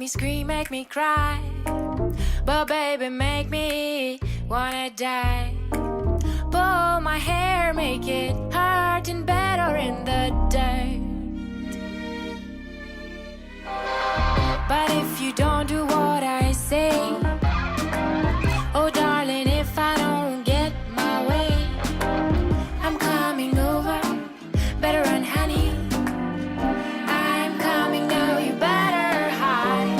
scream, make me cry, but baby, make me wanna die. Pull my hair, make it hurt and better in the dirt. But if you don't do what I say, oh darling, if I don't get my way, I'm coming over, better run honey, I'm coming now, you better hide.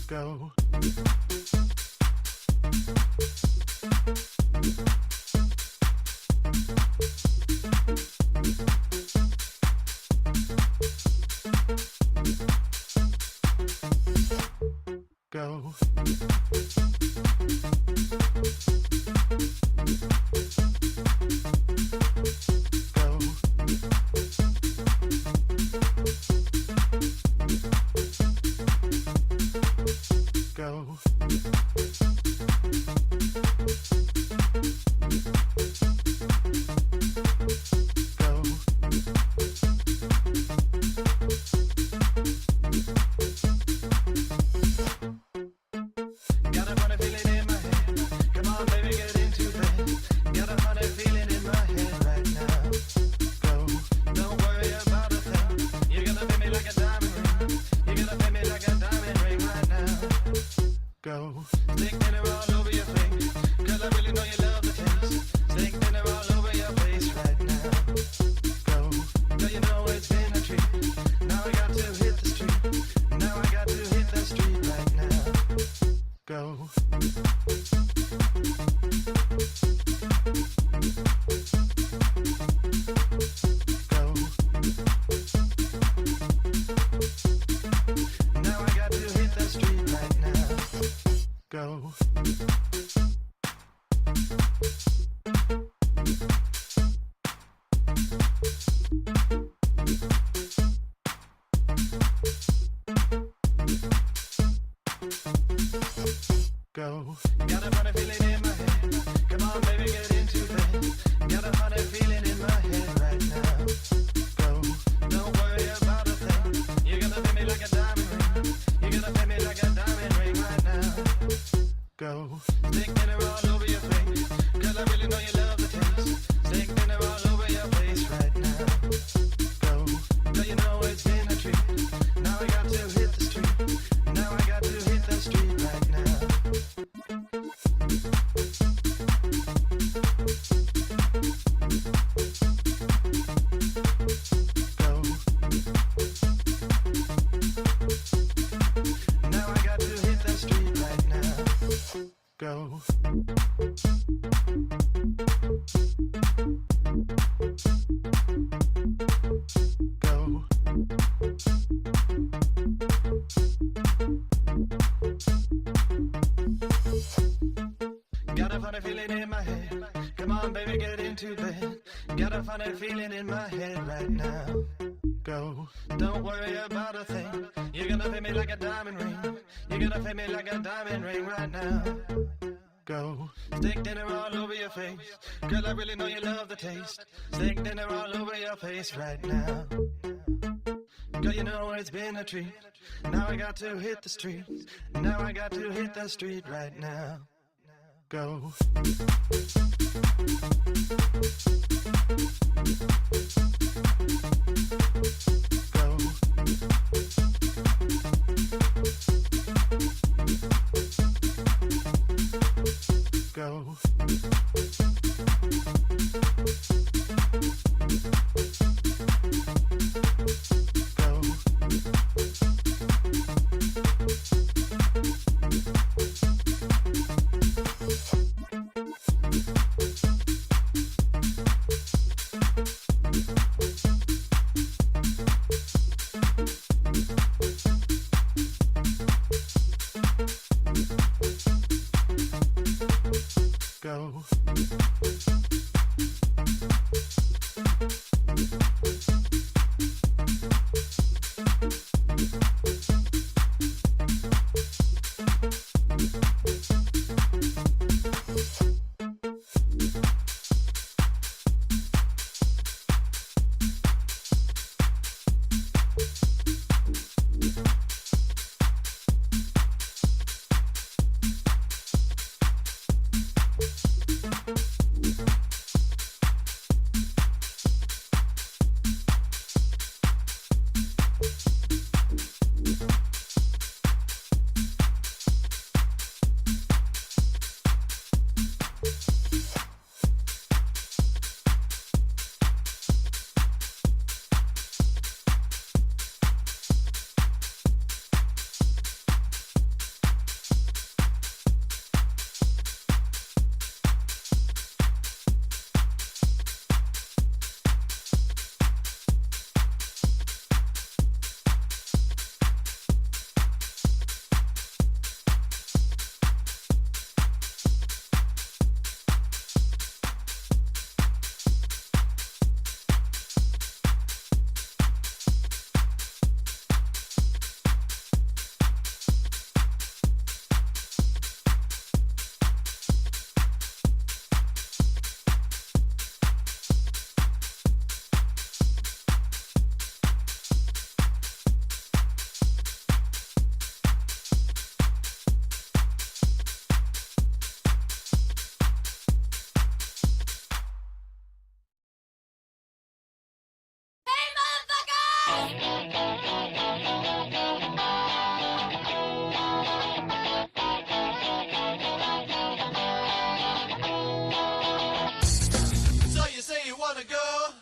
Go. Go. Go. Go. Stick dinner all over your face, 'cause I really know you love the taste. Stick dinner all over your face right now. Go. Girl, you know it's been a treat. Now I got to hit the street. Now I got to hit the street right now. Go. Go. Now I got to hit the street right now. Go. Go. Got a funny feeling in my head. Come on, baby, get into bed. Got a funny feeling in my head right now. Go. Don't worry about a thing. You're gonna pay me like a diamond ring. You're gonna pay me like a diamond ring right now. Go. Stick dinner all over your face, 'cause I really know you love the taste. Stick dinner all over your face right now. Go. Girl, you know it's been a treat. Now I got to hit the street. Now I got to hit the street right now. Go. Now I got to hit the street right now. Go. Got a funny feeling in my head right now. Go, Don't worry about a thing. You're gonna pay me like a diamond ring. You're gonna pay me like a diamond ring right now. go, Steak dinner all over your face. Girl, I really know you love the taste. Steak dinner all over your face right now. Girl, you know it's been a treat. Now I got to hit the street. Now I got to hit the street right now. go, go, go, go. Go. So you say you wanna go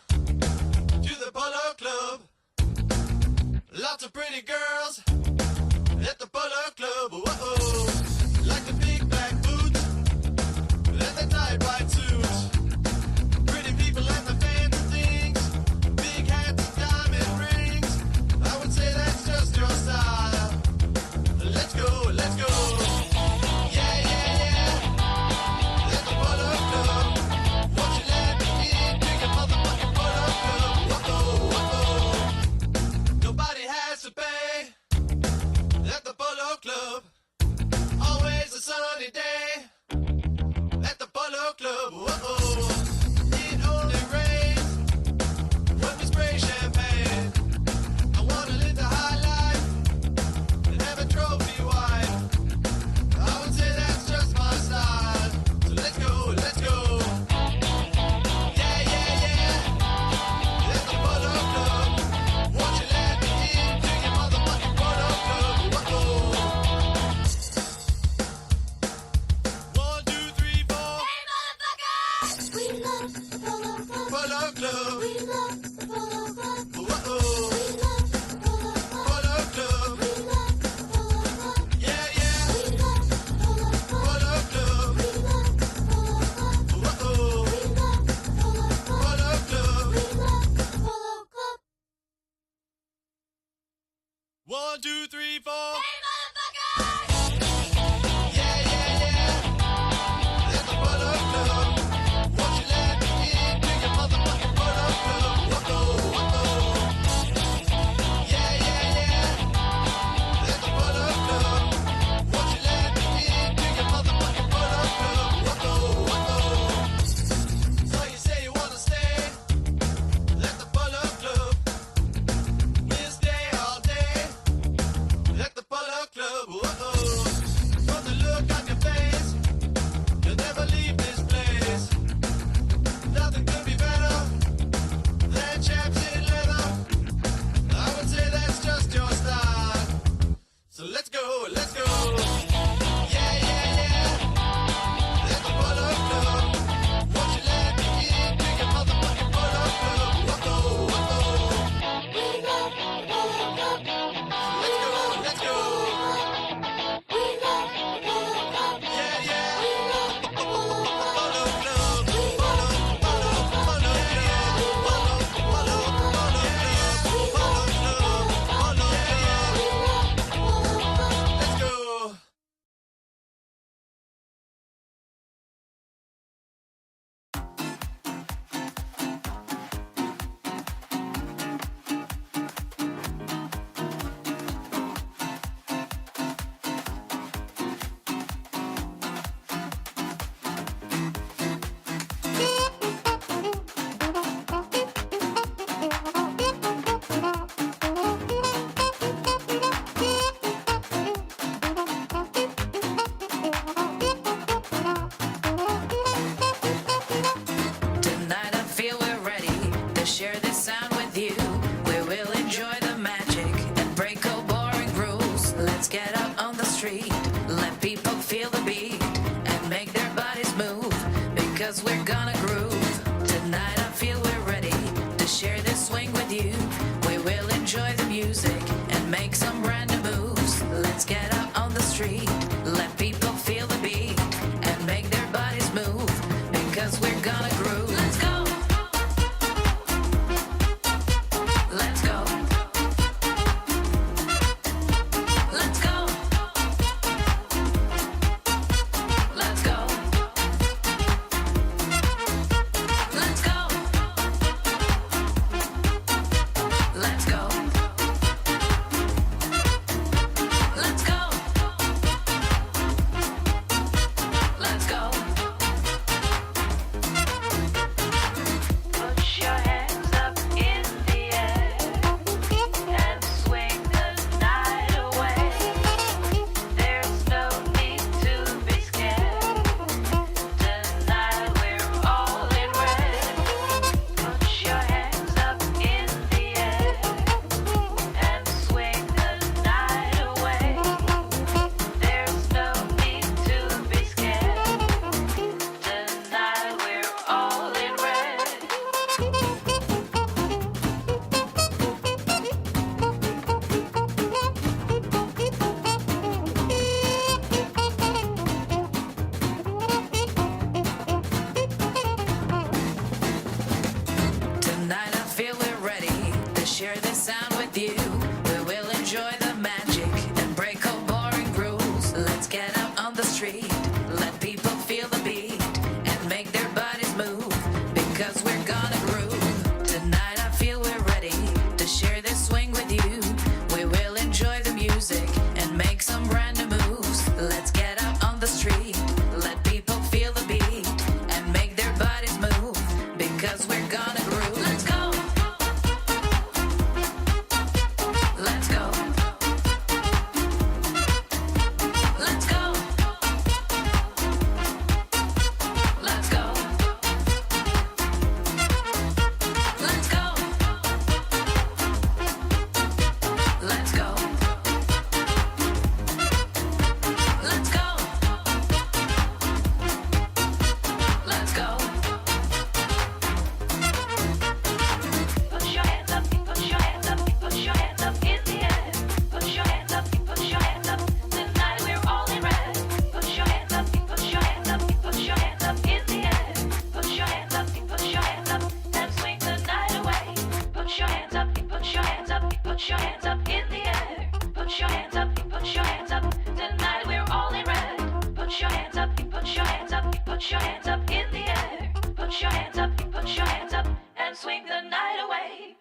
to the Polo Club? Lots of pretty girls at the Polo Club. Whoa, like the big black boots and the tight white suits. Pretty people and the fancy things, big hats and diamond rings. I would say that's just your style. Let's go, let's go. Yeah, yeah, yeah. At the Polo Club. Won't you let me in to your motherfucking Polo Club? Whoa, whoa. Nobody has to pay at the Polo Club. Always a sunny day at the Polo Club. Whoa, it only rains when we spray champagne. I wanna live the high life and have a trophy wife. I would say that's just my style. So let's go, let's go. Yeah, yeah, yeah. At the Polo Club. Won't you let me in to your motherfucking Polo Club? Whoa. 1, 2, 3, 4. Hey, motherfuckers! We love the Polo Club. Polo Club. We love the Polo Club. Whoa. We love the Polo Club. Polo Club. We love the Polo Club. Yeah, yeah. We love the Polo Club. Polo Club. We love the Polo Club. Whoa. We love the Polo Club. Polo Club. We love the Polo Club. 1, 2, 3, 4. Hey, motherfuckers! Yeah, yeah, yeah. At the Polo Club. Won't you let me in to your motherfucking gonna groove. Tonight I feel we're ready to share this swing with you. We will enjoy the music and make some brand new moves. Let's get out on the street, let people feel the beat and make their bodies move, because we're gonna groove. Let's go. Let's go. Let's go. Let's go. Let's go. Let's go. Let's go. Let's go. Put your hands up in the air and swing the night away. There's no need to be scared. Tonight we're all in red. Put your hands up in the air and swing the night away. There's no need to be scared. Tonight we're all in red. Tonight I feel we're ready to share this sound with you. We will enjoy the magic and break all boring rules. Let's get out on the street, let people feel the beat and make their bodies move, because we're gonna groove. Tonight I feel we're ready to share this swing with you. We will enjoy the music and make some brand new moves. Let's get out on the street, let people feel the beat and make their bodies move, because we're gonna groove. Let's go. Let's go. Let's go. Let's go. Let's go. Let's go. Let's go. Let's go. Put your hands up, put your hands up, put your hands up in the air. Put your hands up, put your hands up. Tonight we're all in red. Put your hands up, put your hands up, put your hands up in the air. Put your hands up, and swing the night away. Put your hands up, put your hands up, put your hands up in the air. Put your hands up, put your hands up. Tonight we're all in red. Put your hands up, put your hands up, put your hands up in the air. Put your hands up, and swing the night away.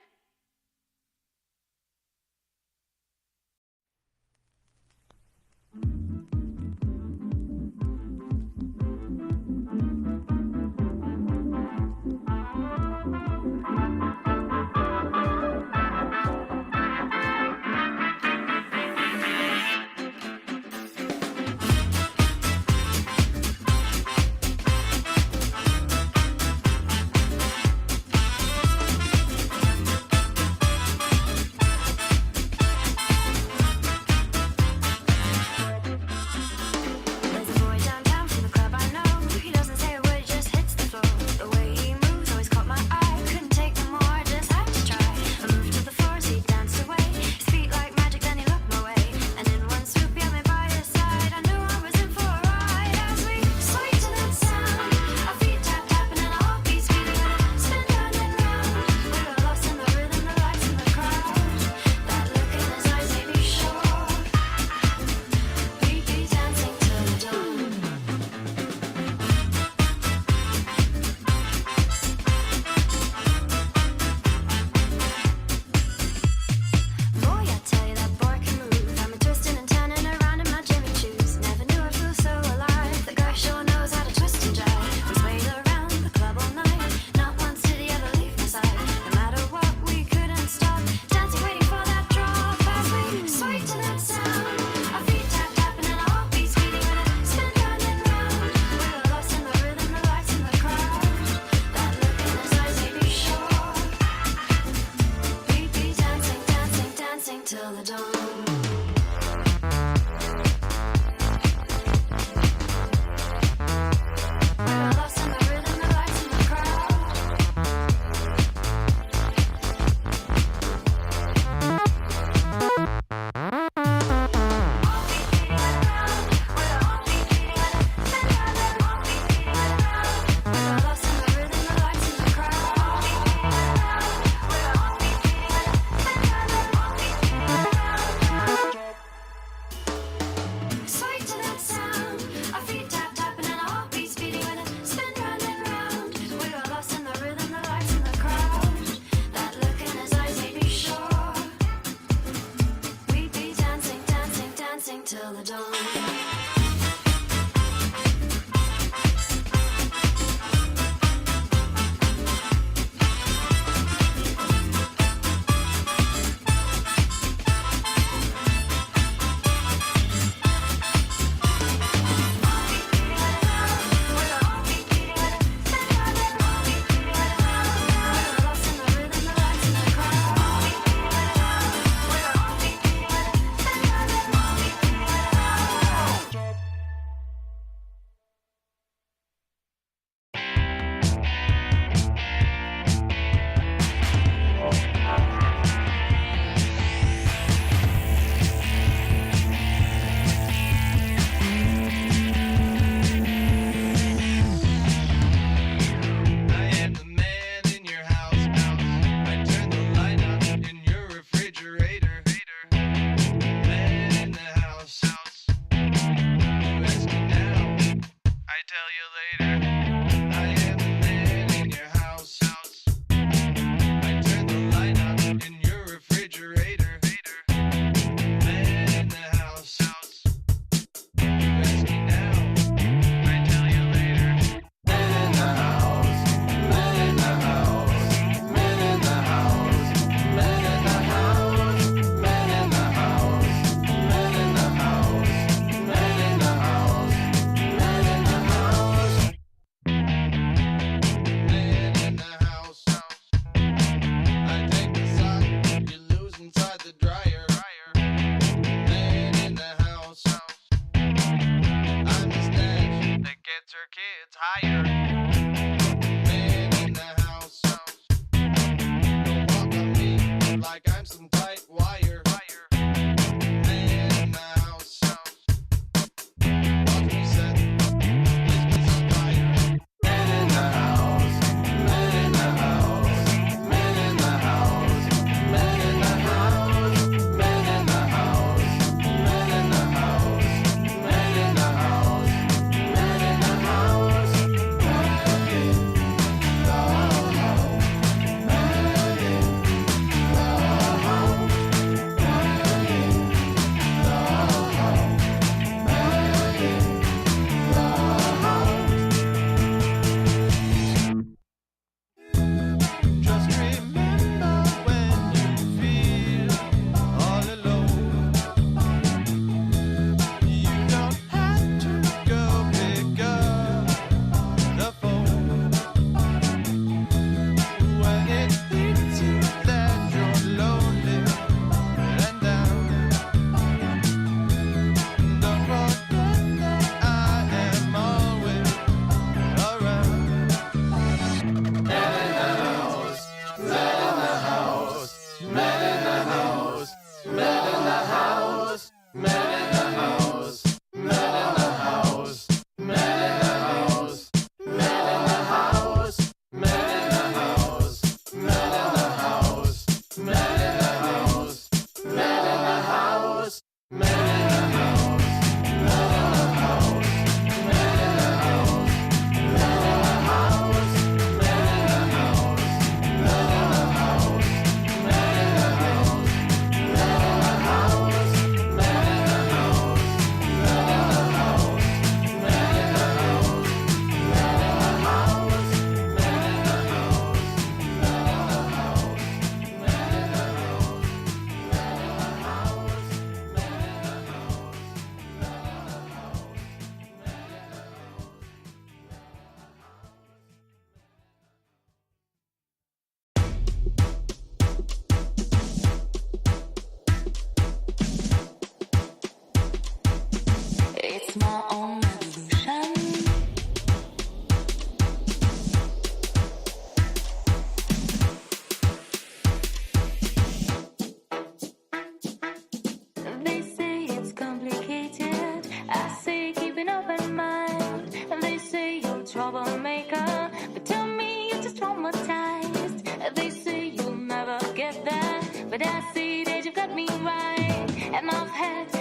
till the dawn.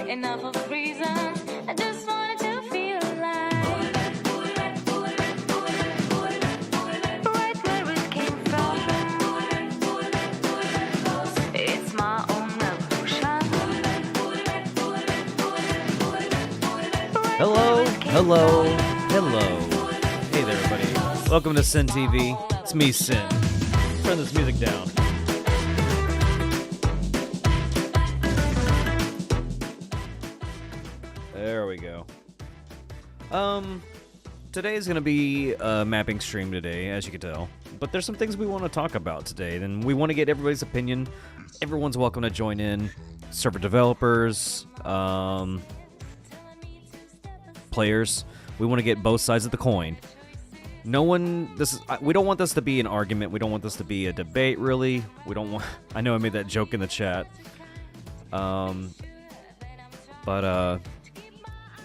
Enough of reasons. I just wanted to feel alive. Right where it came from. It's my own evolution. Hello. Hey there, everybody. Welcome to Siin TV. It's me, Siin. Turn this music down. There we go. Today is going to be a mapping stream today, as you can tell. But there's some things we want to talk about today, and we want to get everybody's opinion. Everyone's welcome to join in. Server developers, players. We want to get both sides of the coin. We don't want this to be an argument. We don't want this to be a debate, really. We don't want. I know I made that joke in the chat.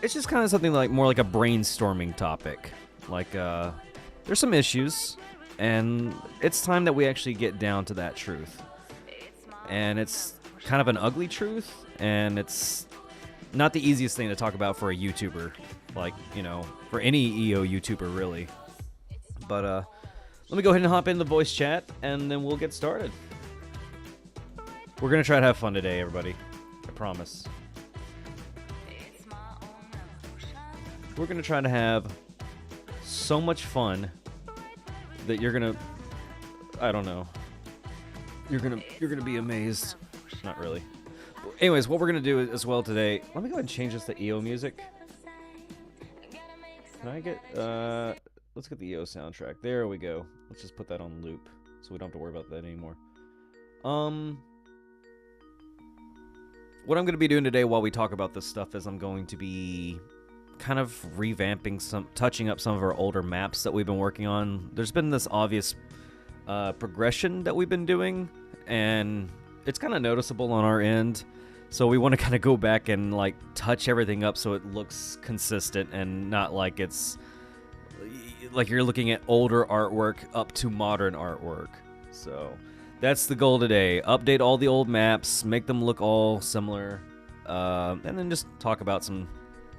It's just kind of something like more like a brainstorming topic. Like, there's some issues, and it's time that we actually get down to that truth. And it's kind of an ugly truth, and it's not the easiest thing to talk about for a YouTuber. Like, you know, for any EO YouTuber, really. But, let me go ahead and hop in the voice chat, and then we'll get started. We're gonna try to have fun today, everybody. I promise. We're gonna try to have so much fun that you're gonna, I don't know, you're gonna be amazed. Not really. Anyways, what we're gonna do as well today. Let me go ahead and change this to EO music. Can I get let's get the EO soundtrack. There we go. Let's just put that on loop so we don't have to worry about that anymore. What I'm gonna be doing today while we talk about this stuff is I'm going to be kind of revamping touching up some of our older maps that we've been working on. There's been this obvious progression that we've been doing, and it's kind of noticeable on our end. So we want to kind of go back and like touch everything up so it looks consistent and not like it's like you're looking at older artwork up to modern artwork. So that's the goal today. Update all the old maps, make them look all similar, and then just talk about some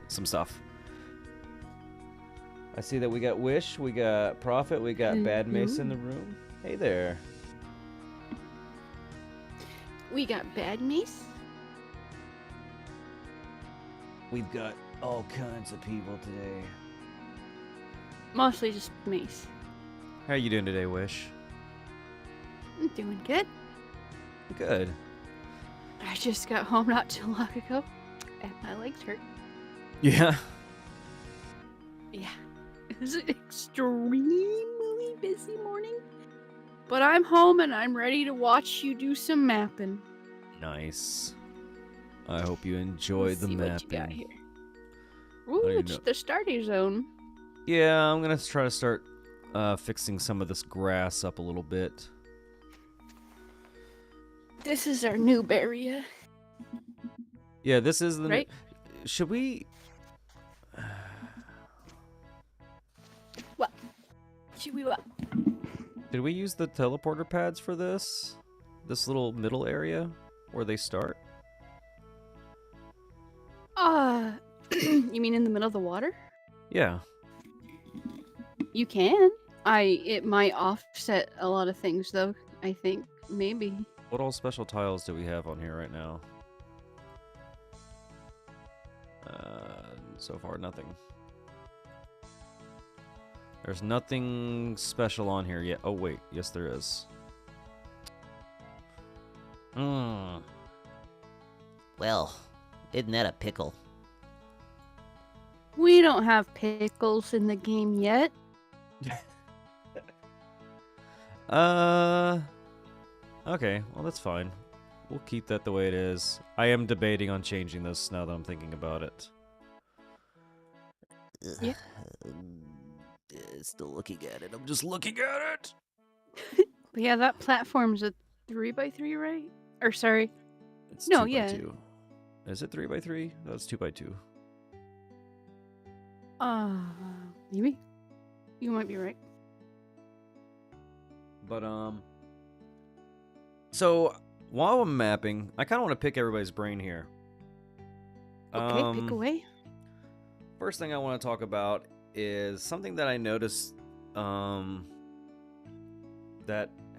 stuff. I see that we got Wish, we got Prophet, we got Bad Mace in the room. Hey there. We got Bad Mace. We've got all kinds of people today. Mostly just Mace. How are you doing today, Wish? I'm doing good. Good. I just got home not too long ago, and my legs hurt. Yeah. Yeah. It was an extremely busy morning. But I'm home and I'm ready to watch you do some mapping. Nice. I hope you enjoyed the See mapping. what you got here. Ooh, it's the starting zone. Yeah, I'm gonna try to start fixing some of this grass up a little bit. This is our noob area. Yeah, this is the right. Should we? What? Should we what? Did we use the teleporter pads for this? This little middle area where they start? You mean in the middle of the water? Yeah. You can. It might offset a lot of things though, I think. Maybe. What all special tiles do we have on here right now? So far, nothing. There's nothing special on here yet. Oh, wait. Yes, there is. Well, isn't that a pickle? We don't have pickles in the game yet. Okay. Well, that's fine. We'll keep that the way it is. I am debating on changing this now that I'm thinking about it. Yeah. Still looking at it. I'm just looking at it! But yeah, that platform's a 3x3, right? Or sorry. It's No, 2x2. Is it 3x3? No, it's 2x2. Maybe. You might be right. But, so, while I'm mapping, I kind of want to pick everybody's brain here. Okay, pick away. First thing I want to talk about is something that I noticed, that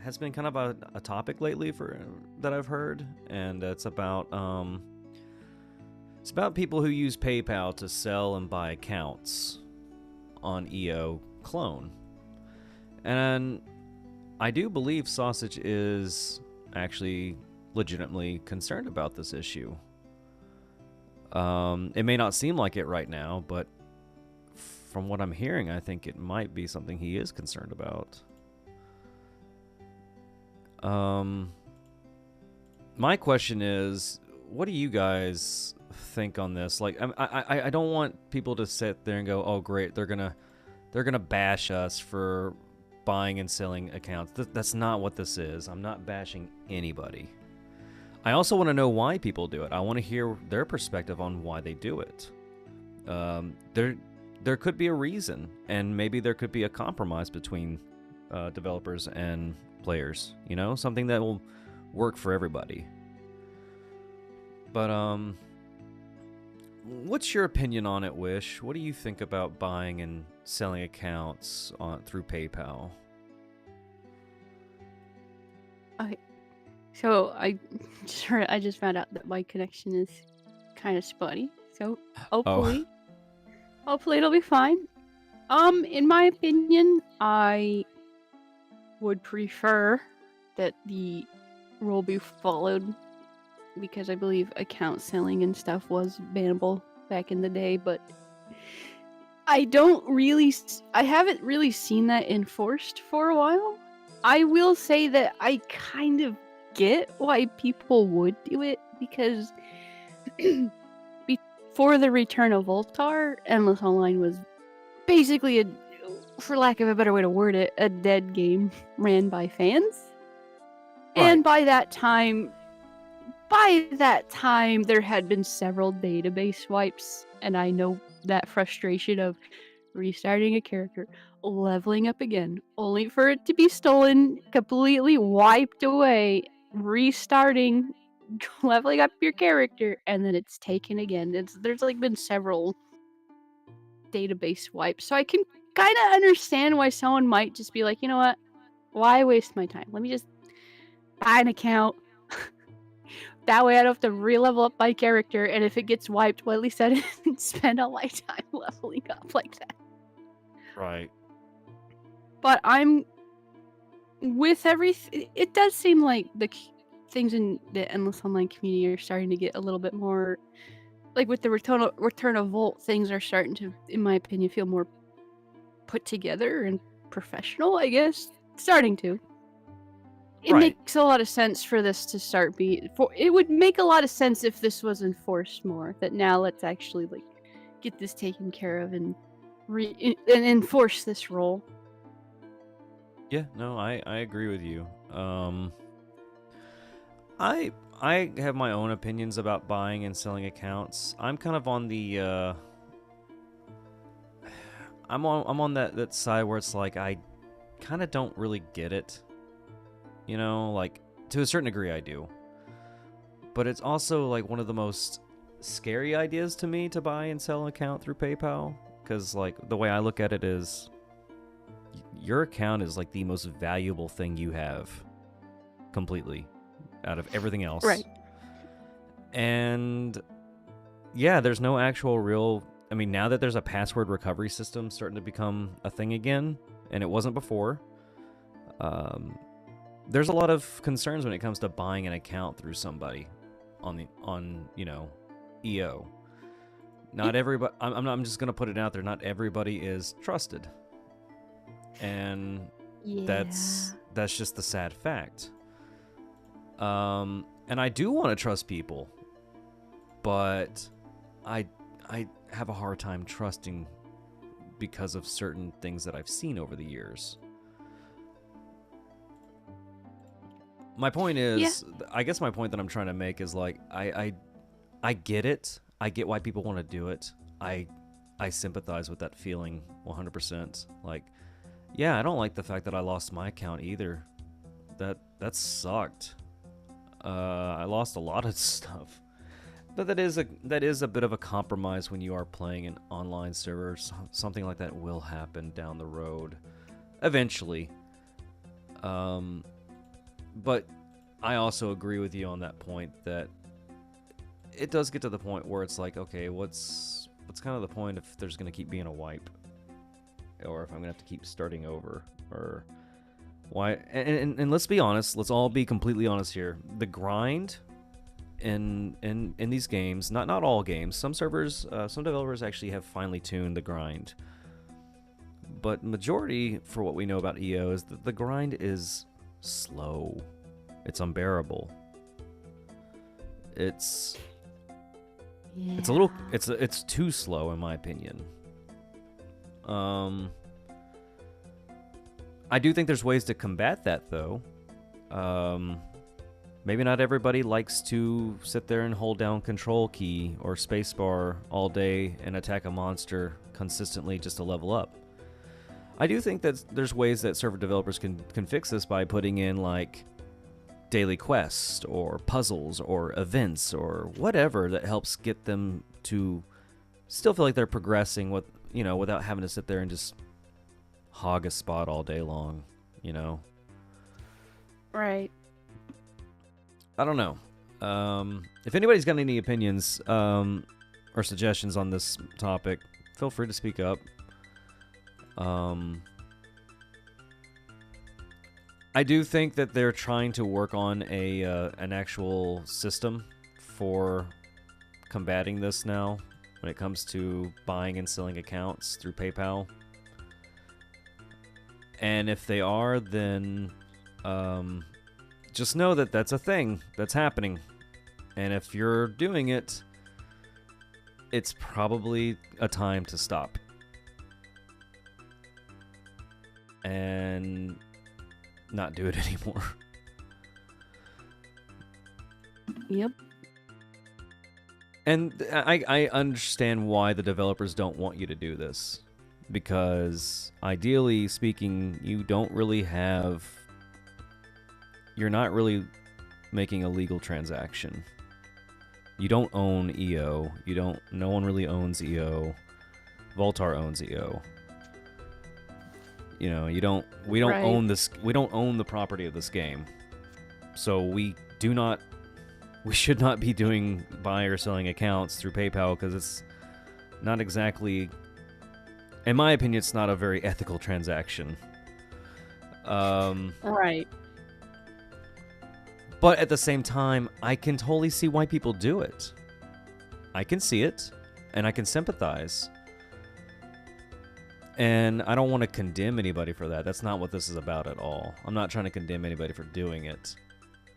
has been kind of a topic lately that I've heard, and it's about, It's about people who use PayPal to sell and buy accounts on EO Clone. And I do believe Sausage is actually legitimately concerned about this issue. It may not seem like it right now, but from what I'm hearing, I think it might be something he is concerned about. My question is, what do you guys think on this? Like, I don't want people to sit there and go, "Oh, great, they're gonna bash us for buying and selling accounts." That's not what this is. I'm not bashing anybody. I also want to know why people do it. I want to hear their perspective on why they do it. There could be a reason, and maybe there could be a compromise between developers and players. You know, something that will work for everybody. But what's your opinion on it, Wish? What do you think about buying and selling accounts through PayPal? Okay, so I just found out that my connection is kind of spotty. So hopefully it'll be fine. In my opinion, I would prefer that the rule be followed, because I believe account selling and stuff was bannable back in the day, but I haven't really seen that enforced for a while. I will say that I kind of get why people would do it, because before the return of Vult-r, Endless Online was basically for lack of a better way to word it, a dead game ran by fans. Right. And by that time, there had been several database wipes, and I know that frustration of restarting a character, leveling up again, only for it to be stolen, completely wiped away, restarting, leveling up your character, and then it's taken again. There's like been several database wipes, so I can kind of understand why someone might just be like, you know what, why waste my time? Let me just buy an account. That way I don't have to re-level up my character, and if it gets wiped, well, at least I didn't spend all my time leveling up like that. Right. But I'm with everything. It does seem like the things in the Endless Online community are starting to get a little bit more, like with the return of Volt, things are starting to, in my opinion, feel more put together and professional, I guess. Starting to. It Right. makes a lot of sense for this to start it would make a lot of sense if this was enforced more. That now let's actually like get this taken care of and enforce this rule. Yeah, no, I agree with you. I have my own opinions about buying and selling accounts. I'm kind of on the I'm on that side where it's like I kind of don't really get it. You know, like to a certain degree I do. But it's also like one of the most scary ideas to me to buy and sell an account through PayPal, cuz like the way I look at it is your account is like the most valuable thing you have completely out of everything else. Right. And yeah, there's no actual real, I mean, now that there's a password recovery system starting to become a thing again, and it wasn't before, there's a lot of concerns when it comes to buying an account through somebody on you know, EO. Not everybody, I'm just going to put it out there, not everybody is trusted. And that's just the sad fact. And I do want to trust people, but I have a hard time trusting because of certain things that I've seen over the years. My point is, I guess my point that I'm trying to make is like I get it. I get why people want to do it. I sympathize with that feeling 100%. Like, yeah, I don't like the fact that I lost my account either. That sucked. I lost a lot of stuff. But that is a bit of a compromise when you are playing an online server. Something like that will happen down the road, eventually. But I also agree with you on that point that it does get to the point where it's like, okay, what's kind of the point if there's going to keep being a wipe, or if I'm going to have to keep starting over, or why? And let's be honest. Let's all be completely honest here. The grind in these games, not all games. Some servers, some developers actually have finely tuned the grind. But majority, for what we know about EO, is that the grind is slow. It's unbearable. It's a little. It's too slow in my opinion. I do think there's ways to combat that though. Maybe not everybody likes to sit there and hold down Control key or spacebar all day and attack a monster consistently just to level up. I do think that there's ways that server developers can fix this by putting in like daily quests or puzzles or events or whatever that helps get them to still feel like they're progressing with, without having to sit there and just hog a spot all day long, Right. I don't know. If anybody's got any opinions or suggestions on this topic, feel free to speak up. I do think that they're trying to work on an actual system for combating this now when it comes to buying and selling accounts through PayPal. And if they are, then just know that that's a thing that's happening. And if you're doing it, it's probably a time to stop. And not do it anymore. Yep. And I understand why the developers don't want you to do this. Because ideally speaking, you're not really making a legal transaction. You don't own EO. No one really owns EO. Vult-r owns EO. We don't Right. own this. We don't own the property of this game. So we should not be doing buying or selling accounts through PayPal because it's not exactly, in my opinion, it's not a very ethical transaction. Right. But at the same time, I can totally see why people do it. I can see it, and I can sympathize. And I don't want to condemn anybody for that. That's not what this is about at all. I'm not trying to condemn anybody for doing it.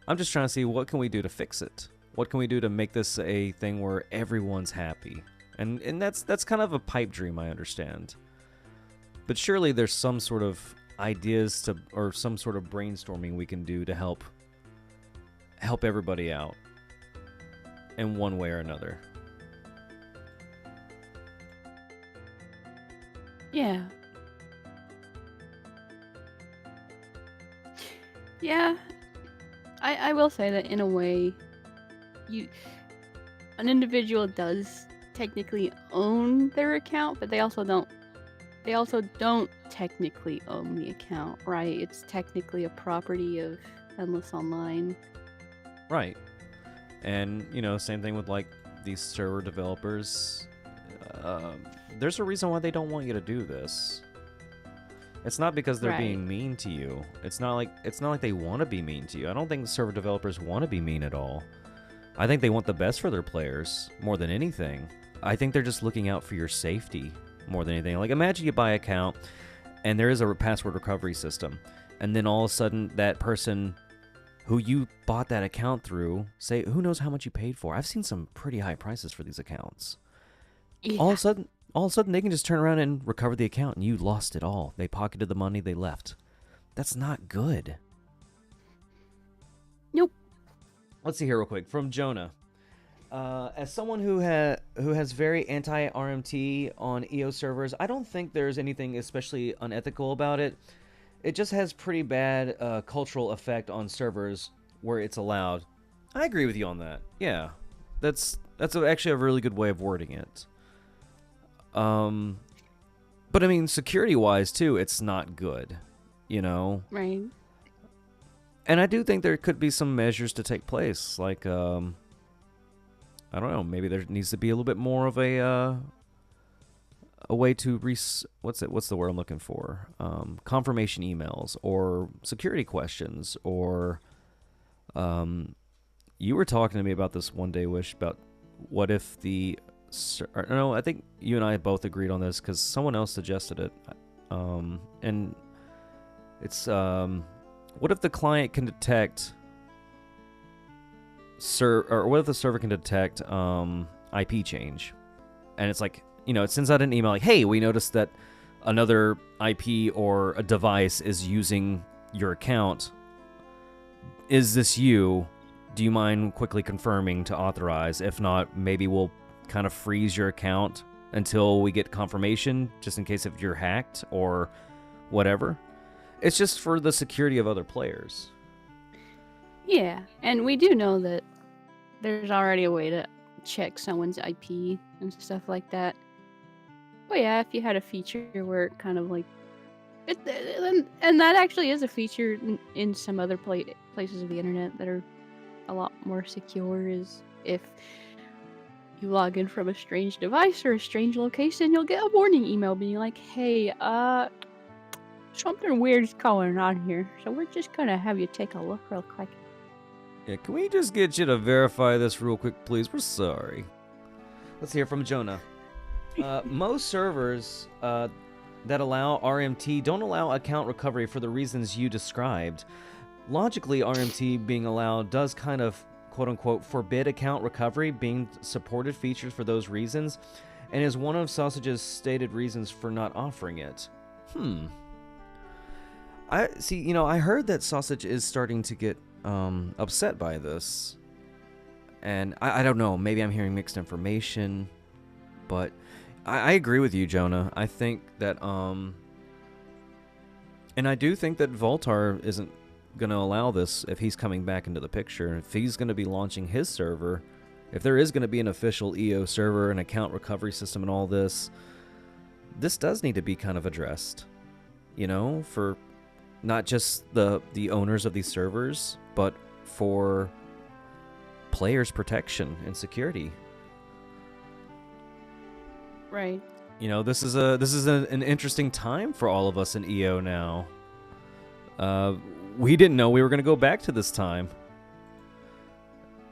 I'm just trying to see what can we do to fix it. What can we do to make this a thing where everyone's happy? And that's kind of a pipe dream, I understand. But surely there's some sort of ideas or some sort of brainstorming we can do to help everybody out in one way or another. Yeah. Yeah. I will say that in a way, an individual does technically own their account, but they also don't technically own the account, right? It's technically a property of Endless Online. Right. And, same thing with like these server developers. There's a reason why they don't want you to do this. It's not because they're Right. being mean to you. It's not like they want to be mean to you. I don't think server developers want to be mean at all. I think they want the best for their players more than anything. I think they're just looking out for your safety more than anything. Like imagine you buy an account and there is a password recovery system, and then all of a sudden that person who you bought that account through, say, who knows how much you paid for? I've seen some pretty high prices for these accounts. Yeah. All of a sudden they can just turn around and recover the account and you lost it all. They pocketed the money, they left. That's not good. Nope. Let's see here real quick. From Jonah. As someone who has very anti-RMT on EO servers, I don't think there's anything especially unethical about it. It just has pretty bad cultural effect on servers where it's allowed. I agree with you on that. Yeah. That's actually a really good way of wording it. But I mean, security-wise too, it's not good, Right. And I do think there could be some measures to take place, like I don't know. Maybe there needs to be a little bit more of a way to what's the word I'm looking for? Confirmation emails or security questions or you were talking to me about this one day, Wish, about what if no, I think you and I both agreed on this because someone else suggested it. And it's what if the client can detect or what if the server can detect IP change, and it's like, you know, it sends out an email like, hey, we noticed that another IP or a device is using your account. Is this you? Do you mind quickly confirming to authorize? If not, maybe we'll kind of freeze your account until we get confirmation, just in case if you're hacked or whatever. It's just for the security of other players. Yeah, and we do know that there's already a way to check someone's IP and stuff like that. But yeah, if you had a feature where it kind of like, and that actually is a feature in some other places of the internet that are a lot more secure, is if you log in from a strange device or a strange location, you'll get a warning email being like, hey, something weird's going on here, so we're just gonna have you take a look real quick. Yeah, can we just get you to verify this real quick, please? We're sorry. Let's hear from Jonah. Most servers that allow RMT don't allow account recovery for the reasons you described. Logically, RMT being allowed does kind of, quote-unquote, forbid account recovery being supported features for those reasons, and is one of Sausage's stated reasons for not offering it. I see, you know, I heard that Sausage is starting to get upset by this, and I don't know, maybe I'm hearing mixed information, but I agree with you, Jonah. I think that and I do think that Vult-r isn't going to allow this if he's coming back into the picture. If he's going to be launching his server, if there is going to be an official EO server, an account recovery system and all this does need to be kind of addressed, you know, for not just the owners of these servers, but for players' protection and security. Right. You know, this is an interesting time for all of us in EO now. We didn't know we were going to go back to this time.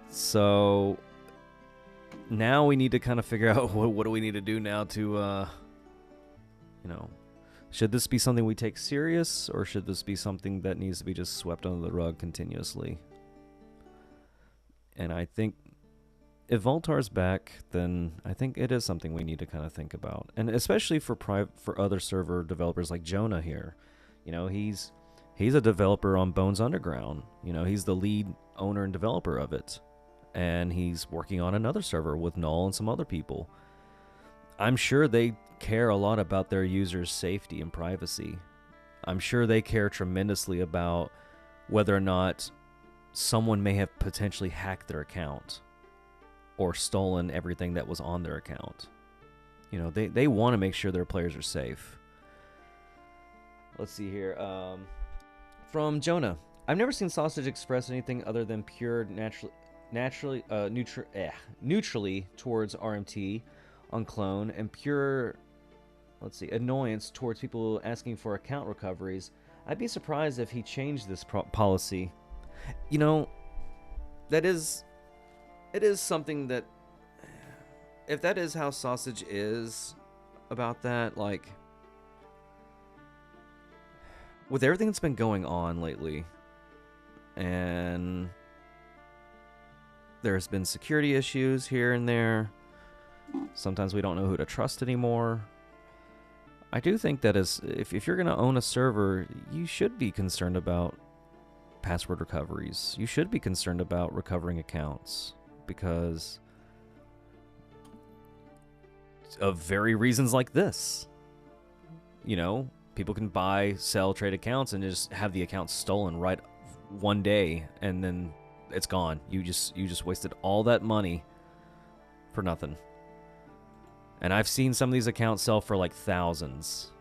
So now we need to kind of figure out what do we need to do now to, you know, should this be something we take serious, or should this be something that needs to be just swept under the rug continuously? And I think if Vult-r's back, then I think it is something we need to kind of think about, and especially for other server developers like Jonah here. You know, he's a developer on Bones Underground. You know, he's the lead owner and developer of it, and he's working on another server with Null and some other people. I'm sure they care a lot about their users' safety and privacy. I'm sure they care tremendously about whether or not someone may have potentially hacked their account or stolen everything that was on their account. You know, they want to make sure their players are safe. Let's see here. From Jonah. I've never seen Sausage express anything other than pure neutrally towards RMT on clone, and pure, let's see, annoyance towards people asking for account recoveries. I'd be surprised if he changed this policy. You know, it is something that, if that is how Sausage is about that, like, with everything that's been going on lately, and there's been security issues here and there, sometimes we don't know who to trust anymore. I do think that if you're going to own a server, you should be concerned about password recoveries. You should be concerned about recovering accounts, because of very reasons like this. You know, people can buy, sell, trade accounts and just have the account stolen right one day, and then it's gone. You just wasted all that money for nothing. And I've seen some of these accounts sell for like thousands.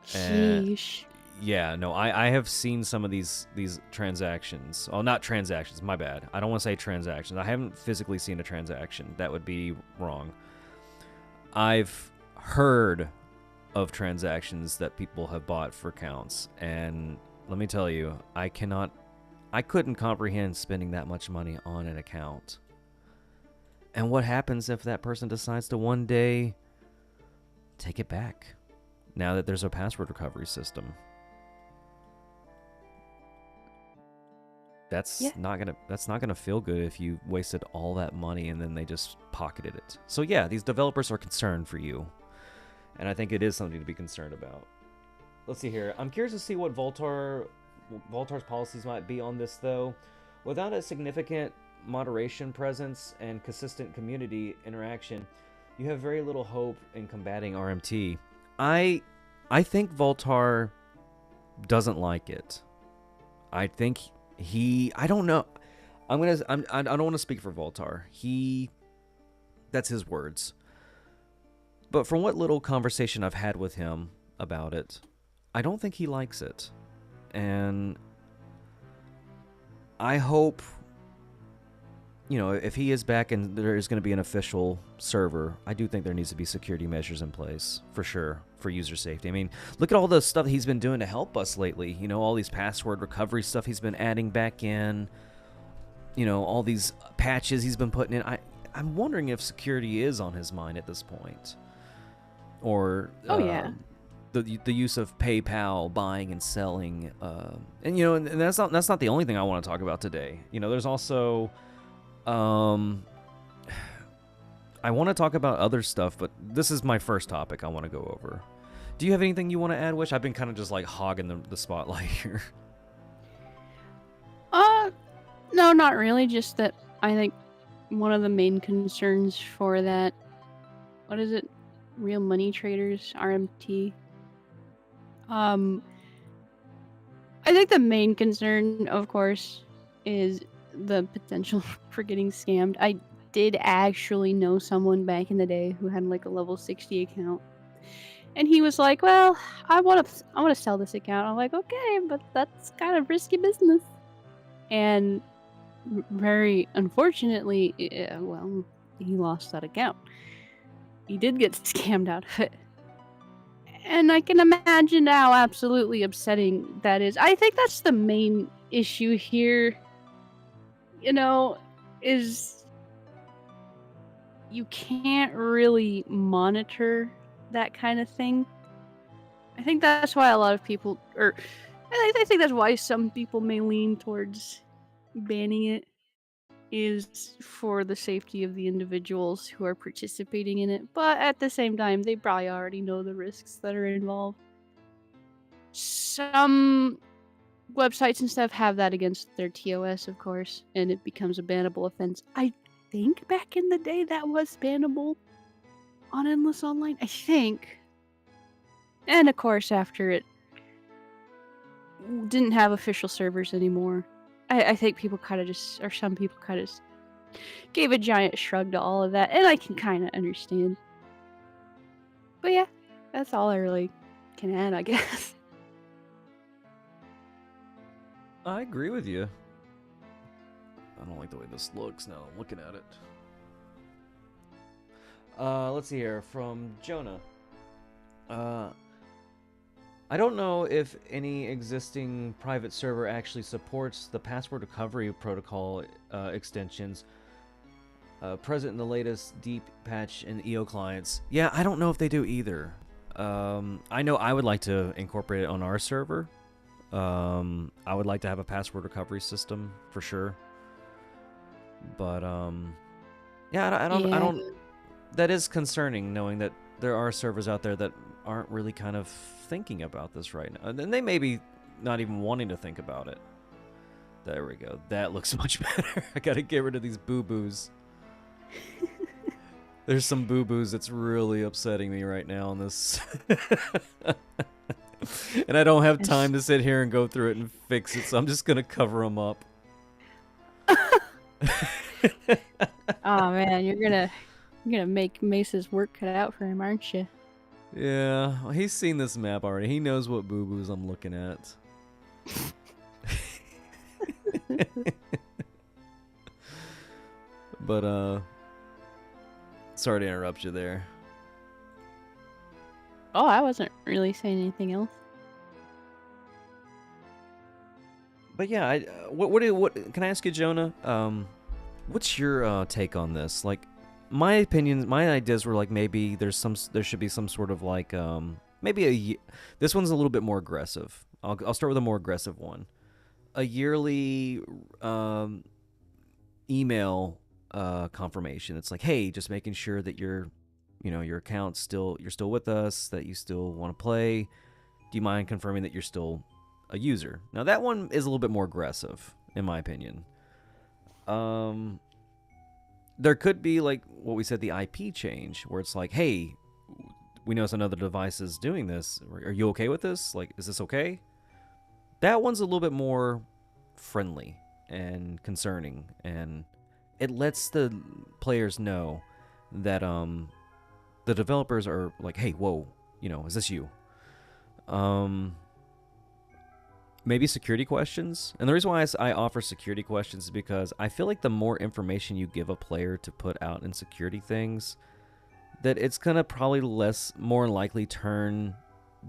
Sheesh. Yeah, no, I have seen some of these transactions. Oh, not transactions, my bad. I don't want to say transactions. I haven't physically seen a transaction. That would be wrong. I've heard of transactions that people have bought for counts, and let me tell you, I couldn't comprehend spending that much money on an account. And what happens if that person decides to one day take it back now that there's a password recovery system? That's not gonna feel good if you wasted all that money and then they just pocketed it. So yeah, these developers are concerned for you, and I think it is something to be concerned about. Let's see here. I'm curious to see what Vult-r's policies might be on this, though. Without a significant moderation presence and consistent community interaction, you have very little hope in combating RMT. I think Vult-r doesn't like it. I think I don't know. I don't want to speak for Vult-r. That's his words. But from what little conversation I've had with him about it, I don't think he likes it. And I hope, if he is back and there is going to be an official server, I do think there needs to be security measures in place, for sure, for user safety. I mean, look at all the stuff he's been doing to help us lately. All these password recovery stuff he's been adding back in. All these patches he's been putting in. I'm wondering if security is on his mind at this point. Or the use of PayPal, buying and selling, and that's not the only thing I want to talk about today. There's also, I want to talk about other stuff, but this is my first topic I want to go over. Do you have anything you want to add, Wish? I've been kind of just like hogging the spotlight here. No, not really. Just that I think one of the main concerns for that, what is it? Real money traders, RMT. I think the main concern, of course, is the potential for getting scammed. I did actually know someone back in the day who had like a level 60 account, and he was like, "Well, I want to sell this account." I'm like, "Okay, but that's kind of risky business." And very unfortunately, well, he lost that account. He did get scammed out of it. And I can imagine how absolutely upsetting that is. I think that's the main issue here, is you can't really monitor that kind of thing. I think that's why a lot of people, or I think that's why some people may lean towards banning it, is for the safety of the individuals who are participating in it. But at the same time, they probably already know the risks that are involved. Some websites and stuff have that against their TOS, of course, and it becomes a bannable offense. I think back in the day that was bannable on Endless Online, I think. And of course, after it didn't have official servers anymore, I think people kind of just, or some people kind of just gave a giant shrug to all of that, and I can kind of understand. But yeah, that's all I really can add, I guess. I agree with you. I don't like the way this looks now I'm looking at it. Let's see here, from Jonah. I don't know if any existing private server actually supports the password recovery protocol extensions present in the latest deep patch in EO clients. Yeah, I don't know if they do either. I know I would like to incorporate it on our server. I would like to have a password recovery system for sure. But yeah, I don't. That is concerning, knowing that there are servers out there that aren't really kind of thinking about this right now, and they may be not even wanting to think about it. There we go. That looks much better. I gotta get rid of these boo-boos. There's some boo-boos that's really upsetting me right now on this. And I don't have time to sit here and go through it and fix it, so I'm just gonna cover them up. Oh man, you're gonna make Mace's work cut out for him, aren't you? Yeah, he's seen this map already. He knows what boo-boos I'm looking at. But, sorry to interrupt you there. Oh, I wasn't really saying anything else. But yeah, what can I ask you, Jonah? What's your take on this? Like, my opinions, my ideas were like maybe there should be some sort of like maybe this one's a little bit more aggressive. I'll start with a more aggressive one. A yearly email confirmation. It's like, hey, just making sure that your account's you're still with us, that you still want to play. Do you mind confirming that you're still a user? Now that one is a little bit more aggressive, in my opinion. There could be like what we said, the IP change, where it's like, hey, we notice another device is doing this. Are you okay with this? Like, is this okay? That one's a little bit more friendly and concerning, and it lets the players know that the developers are like, hey, whoa, is this you? Maybe security questions. And the reason why I offer security questions is because I feel like the more information you give a player to put out in security things, that it's gonna probably more likely turn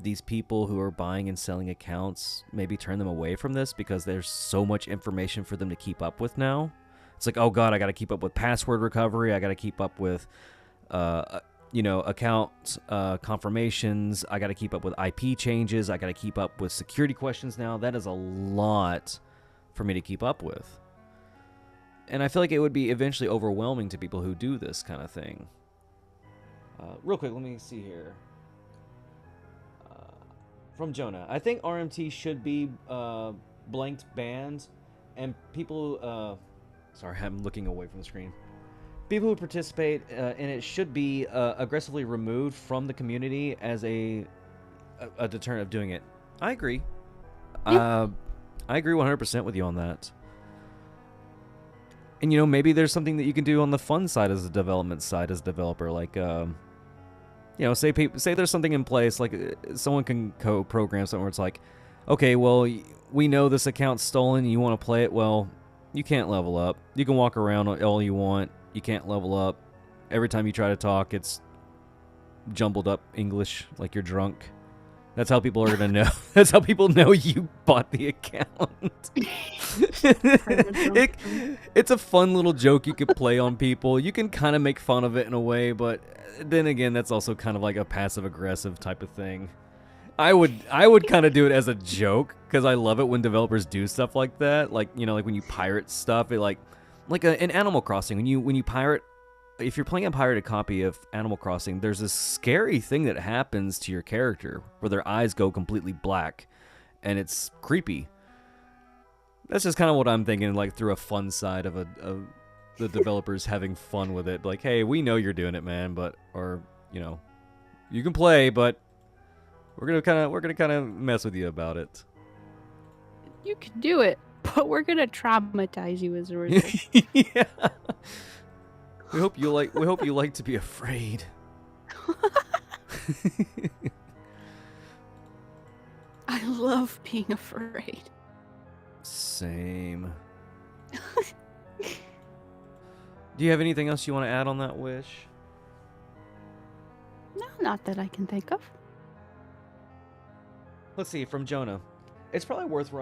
these people who are buying and selling accounts, maybe turn them away from this, because there's so much information for them to keep up with now. It's like, oh god, I gotta keep up with password recovery, I gotta keep up with account confirmations, I gotta keep up with IP changes, I gotta keep up with security questions now. That is a lot for me to keep up with. And I feel like it would be eventually overwhelming to people who do this kind of thing. Real quick, let me see here. From Jonah, I think RMT should be blanked banned, and people, sorry, I'm looking away from the screen. People who participate in it should be aggressively removed from the community as a deterrent of doing it. I agree. I agree 100% with you on that. And maybe there's something that you can do on the fun side as a development side as a developer, like say there's something in place, like someone can program something where it's like, okay, well, we know this account's stolen, you want to play it, well, you can't level up. You can walk around all you want. You can't level up. Every time you try to talk, it's jumbled up English like you're drunk. That's how people are going to know. That's how people know you bought the account. It's a fun little joke you could play on people. You can kind of make fun of it in a way, but then again, that's also kind of like a passive-aggressive type of thing. I would kind of do it as a joke, because I love it when developers do stuff like that. Like, like when you pirate stuff, it like in Animal Crossing, when you pirate, if you're playing a pirated copy of Animal Crossing, there's this scary thing that happens to your character where their eyes go completely black, and it's creepy. That's just kind of what I'm thinking, like through a fun side of the developers having fun with it. Like, hey, we know you're doing it, man, you can play, but we're gonna kind of mess with you about it. You can do it, but we're gonna traumatize you as a result. Yeah. We hope you like to be afraid. I love being afraid. Same. Do you have anything else you want to add on that wish? No, not that I can think of. Let's see, from Jonah. It's probably worth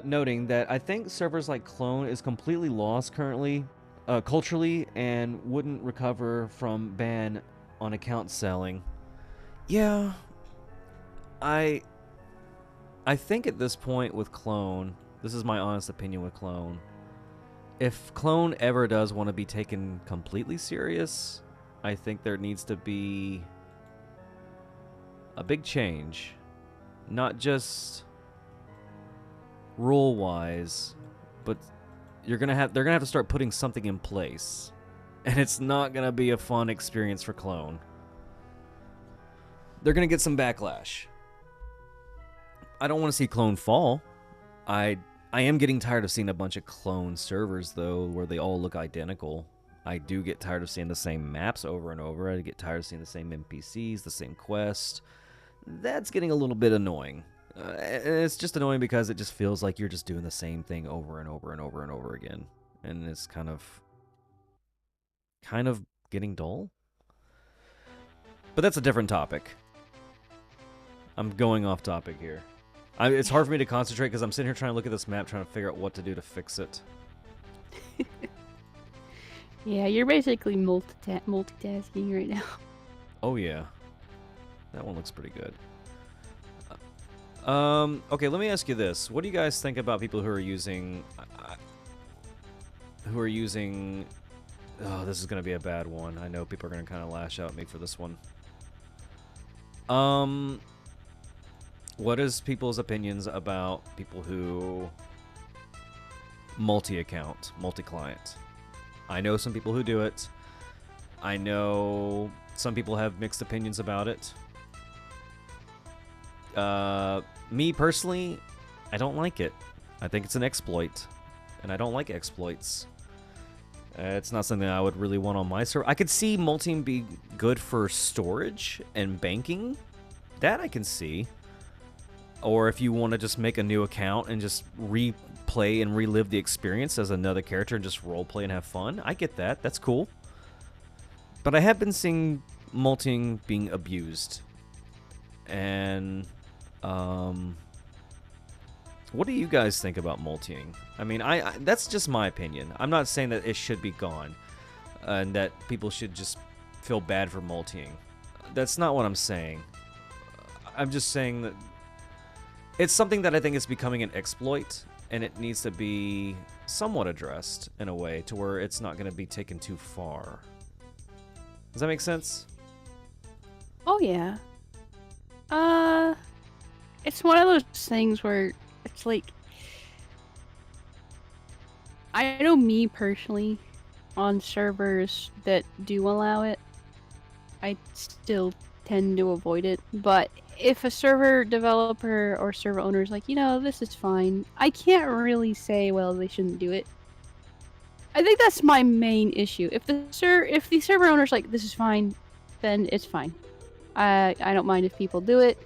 noting that I think servers like Clone is completely lost currently, culturally, and wouldn't recover from ban on account selling. Yeah, I think at this point with Clone, this is my honest opinion with Clone, if Clone ever does want to be taken completely serious, I think there needs to be a big change. Not just rule-wise, but they're gonna have to start putting something in place, and it's not gonna be a fun experience for Clone. They're gonna get some backlash. I don't want to see Clone fall. I am getting tired of seeing a bunch of Clone servers though, where they all look identical. I do get tired of seeing the same maps over and over. I get tired of seeing the same NPCs, the same quest. That's getting a little bit annoying. And it's just annoying because it just feels like you're just doing the same thing over and over and over and over again. And it's kind of getting dull. But that's a different topic. I'm going off topic here. It's hard for me to concentrate because I'm sitting here trying to look at this map, trying to figure out what to do to fix it. Yeah, you're basically multitasking right now. Oh yeah, that one looks pretty good. Okay, let me ask you this: what do you guys think about people who are using? Oh, this is gonna be a bad one. I know people are gonna kind of lash out at me for this one. What is people's opinions about people who multi-account, multi-client? I know some people who do it. I know some people have mixed opinions about it. Me personally, I don't like it. I think it's an exploit, and I don't like exploits. It's not something I would really want on my server. I could see multiing be good for storage and banking. That I can see. Or if you want to just make a new account and just replay and relive the experience as another character and just roleplay and have fun, I get that. That's cool. But I have been seeing multiing being abused. And, what do you guys think about multiing? I mean, that's just my opinion. I'm not saying that it should be gone and that people should just feel bad for multiing. That's not what I'm saying. I'm just saying that it's something that I think is becoming an exploit, and it needs to be somewhat addressed in a way to where it's not going to be taken too far. Does that make sense? Oh yeah. It's one of those things where it's like, I know me personally, on servers that do allow it, I still tend to avoid it. But if a server developer or server owner is like, you know, this is fine, I can't really say, well, they shouldn't do it. I think that's my main issue. If the server owner's like, this is fine, then it's fine. I don't mind if people do it.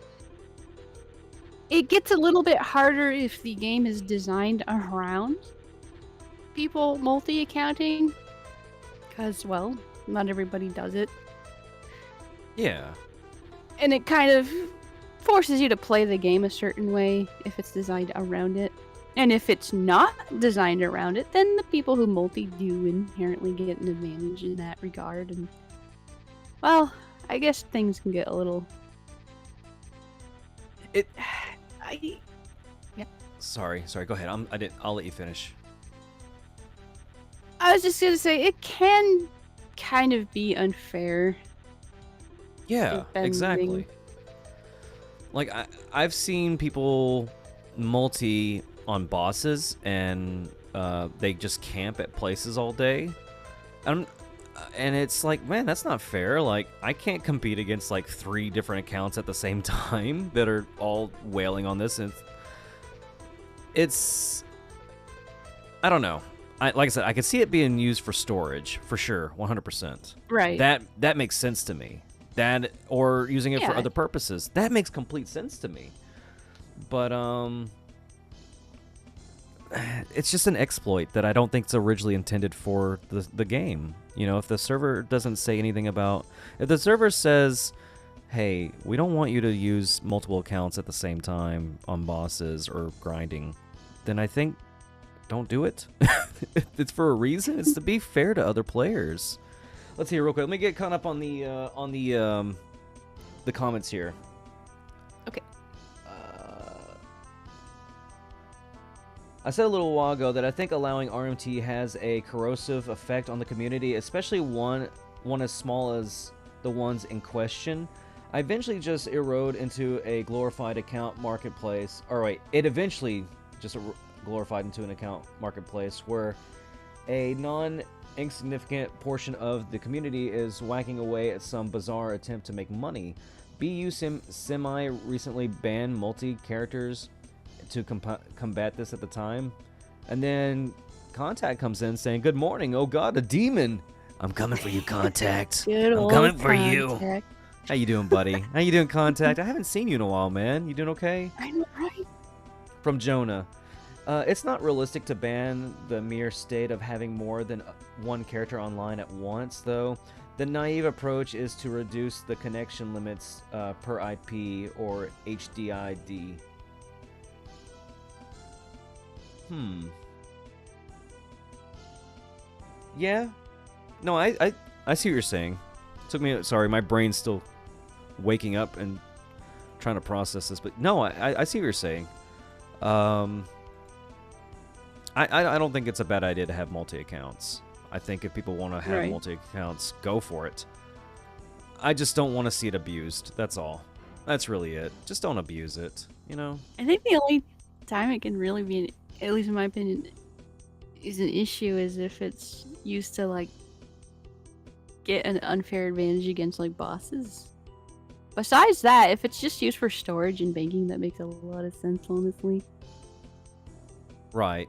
It gets a little bit harder if the game is designed around people multi-accounting, because, well, not everybody does it. Yeah. And it kind of forces you to play the game a certain way if it's designed around it. And if it's not designed around it, then the people who multi do inherently get an advantage in that regard. And, well, I guess things can get a little... Yeah. Sorry, go ahead. I'll let you finish. I was just gonna say, it can kind of be unfair. Yeah, depending. exactly. Like, I've seen people multi on bosses, and they just camp at places all day. And it's like, man, that's not fair. Like, I can't compete against, like, 3 different accounts at the same time that are all wailing on this. And it's... I don't know. Like I said, I can see it being used for storage, for sure, 100%. Right. That makes sense to me. That, or using it for Yeah. other purposes. That makes complete sense to me. But, it's just an exploit that I don't think it's originally intended for the game. You know, if the server doesn't say anything about... If the server says, hey, we don't want you to use multiple accounts at the same time on bosses or grinding, then I think don't do it. It's for a reason. It's to be fair to other players. Let's see real quick. Let me get caught up on the comments here. Okay. I said a little while ago that I think allowing RMT has a corrosive effect on the community, especially one as small as the ones in question. I eventually just erode into a glorified account marketplace. Or wait, it eventually just glorified into an account marketplace where a non-insignificant portion of the community is whacking away at some bizarre attempt to make money. BU Semi recently banned multi-characters to combat this at the time, and then Contact comes in saying, good morning, oh god, a demon, I'm coming for you, Contact. Good I'm old coming for you. Contact. How you doing, buddy? How you doing, Contact? I haven't seen you in a while, man. You doing okay? I know, right? From Jonah. It's not realistic to ban the mere state of having more than one character online at once, though. The naive approach is to reduce the connection limits per IP or HDID. Yeah. No, I see what you're saying. Took me. Sorry, my brain's still waking up and trying to process this. But no, I see what you're saying. I don't think it's a bad idea to have multi-accounts. I think if people want to have Right. multi-accounts, go for it. I just don't want to see it abused. That's all. That's really it. Just don't abuse it, you know? I think the only time it can really be, at least in my opinion, is an issue is if it's used to like get an unfair advantage against like bosses. Besides that, if it's just used for storage and banking, that makes a lot of sense, honestly. Right.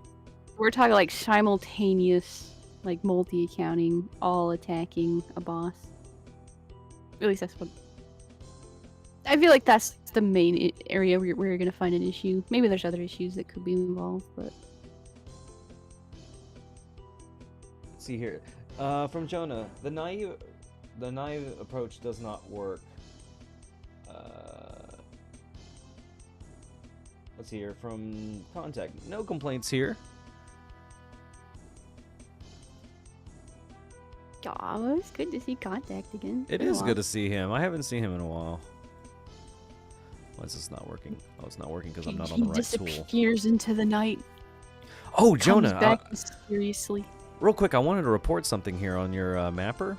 We're talking like simultaneous, like multi-accounting, all attacking a boss. At least that's what. I feel like that's the main area where you're gonna find an issue. Maybe there's other issues that could be involved, but. Let's see here. From Jonah, the naive approach does not work. Let's see here. From Contact, no complaints here. Aw, it's good to see Contact again. It is good to see him. I haven't seen him in a while. Why is this not working? Oh, it's not working because I'm not on the right tool. Disappears into the night. Oh, Comes Jonah. back mysteriously. Real quick, I wanted to report something here on your mapper.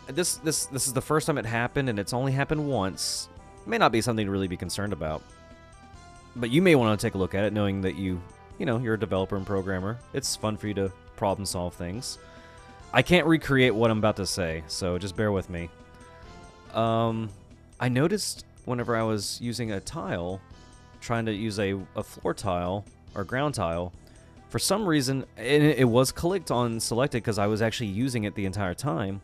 This is the first time it happened, and it's only happened once. It may not be something to really be concerned about, but you may want to take a look at it, knowing that you're a developer and programmer. It's fun for you to problem solve things. I can't recreate what I'm about to say, so just bear with me. I noticed whenever I was using a tile, trying to use a floor tile or ground tile, for some reason, it was clicked on selected because I was actually using it the entire time,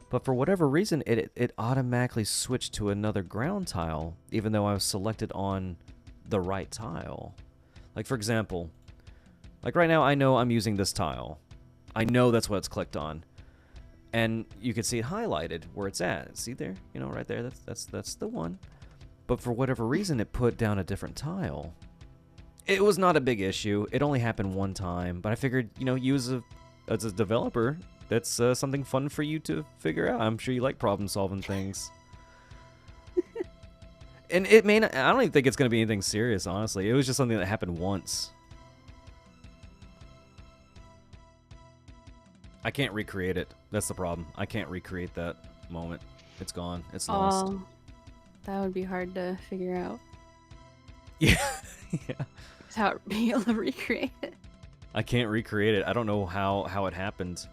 but for whatever reason, it automatically switched to another ground tile, even though I was selected on the right tile. Like, for example, like right now, I know I'm using this tile. I know that's what it's clicked on. And you can see it highlighted where it's at. See there? Right there. That's the one. But for whatever reason, it put down a different tile. It was not a big issue. It only happened one time. But I figured, you as a developer, that's something fun for you to figure out. I'm sure you like problem-solving things. And it may not... I don't even think it's going to be anything serious, honestly. It was just something that happened once. I can't recreate it. That's the problem. I can't recreate that moment. It's gone. It's lost. That would be hard to figure out. Yeah. Yeah. Without being able to recreate it. I can't recreate it. I don't know how it happened.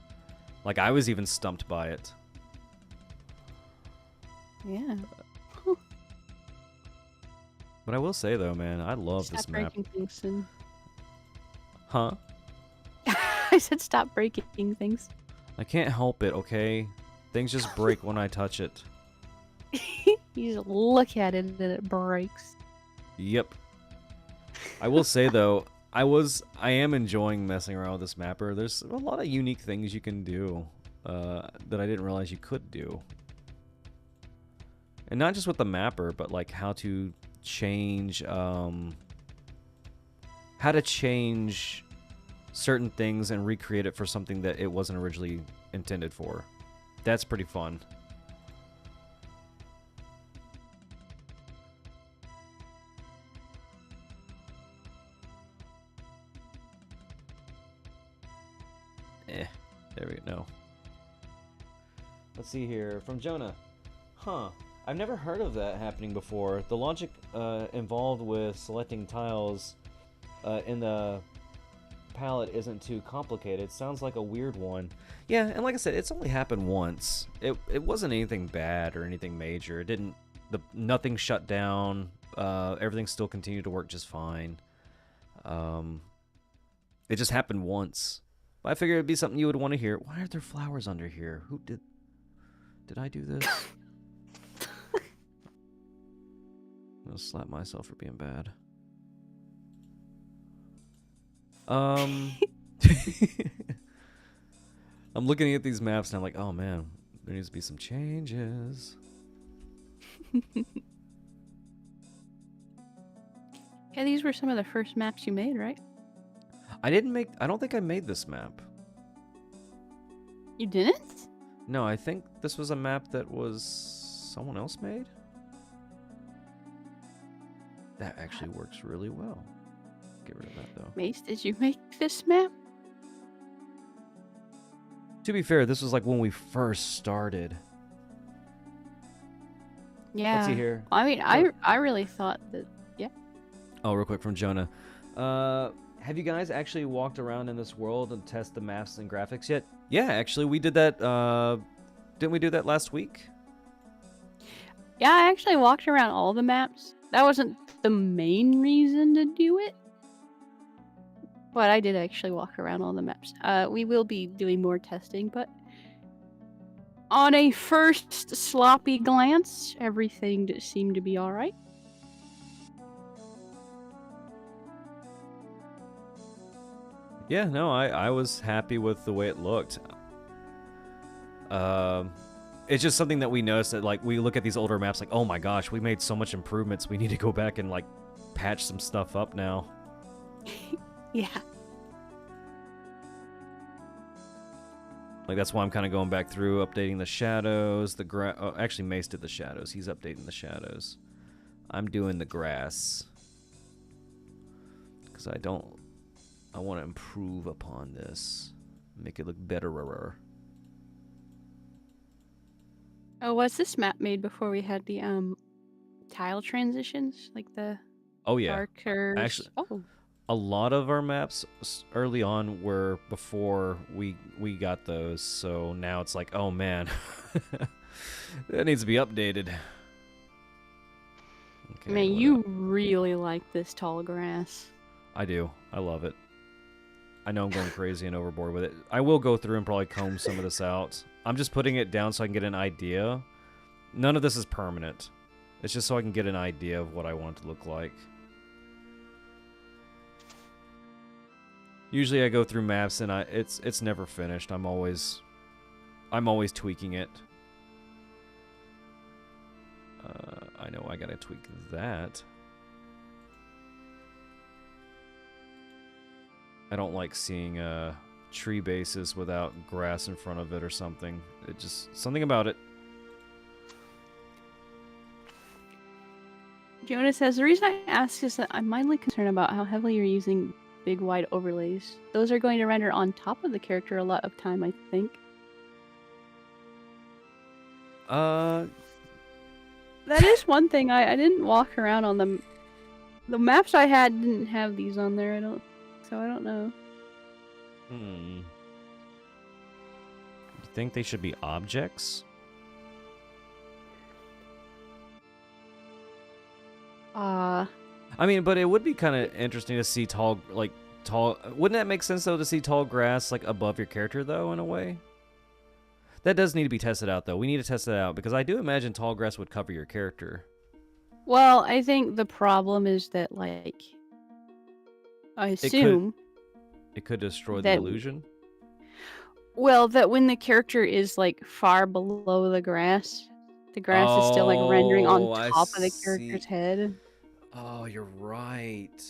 Like, I was even stumped by it. Yeah. But I will say, though, man, I love Stop this map. breaking things soon. Huh? I said stop breaking things. I can't help it, okay? Things just break when I touch it. You just look at it and it breaks. Yep. I will say, though, I am enjoying messing around with this mapper. There's a lot of unique things you can do that I didn't realize you could do. And not just with the mapper, but like how to change certain things and recreate it for something that it wasn't originally intended for. That's pretty fun. There we go. Let's see here. From Jonah. Huh. I've never heard of that happening before. The logic involved with selecting tiles in the palette isn't too complicated. Sounds like a weird one. Yeah, and like I said, it's only happened once. It wasn't anything bad or anything major. It didn't... nothing shut down. Everything still continued to work just fine. It just happened once. But I figured it'd be something you would want to hear. Why are there flowers under here? Who did... Did I do this? I'm gonna slap myself for being bad. I'm looking at these maps and I'm like, oh man, there needs to be some changes. Yeah, these were some of the first maps you made, right? I don't think I made this map. You didn't? No, I think this was a map that was someone else made. That actually works really well. Get rid of that though. Mace, did you make this map? To be fair, this was like when we first started. Yeah. Let's see here. I mean, I really thought that. Yeah. Oh, real quick from Jonah. Have you guys actually walked around in this world and test the maps and graphics yet? Yeah, actually, we did that. Didn't we do that last week? Yeah, I actually walked around all the maps. That wasn't the main reason to do it, but I did actually walk around all the maps. We will be doing more testing, but on a first sloppy glance, everything seemed to be all right. Yeah, no, I was happy with the way it looked. It's just something that we noticed that, like, we look at these older maps like, oh my gosh, we made so much improvements. We need to go back and, like, patch some stuff up now. Yeah. Like, that's why I'm kind of going back through, updating the shadows, actually, Mace did the shadows. He's updating the shadows. I'm doing the grass. Because I want to improve upon this. Make it look betterer. Oh, was this map made before we had the tile transitions, like the Oh yeah, darker? actually, oh, a lot of our maps early on were before we got those. So now it's like, oh man, that needs to be updated. Okay, man, you really like this tall grass. I do. I love it. I know I'm going crazy and overboard with it. I will go through and probably comb some of this out. I'm just putting it down so I can get an idea. None of this is permanent. It's just so I can get an idea of what I want it to look like. Usually I go through maps and it's never finished. I'm always tweaking it. I know I gotta tweak that. I don't like seeing tree bases without grass in front of it or something. It just something about it. Jonah says, the reason I ask is that I'm mildly concerned about how heavily you're using big wide overlays. Those are going to render on top of the character a lot of time, I think. That is one thing. I didn't walk around on them. The maps I had didn't have these on there, so I don't know. You think they should be objects? I mean, but it would be kind of interesting to see tall. Wouldn't that make sense though to see tall grass like above your character though, in a way? That does need to be tested out though. We need to test it out because I do imagine tall grass would cover your character. Well, I think the problem is that, like, I assume it could destroy the that- illusion. well, that when the character is like far below the grass is still like rendering on Oh, I top of the see. character's head. Oh, you're right.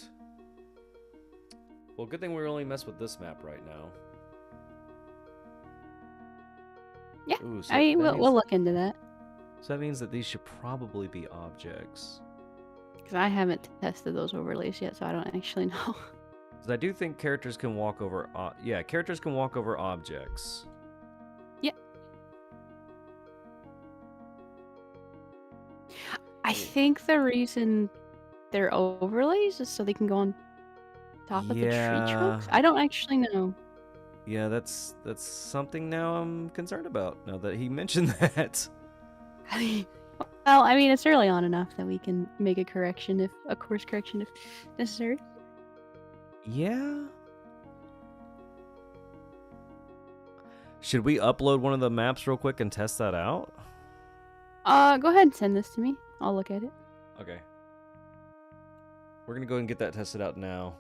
Well, good thing we only mess with this map right now. Yeah, Ooh, so I mean, that we'll means- look into that So that means that these should probably be objects. because I haven't tested those overlays yet, so I don't actually know. 'Cause I do think characters can walk over. Yeah, characters can walk over objects. Yeah. I think the reason they're overlays is so they can go on top of the tree trunks. I don't actually know. Yeah, that's something now I'm concerned about. Now that he mentioned that. Well, I mean, it's early on enough that we can make a course correction if necessary. Yeah. Should we upload one of the maps real quick and test that out? Go ahead and send this to me. I'll look at it. Okay. We're gonna go ahead and get that tested out now.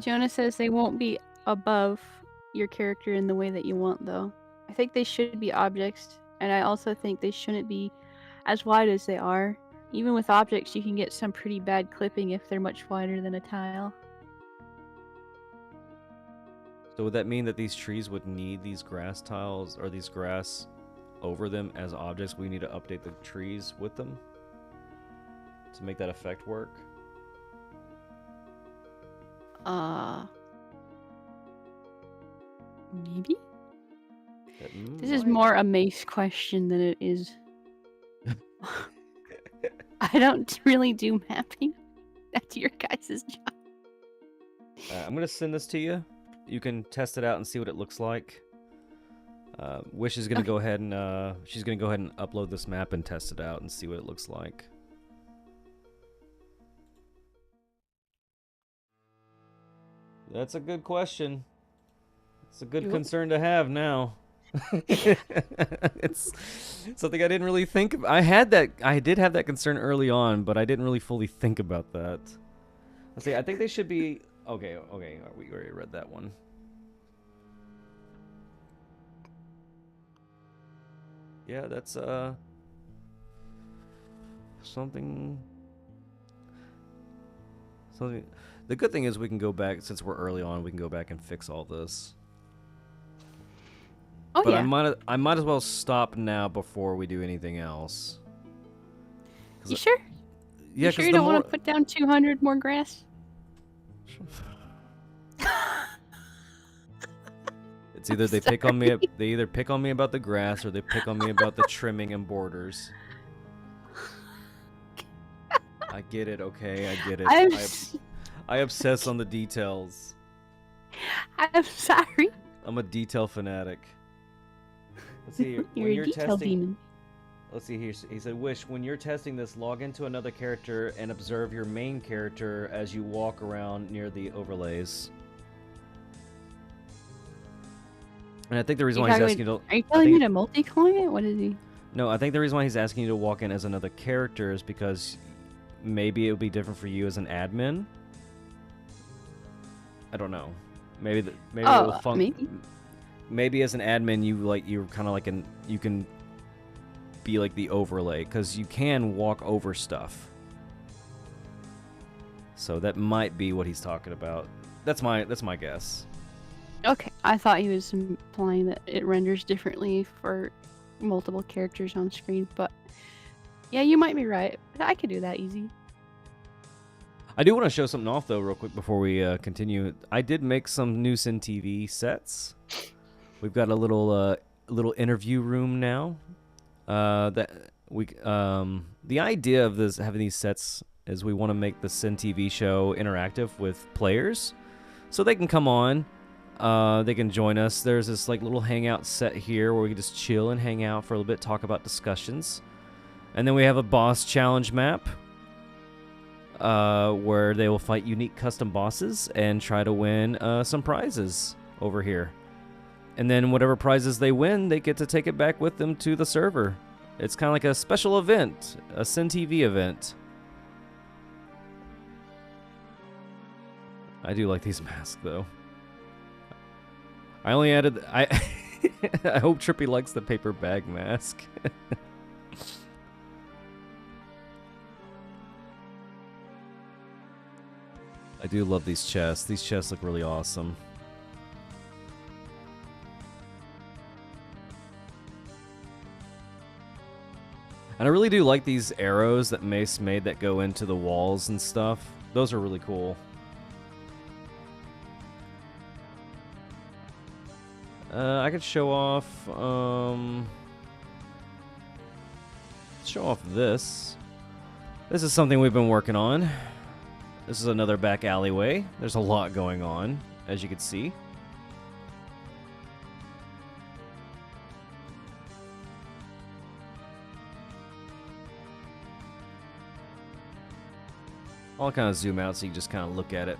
Jonah says they won't be above your character in the way that you want, though. I think they should be objects, and I also think they shouldn't be as wide as they are. Even with objects, you can get some pretty bad clipping if they're much wider than a tile. So would that mean that these trees would need these grass tiles or these grass over them as objects? We need to update the trees with them to make that effect work? Maybe? That This is might- more a Mace question than it is. I don't really do mapping. That's your guys' job. I'm gonna send this to you. You can test it out and see what it looks like. Wish is gonna Okay. go ahead and she's gonna go ahead and upload this map and test it out and see what it looks like. That's a good question. It's a good You're concern to have now. It's something I didn't really think of. I did have that concern early on, but I didn't really fully think about that. Let's see, I think they should be okay, we already read that one. Yeah, that's something. The good thing is we can go back, since we're early on, we can go back and fix all this. Oh, But yeah. I might as well stop now before we do anything else. You sure? Yeah, You sure 'cause you the don't want more to put down 200 more grass? it's either they pick on me, they either pick on me about the grass or they pick on me about the trimming and borders. I get it, okay, I get it. I obsess on the details. I'm sorry. I'm a detail fanatic. Let's see. You're when a you're detail testing, demon. let's see here. He said, "Wish when you're testing this, log into another character and observe your main character as you walk around near the overlays." And I think the reason why he's asking you to, Are you I telling me think- to multi-client? What is he? No, I think the reason why he's asking you to walk in as another character is because maybe it would be different for you as an admin. I don't know. Maybe it will maybe. Maybe as an admin, you're kind of like you can be like the overlay because you can walk over stuff. So that might be what he's talking about. That's my guess. Okay, I thought he was implying that it renders differently for multiple characters on screen, but yeah, you might be right. I could do that easy. I do want to show something off though, real quick before we continue. I did make some new SiinTV sets. We've got a little interview room now. The idea of having these sets is we want to make the SiinTV show interactive with players, so they can come on, they can join us. There's this like little hangout set here where we can just chill and hang out for a little bit, talk about discussions, and then we have a boss challenge map. Where they will fight unique custom bosses and try to win some prizes over here. And then whatever prizes they win, they get to take it back with them to the server. It's kind of like a special event, a SiinTV event. I do like these masks, though. I only added... I hope Trippy likes the paper bag mask. I do love these chests. These chests look really awesome. And I really do like these arrows that Mace made that go into the walls and stuff. Those are really cool. I could show off this. This is something we've been working on. This is another back alleyway. There's a lot going on, as you can see. I'll kind of zoom out so you can just kind of look at it.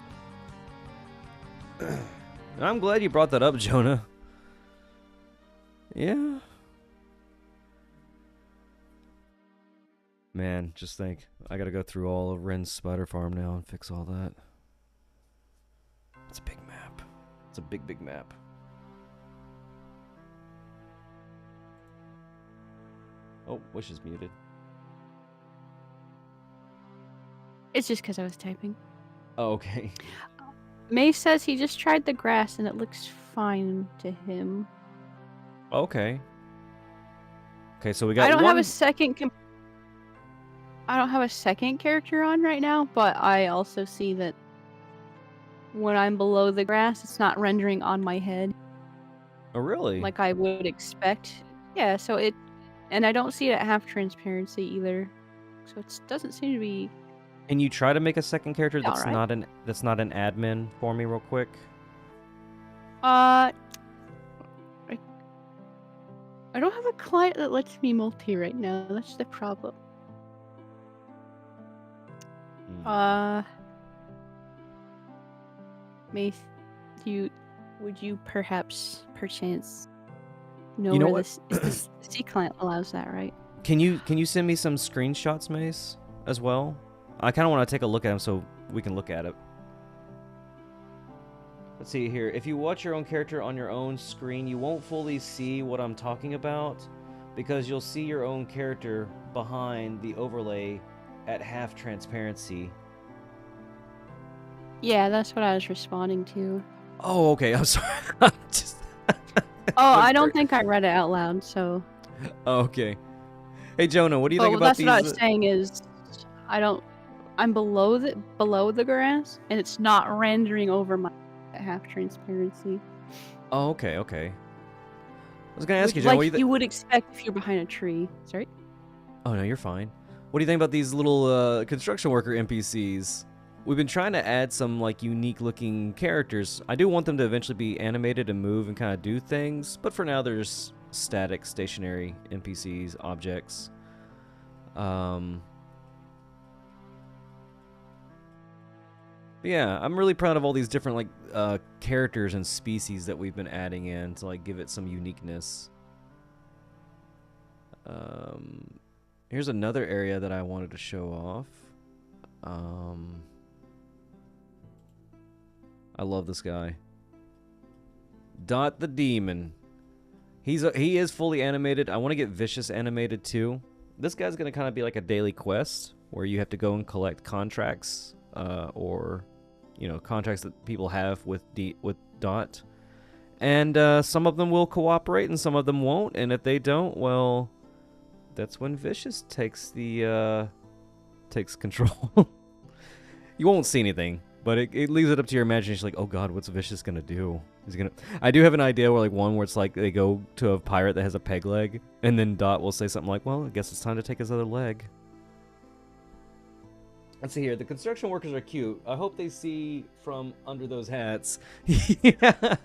I'm glad you brought that up, Jonah. Yeah. Man, just think. I gotta go through all of Ren's spider farm now and fix all that. It's a big map. It's a big, big map. Oh, Wish is muted. It's just because I was typing. Oh, okay. May says he just tried the grass and it looks fine to him. Okay. Okay, so we got I don't one... have a second. I don't have a second character on right now, but I also see that when I'm below the grass, it's not rendering on my head Oh, really? like I would expect. Yeah, so it, and I don't see it at half transparency either, so it doesn't seem to be. Can you try to make a second character that's Alright. not an admin for me real quick? I don't have a client that lets me multi right now. That's the problem. Mace, would you perchance know You know where what? this C client allows that, right? Can you send me some screenshots, Mace, as well? I kind of want to take a look at them so we can look at it. Let's see here. If you watch your own character on your own screen, you won't fully see what I'm talking about because you'll see your own character behind the overlay at half transparency. Yeah, that's what I was responding to. Oh, okay. I'm sorry. I'm just... I don't think I read it out loud, so. Oh, okay. Hey, Jonah, what do you think about That's these? what I was saying is, I'm below the grass, and it's not rendering over my half transparency. Oh, okay, okay. I was gonna ask you, Like Jonah, what do you would expect if you're behind a tree. Sorry. Oh, no, you're fine. What do you think about these little construction worker NPCs? We've been trying to add some like unique looking characters. I do want them to eventually be animated and move and kind of do things, but for now they're just static, stationary NPCs, objects. Yeah, I'm really proud of all these different like characters and species that we've been adding in to like give it some uniqueness. Here's another area that I wanted to show off. I love this guy. Dot the Demon. He is fully animated. I want to get Vicious animated too. This guy's gonna kind of be like a daily quest where you have to go and collect contracts, or contracts that people have with Dot, and some of them will cooperate and some of them won't. And if they don't, well, that's when Vicious takes control. You won't see anything, but it leaves it up to your imagination. Like, oh god, what's Vicious gonna do? I do have an idea where where it's like they go to a pirate that has a peg leg, and then Dot will say something like, well, I guess it's time to take his other leg. Let's see here. The construction workers are cute. I hope they see from under those hats. Yeah.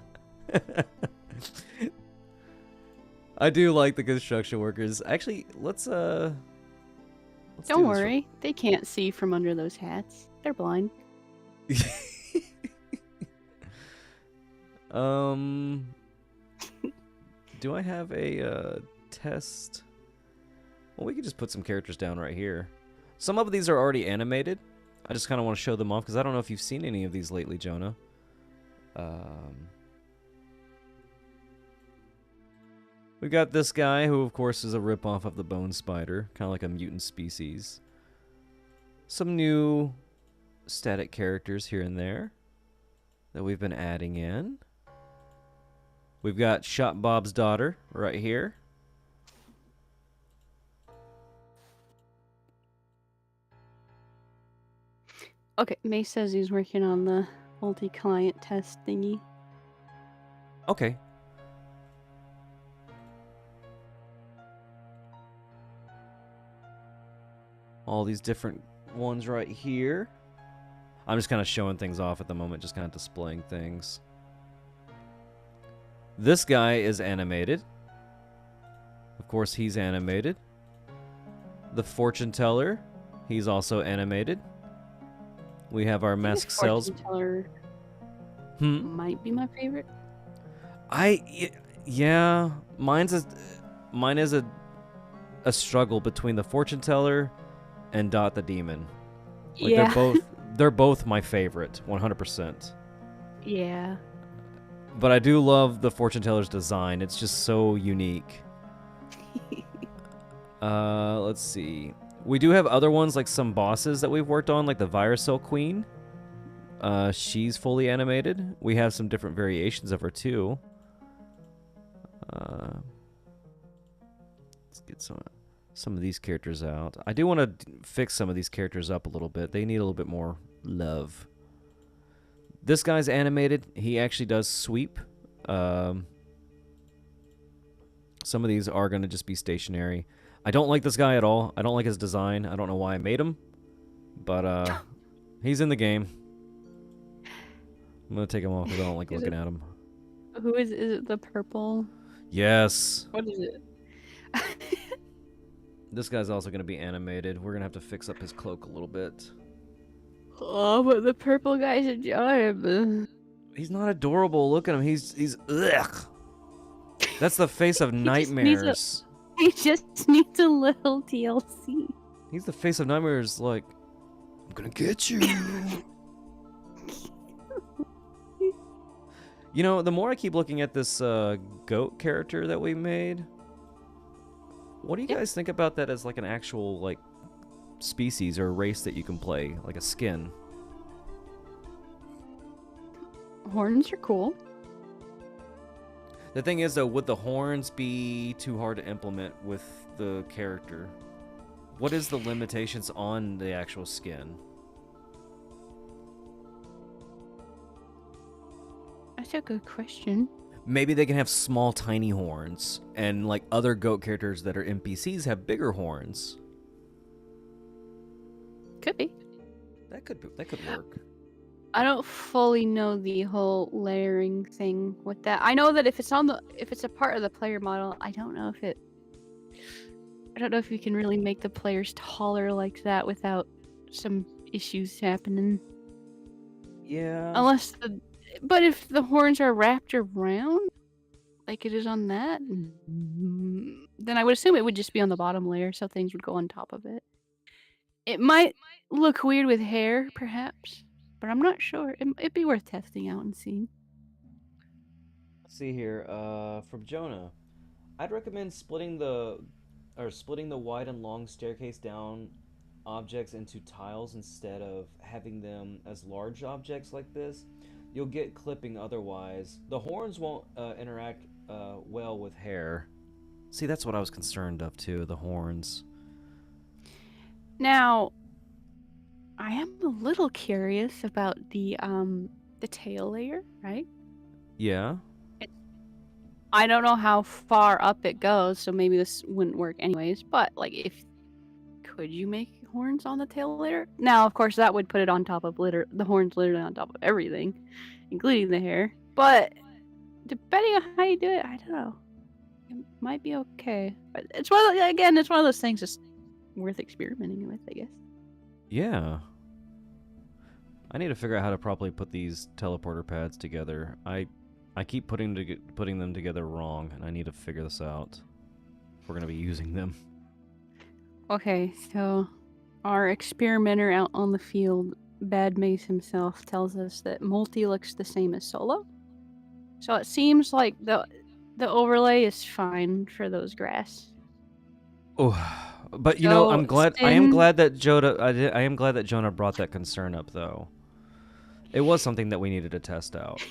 I do like the construction workers. Actually, let's Don't do worry, they can't see from under those hats. They're blind. Do I have a test? Well, we could just put some characters down right here. Some of these are already animated. I just kind of want to show them off because I don't know if you've seen any of these lately, Jonah. We got this guy who, of course, is a ripoff of the bone spider, kind of like a mutant species. Some new static characters here and there that we've been adding in. We've got Shot Bob's daughter right here. Okay, May says he's working on the multi-client test thingy. Okay. All these different ones right here. I'm just kind of showing things off at the moment, just kind of displaying things. This guy is animated. Of course, he's animated. The fortune teller, he's also animated. We have our masked sales. might be my favorite. Yeah, mine is a struggle between the fortune teller and Dot the demon. Like Yeah. they're both my favorite, 100%. Yeah. But I do love the fortune teller's design. It's just so unique. Let's see. We do have other ones, like some bosses that we've worked on, like the Virusel Queen. She's fully animated. We have some different variations of her too. Let's get some of these characters out. I do want to fix some of these characters up a little bit. They need a little bit more love. This guy's animated. He actually does sweep. Some of these are going to just be stationary. I don't like this guy at all. I don't like his design. I don't know why I made him. But he's in the game. I'm going to take him off because I don't like looking at him. Who is it the purple? Yes. What is it? This guy's also going to be animated. We're going to have to fix up his cloak a little bit. Oh, but the purple guy's adorable. He's not adorable. Look at him. He's ugh. That's the face of nightmares. He just needs a little TLC. He's the face of nightmares. Like, I'm gonna get you. You know, the more I keep looking at this goat character that we made, what do you guys think about that as like an actual like species or race that you can play, like a skin? Horns are cool. The thing is, though, would the horns be too hard to implement with the character? What is the limitations on the actual skin? That's a good question. Maybe they can have small, tiny horns, and like other goat characters that are NPCs have bigger horns. Could be. That could work. I don't fully know the whole layering thing with that. I know that if it's a part of the player model, I don't know if you can really make the players taller like that without some issues happening. Yeah. But if the horns are wrapped around, like it is on that, then I would assume it would just be on the bottom layer, so things would go on top of it. It might look weird with hair, perhaps, but I'm not sure. It'd be worth testing out and seeing. Let's see here. From Jonah, I'd recommend splitting the wide and long staircase down objects into tiles instead of having them as large objects like this. You'll get clipping otherwise. The horns won't interact well with hair. See, that's what I was concerned of too, the horns. Now, I am a little curious about the tail layer, right? Yeah. I don't know how far up it goes, so maybe this wouldn't work anyways, but like could you make horns on the tail layer? Now, of course, that would put it on top of the horns literally on top of everything, including the hair. But depending on how you do it, I don't know. It might be okay. But it's one of those things that's worth experimenting with, I guess. Yeah. I need to figure out how to properly put these teleporter pads together. I keep putting them together wrong, and I need to figure this out if we're going to be using them. Okay, so our experimenter out on the field, Bad Mace himself, tells us that multi looks the same as solo. So it seems like the overlay is fine for those grass. Oh, but you So, know, I am Sin- glad that Jonah brought that concern up, though. It was something that we needed to test out.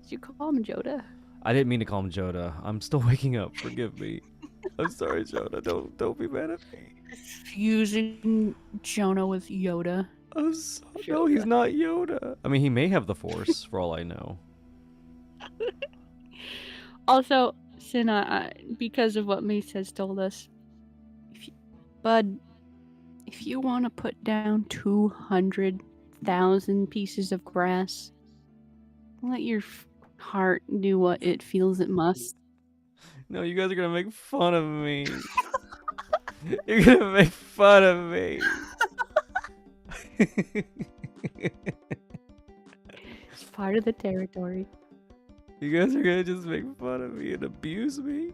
Did you call him Joda? I didn't mean to call him Joda. I'm still waking up. Forgive me. I'm sorry, Jonah. Don't be mad at me. Fusing Jonah with Yoda. No, he's not Yoda. I mean, he may have the Force, for all I know. Also, Sin, because of what Mace has told us, if you want to put down 200,000 pieces of grass, let your heart do what it feels it must. No, you guys are gonna make fun of me. You're gonna make fun of me. part of the territory. You guys are gonna just make fun of me and abuse me?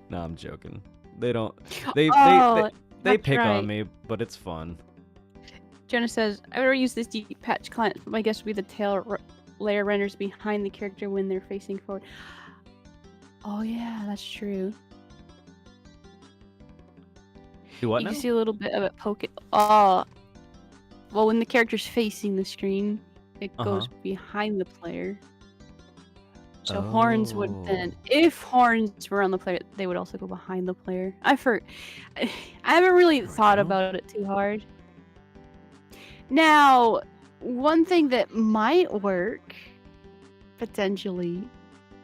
No, I'm joking. They don't. They that's pick right. on me, but it's fun. Jonah says, I would use this deep patch client. My guess would be the tail layer renders behind the character when they're facing forward. Oh yeah, that's true. Do what You now? can see a little bit of it poking. Oh, well, when the character's facing the screen, it goes behind the player. So horns would then, if horns were on the player, they would also go behind the player. I haven't really thought about it too hard. Now, one thing that might work, potentially,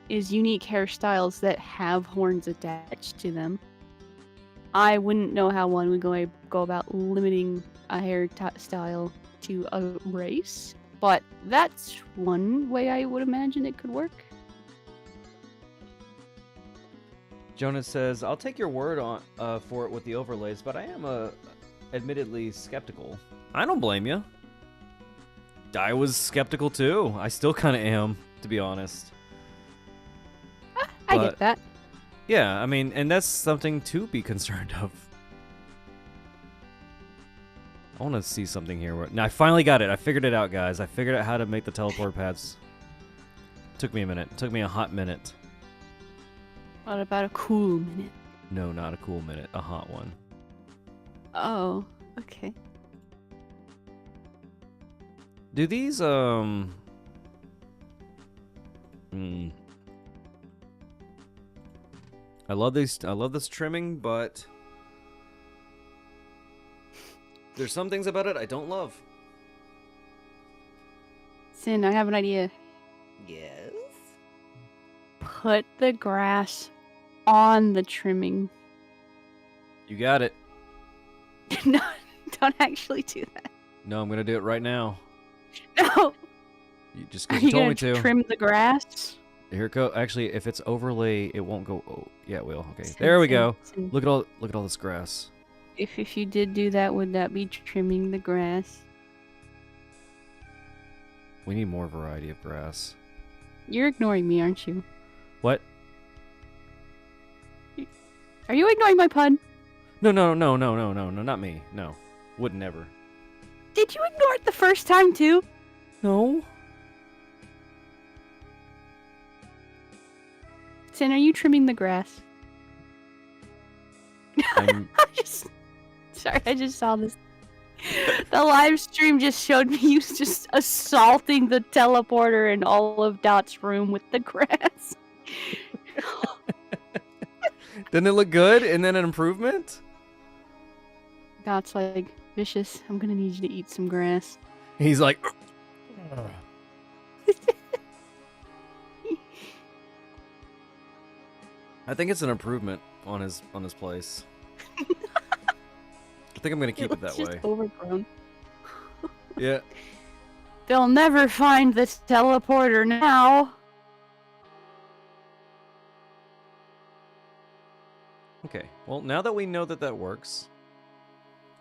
is unique hairstyles that have horns attached to them. I wouldn't know how one would go about limiting a hairstyle to a race, but that's one way I would imagine it could work. Jonas says, "I'll take your word on for it with the overlays, but I am admittedly skeptical." I don't blame you. I was skeptical too. I still kind of am, to be honest. I get that. Yeah, I mean, and that's something to be concerned of. I want to see something here. Now, I finally got it. I figured it out, guys. I figured out how to make the teleport pads. Took me a minute. Took me a hot minute. What about a cool minute? No, not a cool minute. A hot one. Oh, okay. Do these, I love this trimming, but there's some things about it I don't love. Sin, I have an idea. Yes? Put the grass on the trimming. You got it. No, don't actually do that. No, I'm gonna do it right now. No. You just Are because you you told gonna me to. trim the grass? Here it go. Actually, if it's overlay, it won't go. Oh, yeah, it will. Okay, there we go. Sin. Look at all this grass. If you did do that, would that be trimming the grass? We need more variety of grass. You're ignoring me, aren't you? What? Are you ignoring my pun? No, not me. No, would never. Did you ignore it the first time too? No. Sin, are you trimming the grass? I'm... Sorry, I just saw this. The live stream just showed me you just assaulting the teleporter in all of Dot's room with the grass. Didn't it look good? Isn't that an improvement? Dot's like, Vicious, I'm gonna need you to eat some grass. He's like... I think it's an improvement on his place. I think I'm gonna keep it that just way. Overgrown. Yeah. They'll never find this teleporter now. Okay. Well, now that we know that that works,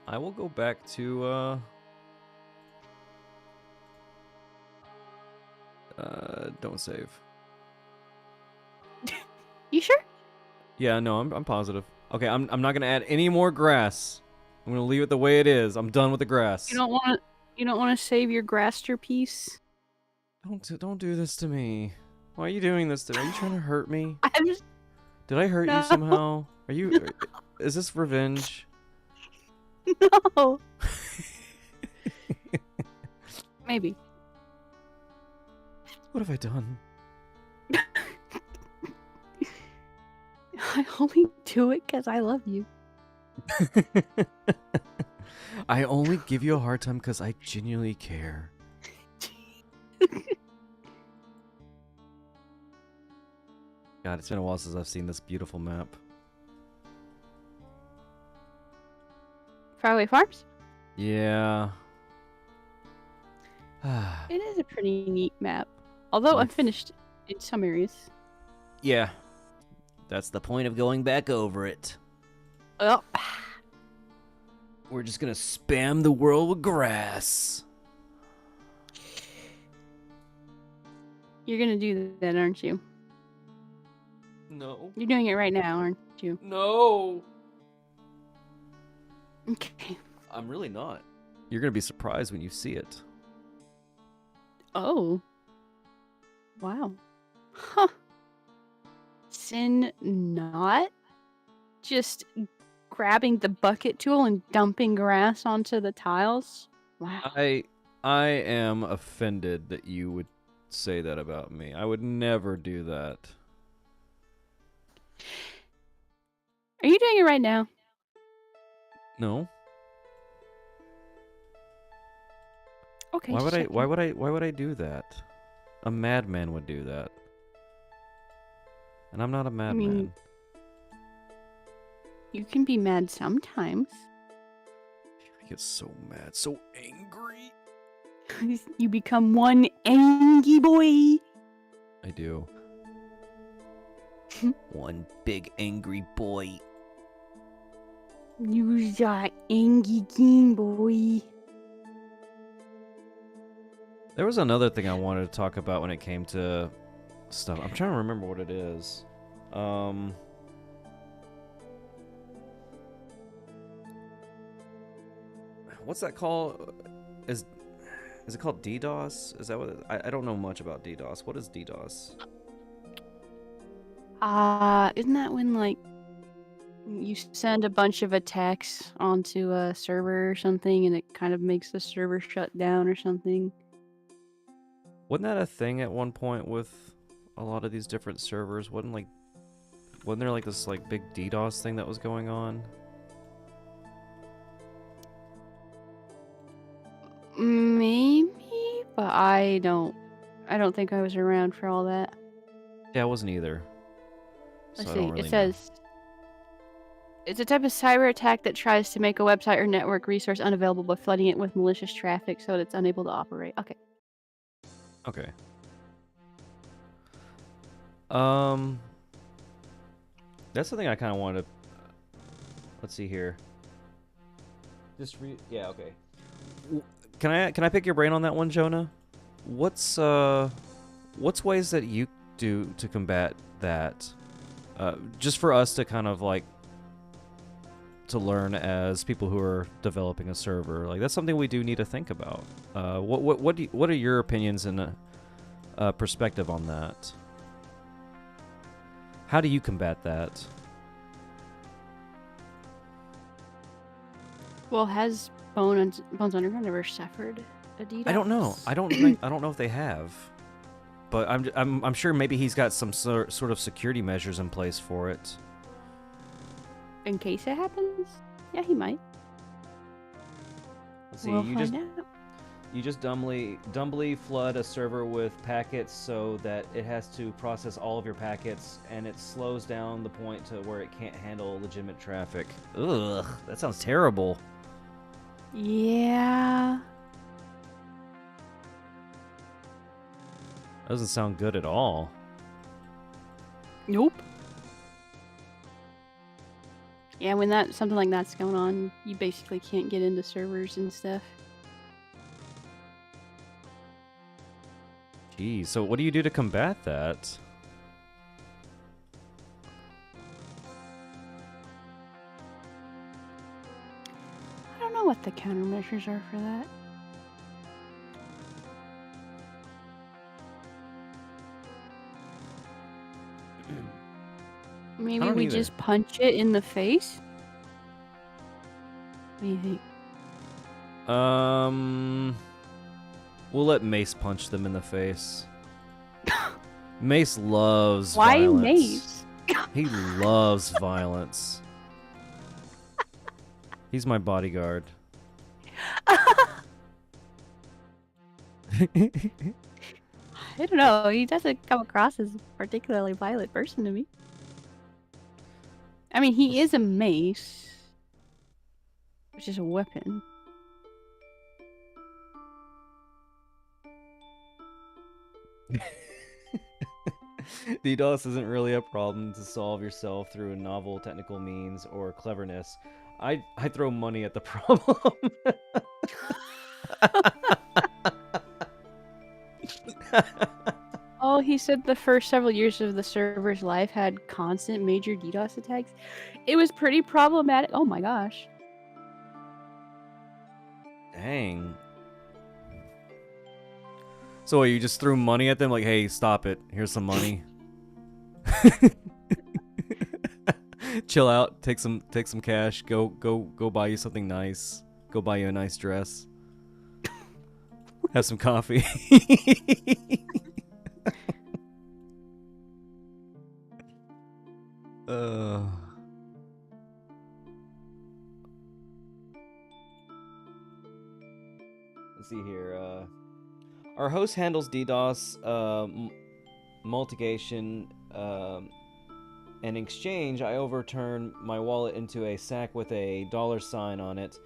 I will go back to don't save. You sure? Yeah, no, I'm positive. Okay, I'm not gonna add any more grass. I'm gonna leave it the way it is. I'm done with the grass. You don't want to save your grasster piece? Don't do this to me. Why are you doing this to me? Are you trying to hurt me? I'm just... Did I hurt No. you somehow? Are you? Is this revenge? No. Maybe. What have I done? I only do it because I love you. I only give you a hard time because I genuinely care. God, it's been a while since I've seen this beautiful map. Faraway Farms? Yeah. It is a pretty neat map. Although unfinished in some areas. Yeah. That's the point of going back over it. Oh. We're just gonna spam the world with grass. You're gonna do that, aren't you? No. You're doing it right now, aren't you? No. Okay. I'm really not. You're gonna be surprised when you see it. Oh. Wow. Huh. Sin not just grabbing the bucket tool and dumping grass onto the tiles? Wow. I am offended that you would say that about me. I would never do that. Are you doing it right now? No. Okay. Why just would I? checking. Why would I do that? A madman would do that. And I'm not a madman. mean- You can be mad sometimes. I get so mad, so angry. You become one angry boy. I do. One big angry boy. You're a angry king boy. There was another thing I wanted to talk about when it came to stuff. I'm trying to remember what it is. What's that called? Is it called DDoS? Is that what I don't know much about DDoS. What is DDoS? Isn't that when, like, you send a bunch of attacks onto a server or something and it kind of makes the server shut down or something? Wasn't that a thing at one point with a lot of these different servers? Wasn't there like this like big DDoS thing that was going on? Maybe, but I don't think I was around for all that. Yeah, I wasn't either. Let's So I see. don't really It know. says it's a type of cyber attack that tries to make a website or network resource unavailable by flooding it with malicious traffic so that it's unable to operate. Okay. Okay. That's the thing I kind of wanted to. Let's see here. Just read. Yeah. Okay. Can I pick your brain on that one, Jonah? What's ways that you do to combat that? Just for us to kind of like to learn as people who are developing a server. Like that's something we do need to think about. What are your opinions and perspective on that? How do you combat that? Well, has Bones Underground ever suffered a DDoS? I don't know. I don't know if they have, but I'm sure maybe he's got some sort of security measures in place for it. In case it happens? Yeah, he might. Let's see. We'll you find just out. you just dumbly flood a server with packets so that it has to process all of your packets, and it slows down the point to where it can't handle legitimate traffic. Ugh, that sounds terrible. Yeah. That doesn't sound good at all. Nope. Yeah, when something like that's going on, you basically can't get into servers and stuff. Geez, so what do you do to combat that? I don't know what the countermeasures are for that. Maybe don't we either. just punch it in the face? What do you think? We'll let Mace punch them in the face. Mace loves Why violence. Mace? He loves violence. He's my bodyguard. I don't know. He doesn't come across as a particularly violent person to me. I mean, he is a mace, which is a weapon. DDoS isn't really a problem to solve yourself through a novel technical means or cleverness. I throw money at the problem. Oh, he said the first several years of the server's life had constant major DDoS attacks. It was pretty problematic. Oh my gosh. Dang. So you just threw money at them like, hey, stop it. Here's some money. Chill out. Take some cash. Go buy you something nice. Go buy you a nice dress. Have some coffee. Let's see here. Our host handles DDoS, multigation, in exchange, I overturn my wallet into a sack with a $sign on it,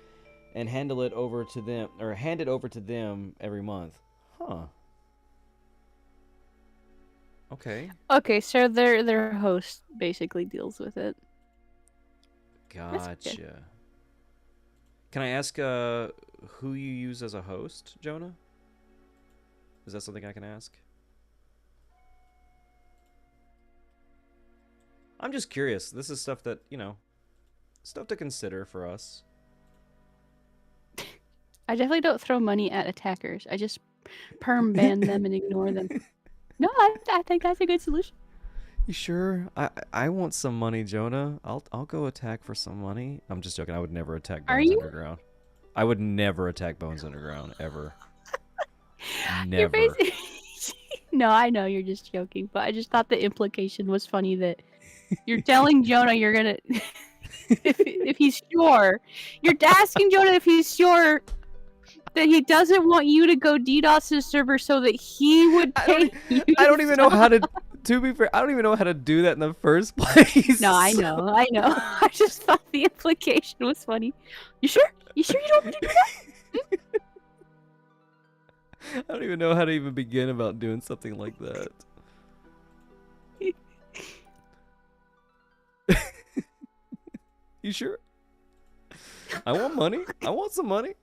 and hand it over to them every month. Huh. Okay. Okay, so their host basically deals with it. Gotcha. Can I ask who you use as a host, Jonah? Is that something I can ask? I'm just curious. This is stuff that, stuff to consider for us. I definitely don't throw money at attackers. I just perm ban them and ignore them. No, I think that's a good solution. You sure? I want some money, Jonah. I'll go attack for some money. I'm just joking. I would never attack Bones Underground. I would never attack Bones Underground ever. Never. No, I know you're just joking, but I just thought the implication was funny that you're telling Jonah you're gonna if he's sure. You're asking Jonah if he's sure that he doesn't want you to go DDoS his server so that he would pay you. I don't even know how to. To be fair, I don't even know how to do that in the first place. No, I know. I just thought the implication was funny. You sure? You sure you don't want to do that? I don't even know how to even begin about doing something like that. You sure? I want money. I want some money.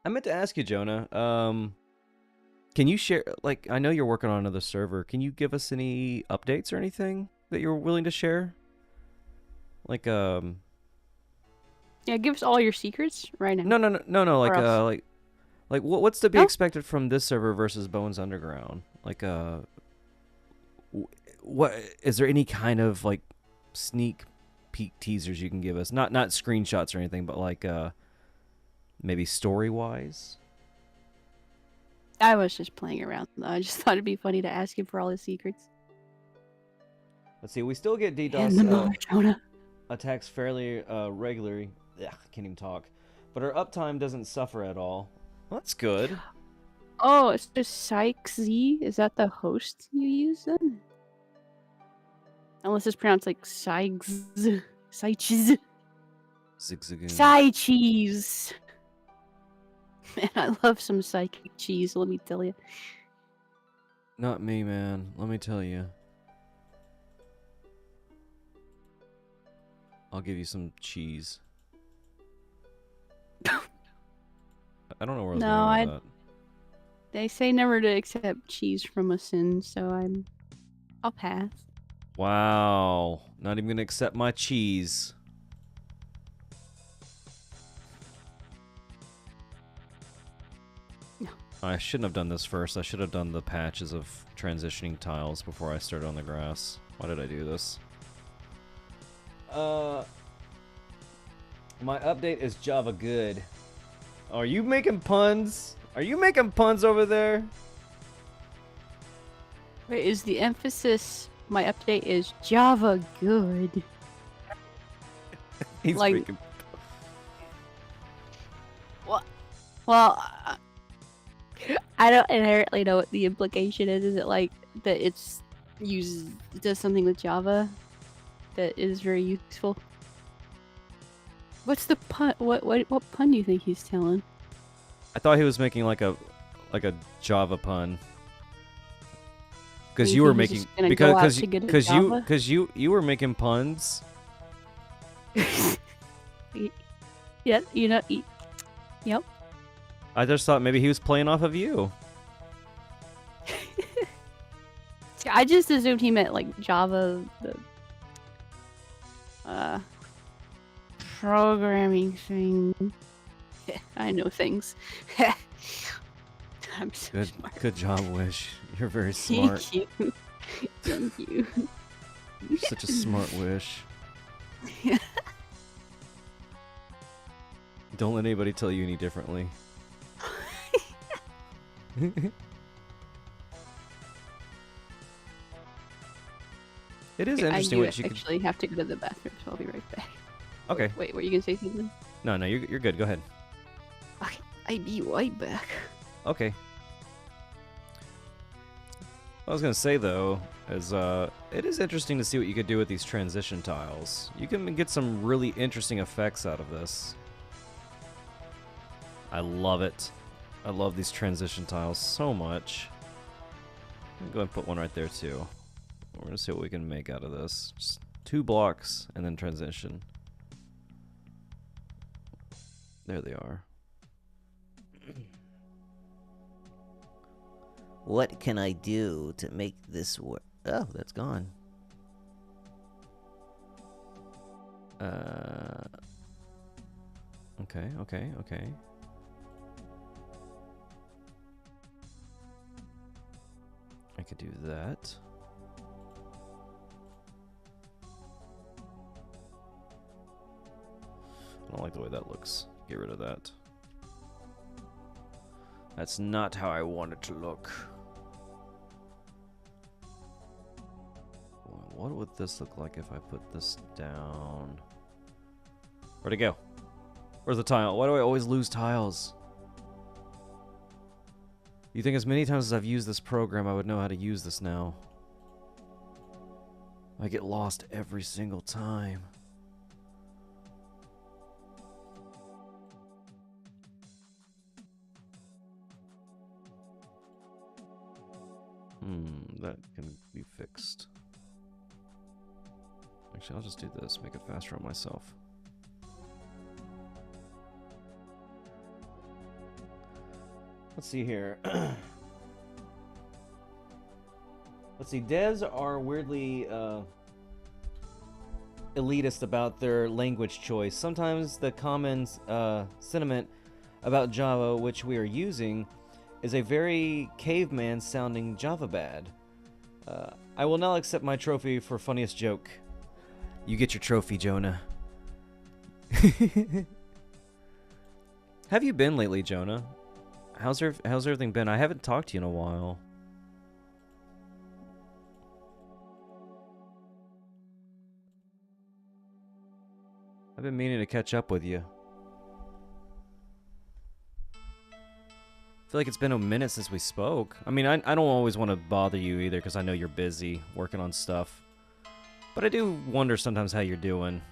I meant to ask you, Jonah. Can you share? Like, I know you're working on another server. Can you give us any updates or anything that you're willing to share? Like, Yeah, give us all your secrets right now. No. Like, what's to be expected from this server versus Bones Underground? Like, what is there any kind of like sneak peek teasers you can give us? Not screenshots or anything, but like, maybe story wise. I was just playing around though. I just thought it'd be funny to ask him for all his secrets. Let's see. We still get And the mother, DDoS Jonah. attacks fairly regularly. Ugh, I can't even talk. But our uptime doesn't suffer at all. Well, that's good. Oh, it's just PsychZ. Is that the host you use then? Unless it's pronounced like PsychZ. PsychZ. Zigzagoon. PsyCheese. Man, I love some psychic cheese, let me tell you. Not me, man. Let me tell you. I'll give you some cheese. I don't know where I was going with that. They say never to accept cheese from a sin, so I'll pass. Wow. Not even gonna accept my cheese. No. I shouldn't have done this first. I should have done the patches of transitioning tiles before I started on the grass. Why did I do this? My update is Java good. Are you making puns? Are you making puns over there? Wait, is the emphasis, my update is Java good? He's like, making... Well, I don't inherently know what the implication is. Is it like that it does something with Java that is very useful? What's the pun? What pun do you think he's telling? I thought he was making like a Java pun. Because you were making because you were making puns. Yeah, you know, yep. I just thought maybe he was playing off of you. I just assumed he meant like Java, the programming thing. I know things. I'm so smart. Good job, Wish. You're very smart. Thank you. Thank you. You're such a smart Wish. Don't let anybody tell you any differently. It is interesting I what do you could... actually have to go to the bathroom, so I'll be right back. Okay. Wait, were you gonna say something? No, you're good. Go ahead. Okay, I'll be right back. Okay. What I was gonna say though is it is interesting to see what you could do with these transition tiles. You can get some really interesting effects out of this. I love it. I love these transition tiles so much. I'm gonna go ahead and put one right there too. We're gonna see what we can make out of this. Just 2 blocks and then transition. There they are. What can I do to make this work? Oh, that's gone. Okay. I could do that. I don't like the way that looks. Get rid of that. That's not how I want it to look. What would this look like if I put this down? Where'd it go? Where's the tile? Why do I always lose tiles? You think as many times as I've used this program, I would know how to use this now. I get lost every single time. That can be fixed. Actually, I'll just do this, make it faster on myself. Let's see here. Let's see, devs are weirdly elitist about their language choice. Sometimes the common sentiment about Java, which we are using, is a very caveman-sounding Java bad. I will now accept my trophy for funniest joke. You get your trophy, Jonah. Have you been lately, Jonah? How's everything been? I haven't talked to you in a while. I've been meaning to catch up with you. I feel like it's been a minute since we spoke. I mean, I don't always want to bother you either because I know you're busy working on stuff. But I do wonder sometimes how you're doing.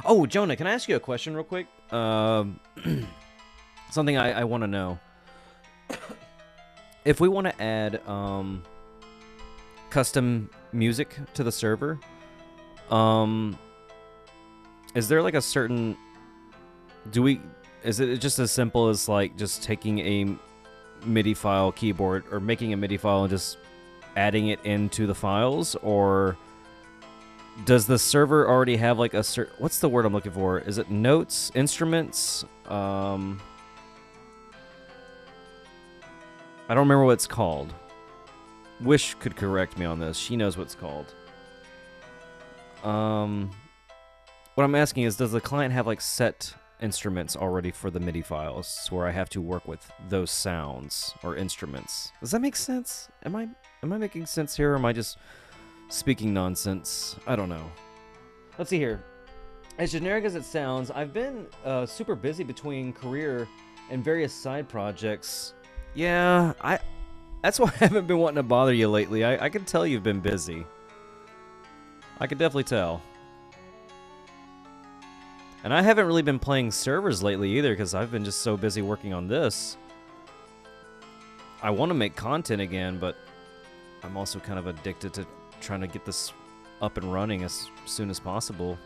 Oh, Jonah, can I ask you a question real quick? Something I want to know. If we want to add custom music to the server, is there like a certain... Is it just as simple as like just taking a MIDI file keyboard or making a MIDI file and just adding it into the files, or does the server already have like a certain... What's the word I'm looking for? Is it notes, instruments? I don't remember what it's called. Wish could correct me on this. She knows what it's called. What I'm asking is, does the client have like set instruments already for the MIDI files where I have to work with those sounds or instruments? Does that make sense? Am I making sense here, or am I just speaking nonsense? I don't know. Let's see here. As generic as it sounds, I've been super busy between career and various side projects. Yeah, that's why I haven't been wanting to bother you lately. I can tell you've been busy. I can definitely tell. And I haven't really been playing servers lately either because I've been just so busy working on this. I want to make content again, but I'm also kind of addicted to trying to get this up and running as soon as possible.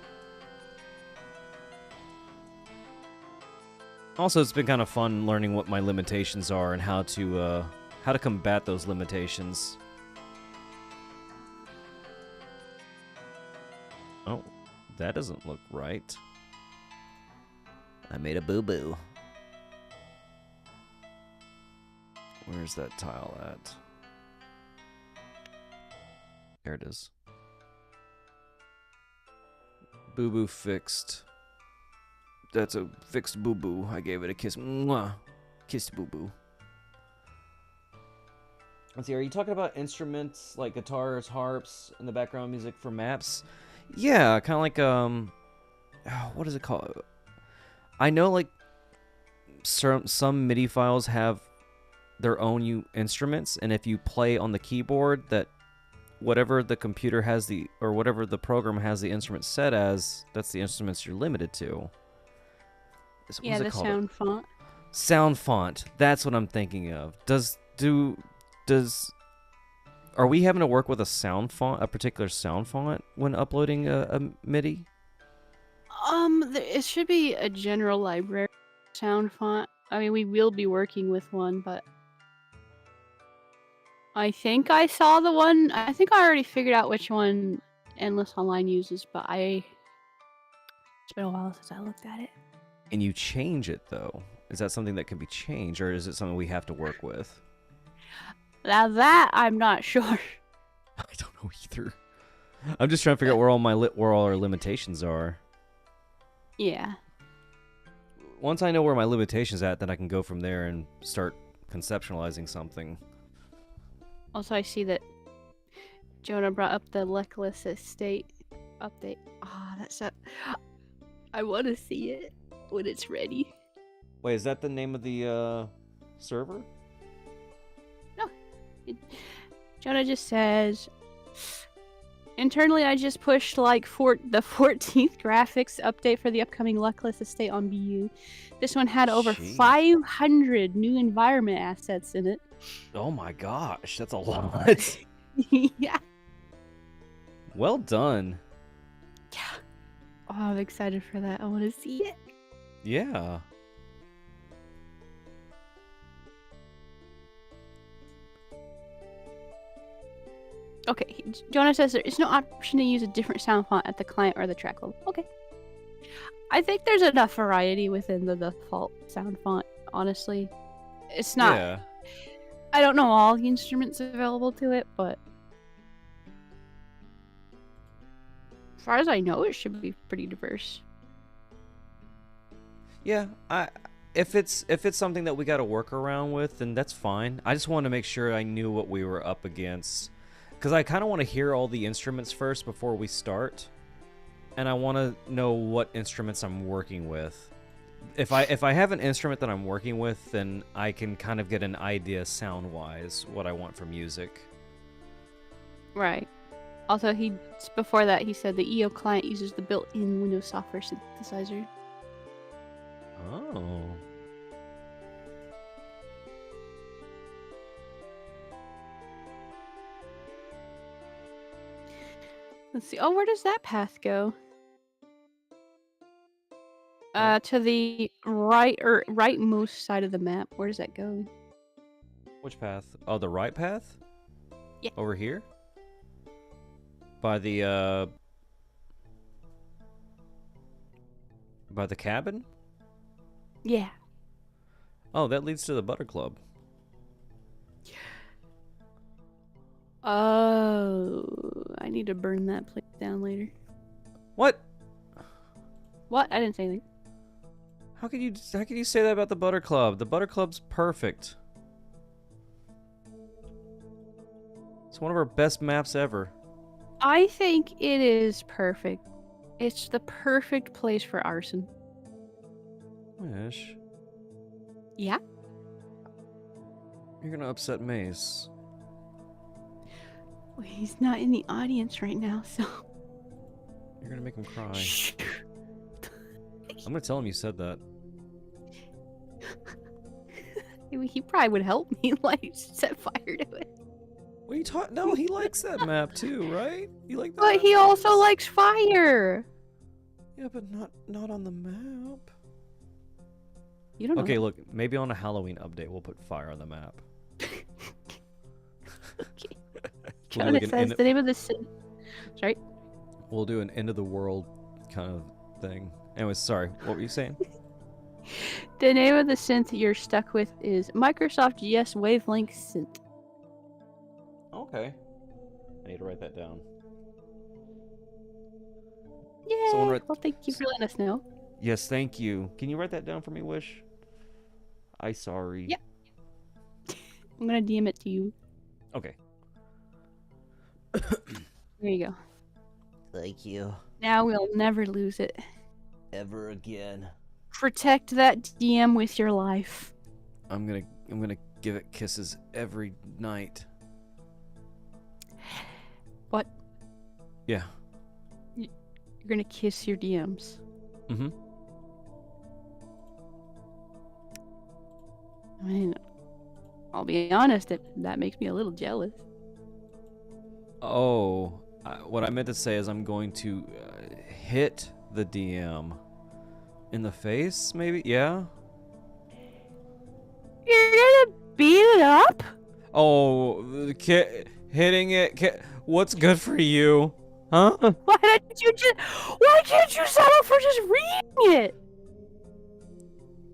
Also, it's been kind of fun learning what my limitations are and how to combat those limitations. Oh, that doesn't look right. I made a boo-boo. Where's that tile at? There it is. Boo-boo fixed. That's a fixed boo-boo. I gave it a kiss. Mwah. Kissed boo-boo. Let's see, are you talking about instruments like guitars, harps, and the background music for maps? Yeah, kind of like, what is it called? I know, like, some MIDI files have their own instruments, and if you play on the keyboard, that whatever the computer has or whatever the program has the instrument set as, that's the instruments you're limited to. Yeah, the sound font. Sound font. That's what I'm thinking of. Are we having to work with a sound font, a particular sound font, when uploading a MIDI? It should be a general library sound font. I mean, we will be working with one, but I think I saw the one. I think I already figured out which one Endless Online uses, but it's been a while since I looked at it. And you change it, though. Is that something that can be changed, or is it something we have to work with? Now that I'm not sure. I don't know either. I'm just trying to figure out where all our limitations are. Yeah. Once I know where my limitations at, then I can go from there and start conceptualizing something. Also, I see that Jonah brought up the Luckless Estate update. I want to see it when it's ready. Wait, is that the name of the server? No. Jonah just says, internally I just pushed like the 14th graphics update for the upcoming Luckless Estate on BU. This one had over 500 new environment assets in it. Oh my gosh, that's a lot. Yeah. Well done. Yeah. Oh, I'm excited for that. I want to see it. Yeah. Okay, Jonah says there is no option to use a different sound font at the client or the track level. Okay. I think there's enough variety within the default sound font, honestly. It's not... Yeah. I don't know all the instruments available to it, but... as far as I know, it should be pretty diverse. Yeah, if it's something that we got to work around with, then that's fine. I just wanted to make sure I knew what we were up against, because I kind of want to hear all the instruments first before we start, and I want to know what instruments I'm working with. If I have an instrument that I'm working with, then I can kind of get an idea sound-wise what I want for music. Right. Also, before that, he said the EO client uses the built-in Windows software synthesizer. Oh. Let's see. Oh, where does that path go? To the rightmost side of the map. Where does that go? Which path? Oh, the right path? Yeah. Over here? By the cabin? Yeah. Oh, that leads to the Butter Club. Oh, I need to burn that place down later. What? What? I didn't say anything. How can you say that about the Butter Club? The Butter Club's perfect. It's one of our best maps ever. I think it is perfect. It's the perfect place for arson. Wish. Yeah? You're gonna upset Mace. Well, he's not in the audience right now, so... You're gonna make him cry. Shh. I'm gonna tell him you said that. He probably would help me, like, set fire to it. What are you talking? No, he likes that map too, right? You like that? But map he too? also likes fire. Yeah, but not on the map. You don't know. Okay, that. look, maybe on a Halloween update we'll put fire on the map. Okay. We'll do John, like it an says end, the name of the synth. Sorry. we'll do an end of the world kind of thing. Anyways, sorry. What were you saying? The name of the synth you're stuck with is Microsoft GS Wavelength Synth. Okay. I need to write that down. Yay! Someone write- Well, thank you for letting us know. Yes, thank you. Can you write that down for me, Wish? I sorry. Yep. I'm gonna DM it to you. Okay. There you go. Thank you. Now we'll never lose it. Ever again. Protect that DM with your life. I'm gonna give it kisses every night. What? Yeah. You're gonna kiss your DMs. Mm-hmm. I mean, I'll be honest, that makes me a little jealous. Oh, what I meant to say is I'm going to hit the DM in the face, maybe? Yeah? You're gonna beat it up? Oh, hitting it. What's good for you? Huh? Why can't you settle for just reading it?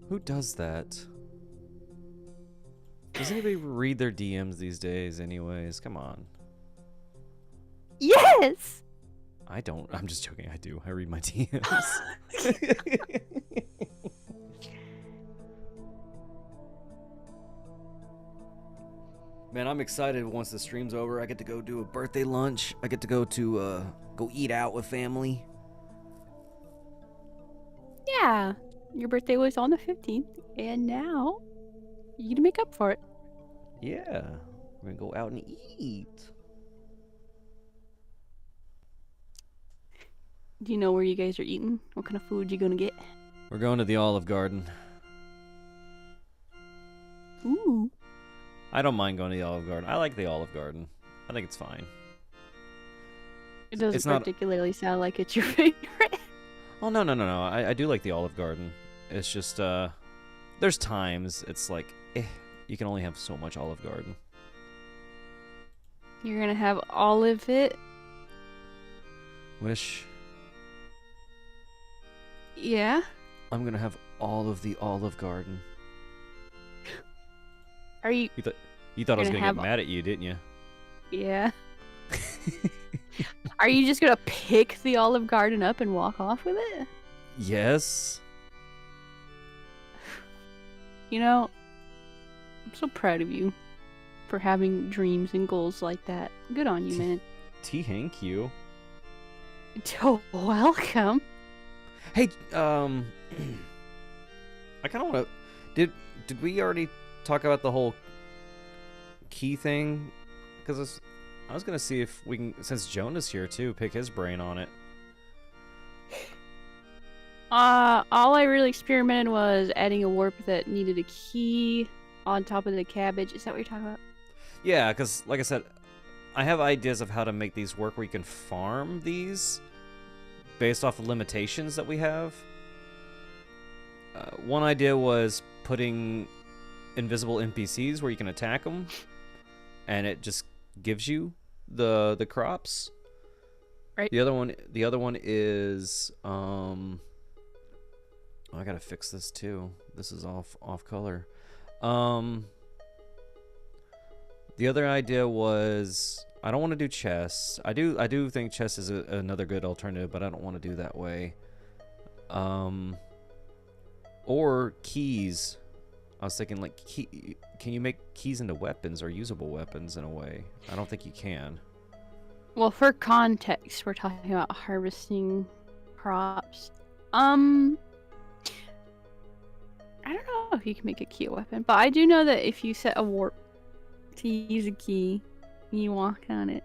Who does that? Does anybody read their DMs these days anyways? Come on. Yes! I don't. I'm just joking. I do. I read my DMs. Man, I'm excited once the stream's over. I get to go do a birthday lunch. I get to go eat out with family. Yeah. Your birthday was on the 15th, and now you get to make up for it. Yeah. We're gonna go out and eat. Do you know where you guys are eating? What kind of food you gonna get? We're going to the Olive Garden. Ooh. I don't mind going to the Olive Garden. I like the Olive Garden. I think it's fine. It doesn't It's not- particularly sound like it's your favorite. Oh, no. I do like the Olive Garden. It's just, there's times it's like, you can only have so much Olive Garden. You're gonna have all of it? Wish Yeah? I'm gonna have all of the Olive Garden. Are you... You thought I was Gonna gonna have- get mad at you, didn't you? Yeah. Are you just gonna pick the Olive Garden up and walk off with it? Yes. You know, I'm so proud of you for having dreams and goals like that. Good on you, man. Thank you. Oh, welcome. Hey, I kind of want to. Did we already talk about the whole key thing? Because I was gonna see if we can, since Jonah's here too, pick his brain on it. All I really experimented was adding a warp that needed a key on top of the cabbage. Is that what you're talking about? Yeah, because like I said, I have ideas of how to make these work where you can farm these based off of limitations that we have. One idea was putting invisible NPCs where you can attack them, and it just gives you the crops. Right. The other one is oh, I gotta fix this too. This is off color. The other idea was I don't want to do chests. I do think chest is another good alternative, but I don't want to do that way. Or keys. I was thinking like can you make keys into weapons or usable weapons in a way? I don't think you can. Well, for context, we're talking about harvesting crops. I don't know if you can make a key a weapon, but I do know that if you set a warp to use a key, you walk on it.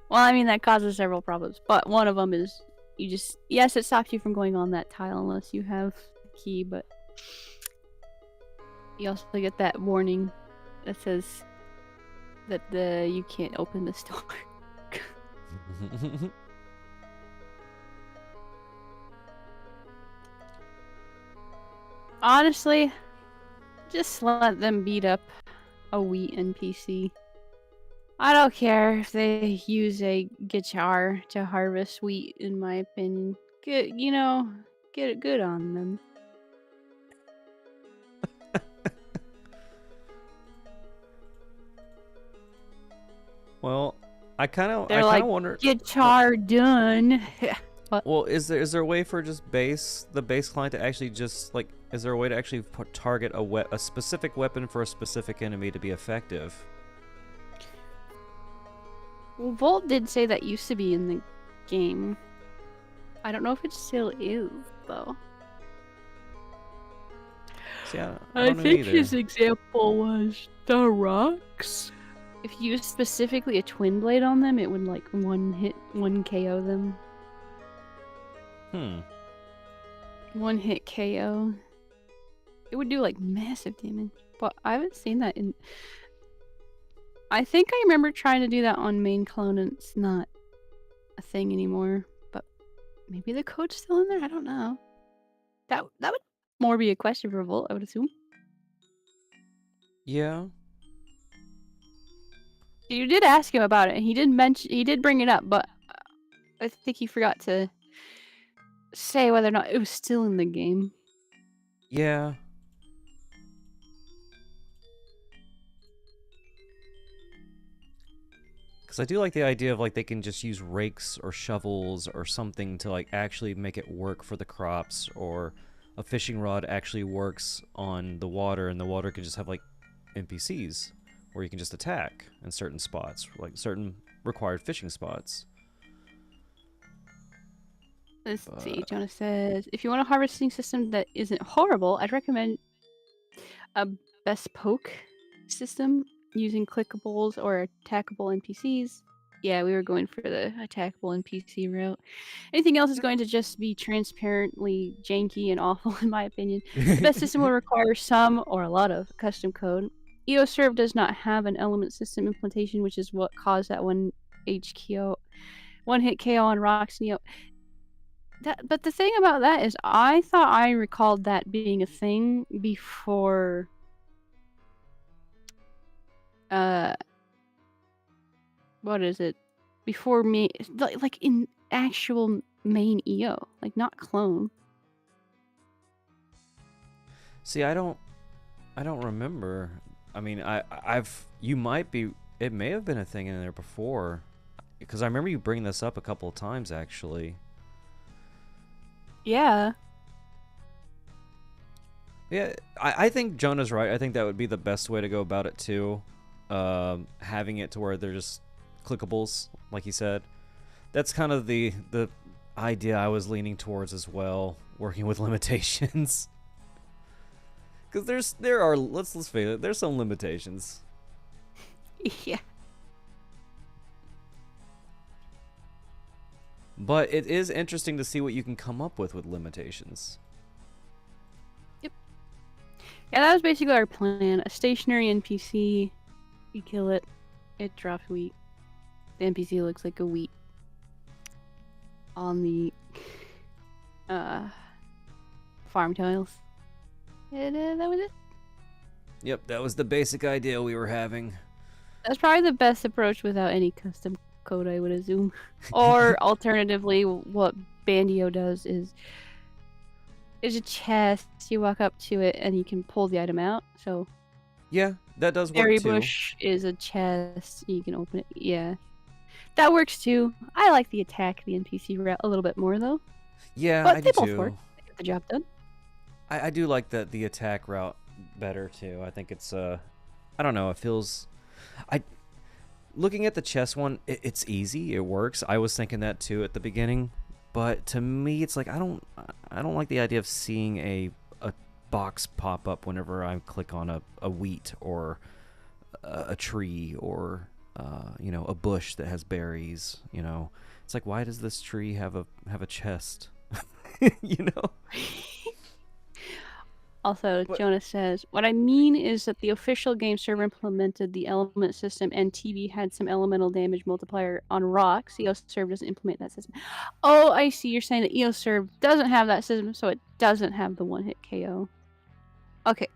Well, I mean, that causes several problems, but one of them is you just... Yes, it stops you from going on that tile unless you have a key, but you also get that warning that says that you can't open this door. Honestly, just let them beat up a wheat NPC. I don't care if they use a guitar to harvest wheat, in my opinion. Get it good on them. Well, I kind of They're like, wonder. guitar done. Well, is there a way for just the base client to actually just like? Is there a way to actually target a specific weapon for a specific enemy to be effective? Well, Volt did say that used to be in the game. I don't know if it still is, though. See, I I don't know think either. his example was the rocks. If you used specifically a twin blade on them, it would like one KO them. One hit KO. It would do like massive damage, but I haven't seen that in. I think I remember trying to do that on main clone, and it's not a thing anymore. But maybe the code's still in there. I don't know. That would more be a question for Volt, I would assume. Yeah. You did ask him about it, and he did bring it up, but I think he forgot to say whether or not it was still in the game. Yeah. Because I do like the idea of like they can just use rakes or shovels or something to like actually make it work for the crops, or a fishing rod actually works on the water, and the water could just have like NPCs where you can just attack in certain spots, like certain required fishing spots. Let's see. Jonah says, if you want a harvesting system that isn't horrible, I'd recommend a bespoke system using clickables or attackable NPCs. Yeah, we were going for the attackable NPC route. Anything else is going to just be transparently janky and awful, in my opinion. The best system will require some or a lot of custom code. EO Serve does not have an element system implementation, which is what caused that one hit KO on Rocks and EO. But the thing about that is, I thought I recalled that being a thing before. What is it? Before me, like in actual main EO, like not clone. See, I don't remember. I mean, you might be. It may have been a thing in there before, because I remember you bringing this up a couple of times actually. Yeah. Yeah, I think Jonah's right. I think that would be the best way to go about it too. Having it to where they're just clickables, like he said. That's kind of the idea I was leaning towards as well, working with limitations. Because let's face it, there's some limitations. Yeah. But it is interesting to see what you can come up with limitations. Yep. Yeah, that was basically our plan. A stationary NPC, you kill it, it drops wheat. The NPC looks like a wheat on the farm tiles. And that was it. Yep, that was the basic idea we were having. That's probably the best approach without any custom code, I would assume. Or alternatively, what Bandio does is a chest. You walk up to it and you can pull the item out. So yeah, that does work Berry too. Bush is a chest. You can open it. Yeah, that works too. I like the attack the NPC route a little bit more though. Yeah, But I they do both too. work. They get the job done. I do like the attack route better too. I think it's I don't know, it feels looking at the chess one, it's easy, it works. I was thinking that too at the beginning, but to me it's like I don't like the idea of seeing a box pop up whenever I click on a wheat or a tree or you know, a bush that has berries, you know. It's like, why does this tree have a chest? You know? Also, What? Jonas says, what I mean is that the official game server implemented the element system and TV had some elemental damage multiplier on rocks. EO server doesn't implement that system. Oh, I see. You're saying that EO server doesn't have that system, so it doesn't have the one-hit KO. Okay.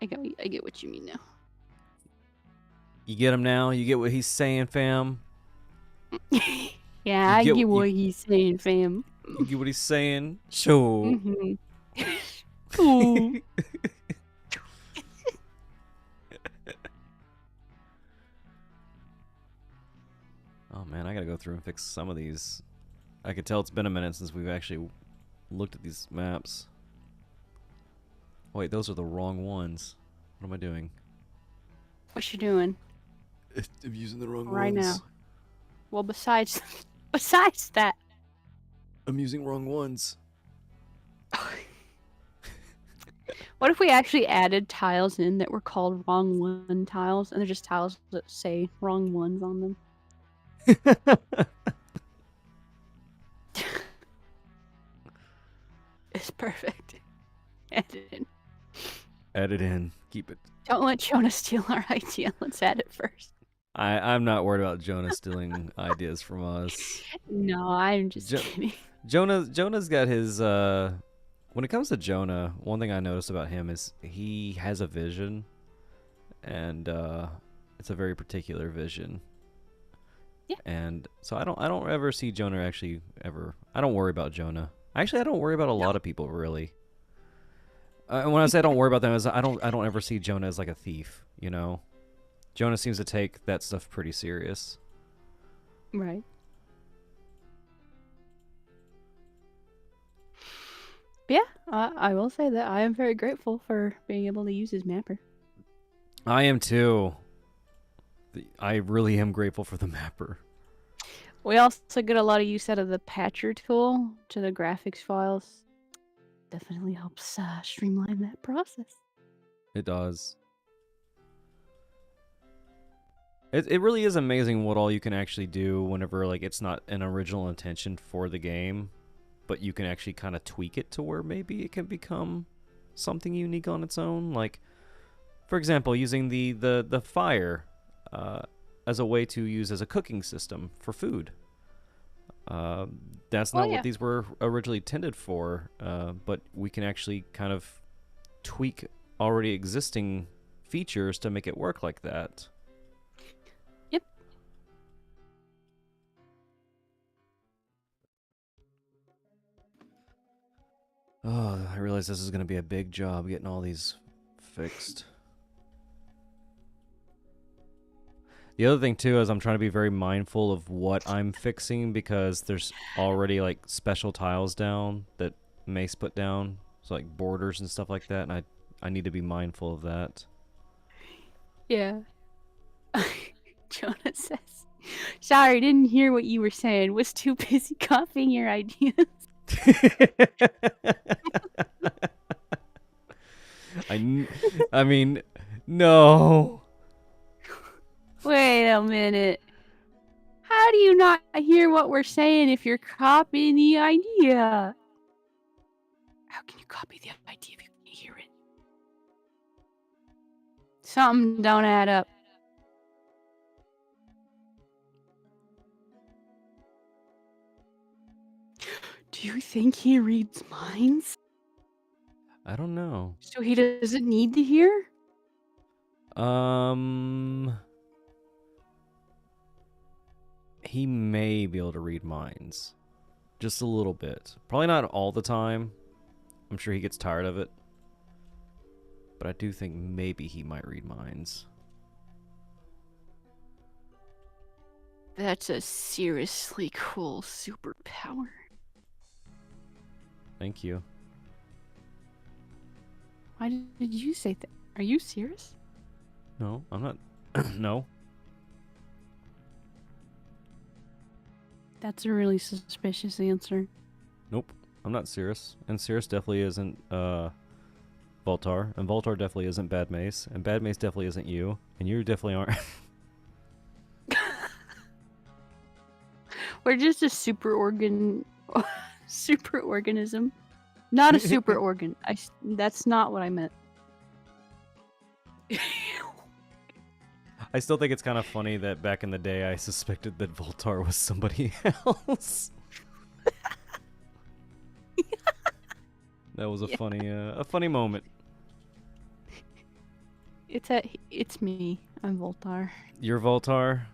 I get what you mean now. You get him now? You get what he's saying, fam? Yeah, I get get what- what he's saying, fam. You get what he's saying? Sure. Mm-hmm. Ooh. Oh man, I gotta go through and fix some of these. I could tell it's been a minute since we've actually looked at these maps. Wait, those are the wrong ones. What am I doing? What you doing I'm using the wrong right ones. now? Well, besides that. I'm using wrong ones. What if we actually added tiles in that were called wrong one tiles, and they're just tiles that say wrong ones on them? It's perfect. Add it in. Add it in. Keep it. Don't let Jonah steal our idea. Let's add it first. I'm not worried about Jonah stealing ideas from us. No, I'm just Jo- kidding. Jonah's got his when it comes to Jonah, one thing I noticed about him is he has a vision, and it's a very particular vision. Yeah. And so I don't ever see Jonah actually ever. I don't worry about Jonah. Actually, I don't worry about a lot of people really. And when I say I don't worry about them, is I don't ever see Jonah as like a thief. You know, Jonah seems to take that stuff pretty serious. Right. But yeah, I will say that I am very grateful for being able to use his mapper. I am too. I really am grateful for the mapper. We also get a lot of use out of the patcher tool to the graphics files. Definitely helps streamline that process. It does. It really is amazing what all you can actually do whenever like it's not an original intention for the game, but you can actually kind of tweak it to where maybe it can become something unique on its own. Like, for example, using the fire as a way to use as a cooking system for food. That's not what these were originally intended for, but we can actually kind of tweak already existing features to make it work like that. Yep. Oh, I realize this is going to be a big job getting all these fixed. The other thing too is I'm trying to be very mindful of what I'm fixing because there's already like special tiles down that Mace put down, so like borders and stuff like that, and I need to be mindful of that. Yeah. Jonah says, sorry, didn't hear what you were saying. Was too busy copying your ideas. I mean, no. Wait a minute. How do you not hear what we're saying if you're copying the idea? How can you copy the idea if you can't hear it? Something don't add up. Do you think he reads minds? I don't know. So he doesn't need to hear? He may be able to read minds. Just a little bit. Probably not all the time. I'm sure he gets tired of it. But I do think maybe he might read minds. That's a seriously cool superpower. Thank you. Why did you say that? Are you serious? No, I'm not. No. That's a really suspicious answer. Nope. I'm not Cirrus. And Cirrus definitely isn't Vult-r. And Vult-r definitely isn't Bad Mace. And Bad Mace definitely isn't you. And you definitely aren't. We're just a super organism. Not a super organ. That's not what I meant. I still think it's kind of funny that back in the day I suspected that Vult-r was somebody else. That was a funny moment. It's me. I'm Vult-r. You're Vult-r?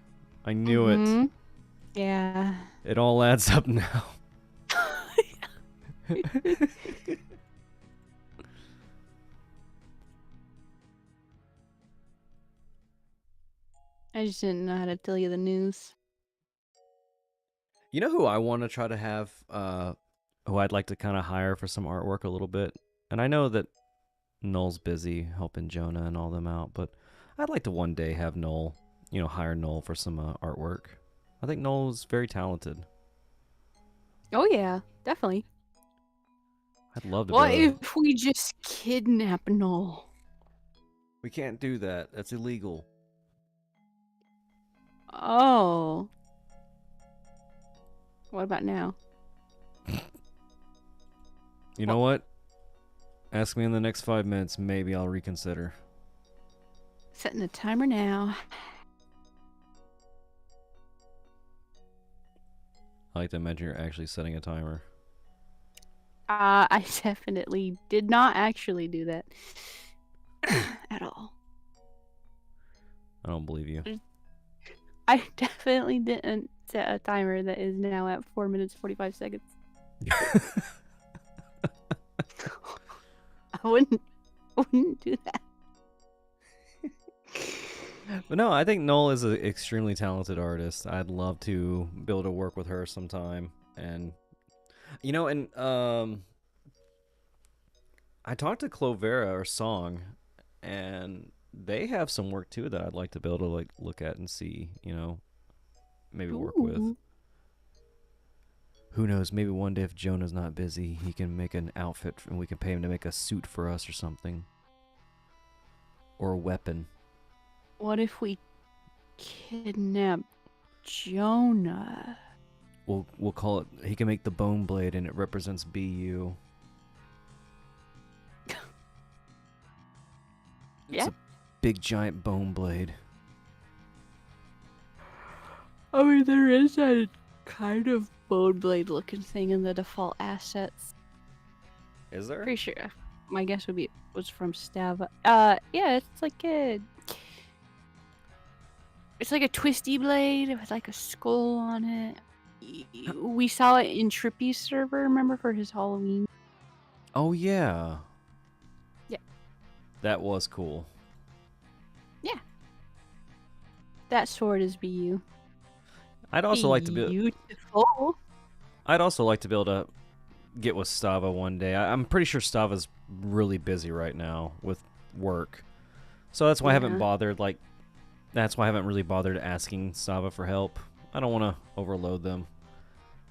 I knew it. Yeah. It all adds up now. I just didn't know how to tell you the news. You know who I want to try to have, who I'd like to kind of hire for some artwork a little bit? And I know that Noel's busy helping Jonah and all them out, but I'd like to one day have Noel, hire Noel for some artwork. I think Noel's very talented. Oh yeah, definitely. I'd love to What be able to- if we just kidnap Noel? We can't do that. That's illegal. Oh. What about now? You know what? Ask me in the next 5 minutes. Maybe I'll reconsider. Setting a timer now. I like to imagine you're actually setting a timer. I definitely did not actually do that. At all. I don't believe you. I definitely didn't set a timer that is now at 4 minutes 45 seconds. I wouldn't do that. But no, I think Noel is an extremely talented artist. I'd love to be able to work with her sometime. And I talked to Clovera or Song, and they have some work too that I'd like to be able to look at and see, maybe work with. Ooh. Who knows? Maybe one day if Jonah's not busy, he can make an outfit and we can pay him to make a suit for us or something. Or a weapon. What if we kidnap Jonah? We'll call it. He can make the bone blade and it represents BU. Yeah. It's a big giant bone blade. I mean, there is a kind of bone blade looking thing in the default assets. Is there? Pretty sure. My guess would be it was from Stava. Yeah, it's like a twisty blade with like a skull on it. We saw it in Trippy's server, remember, for his Halloween. Oh yeah. Yeah. That was cool. Yeah. That sword is BU. I'd also like to be. Beautiful. I'd also like to be able to get with Stava one day. I'm pretty sure Stava's really busy right now with work, so that's why I haven't bothered. That's why I haven't really bothered asking Stava for help. I don't want to overload them,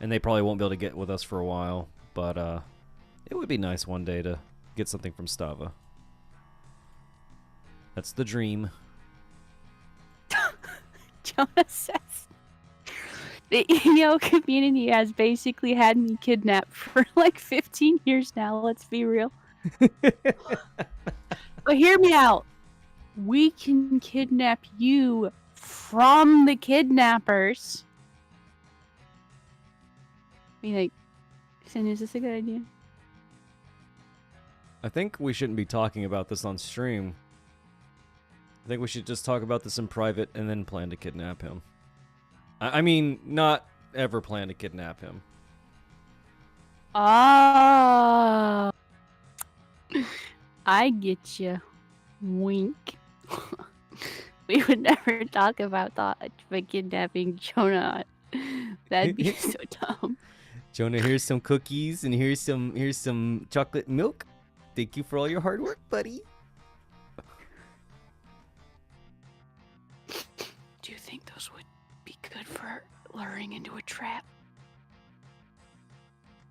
and they probably won't be able to get with us for a while. But it would be nice one day to get something from Stava. That's the dream. Jonah says the EO community has basically had me kidnapped for like 15 years now. Let's be real. But hear me out. We can kidnap you from the kidnappers. I mean, like, Sin, is this a good idea? I think we shouldn't be talking about this on stream. I think we should just talk about this in private and then plan to kidnap him. I mean, not ever plan to kidnap him. Oh, I get you. Wink. We would never talk about thought for kidnapping Jonah. That'd be so dumb. Jonah, here's some cookies and here's some chocolate milk. Thank you for all your hard work, buddy. Do you think those would be good for luring into a trap?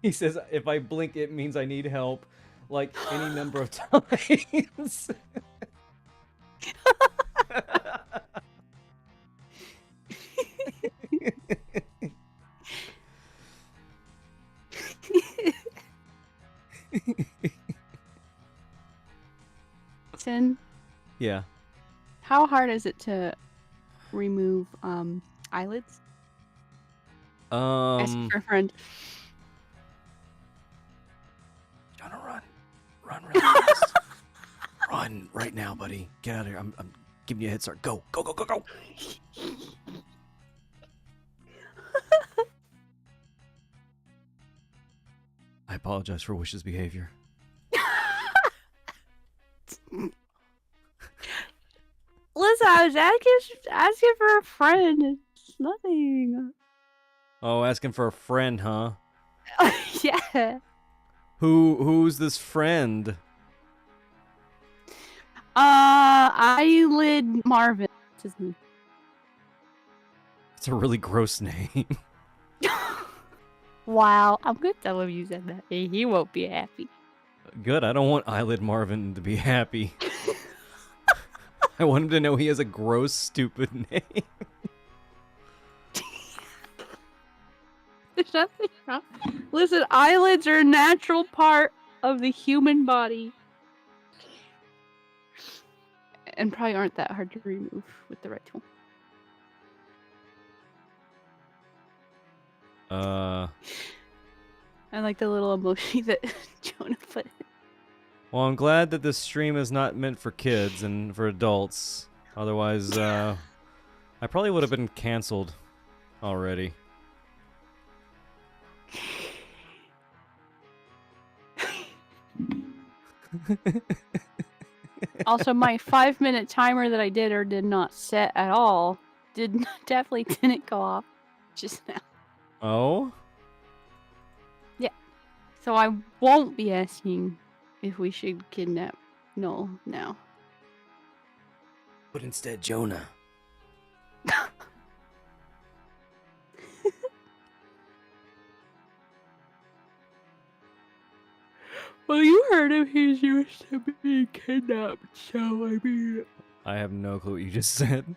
He says, if I blink, it means I need help. Like any number of times. Sin, Yeah. how hard is it to remove eyelids? Asking for a friend. Jonah, run. Run really fast. Run right now, buddy. Get out of here. I'm giving you a head start. Go. Go, go, go, go. I apologize for Wish's behavior. Listen, I was asking for a friend. It's nothing. Oh, asking for a friend, huh? Yeah. Who's this friend? Eyelid Marvin. That's his name. It's a really gross name. Wow, I'm gonna tell him you said that. He won't be happy. Good. I don't want Eyelid Marvin to be happy. I want him to know he has a gross, stupid name. There's nothing wrong. Listen, eyelids are a natural part of the human body. And probably aren't that hard to remove with the right tool. I like the little emoji that Jonah put in. Well, I'm glad that this stream is not meant for kids and for adults. Otherwise, I probably would have been canceled already. Also, my 5-minute timer that I did or did not set at all definitely didn't go off just now. Oh? Yeah. So I won't be asking if we should kidnap Noel now. But instead, Jonah. Well, you heard him. He's used to being kidnapped, so I mean... I have no clue what you just said.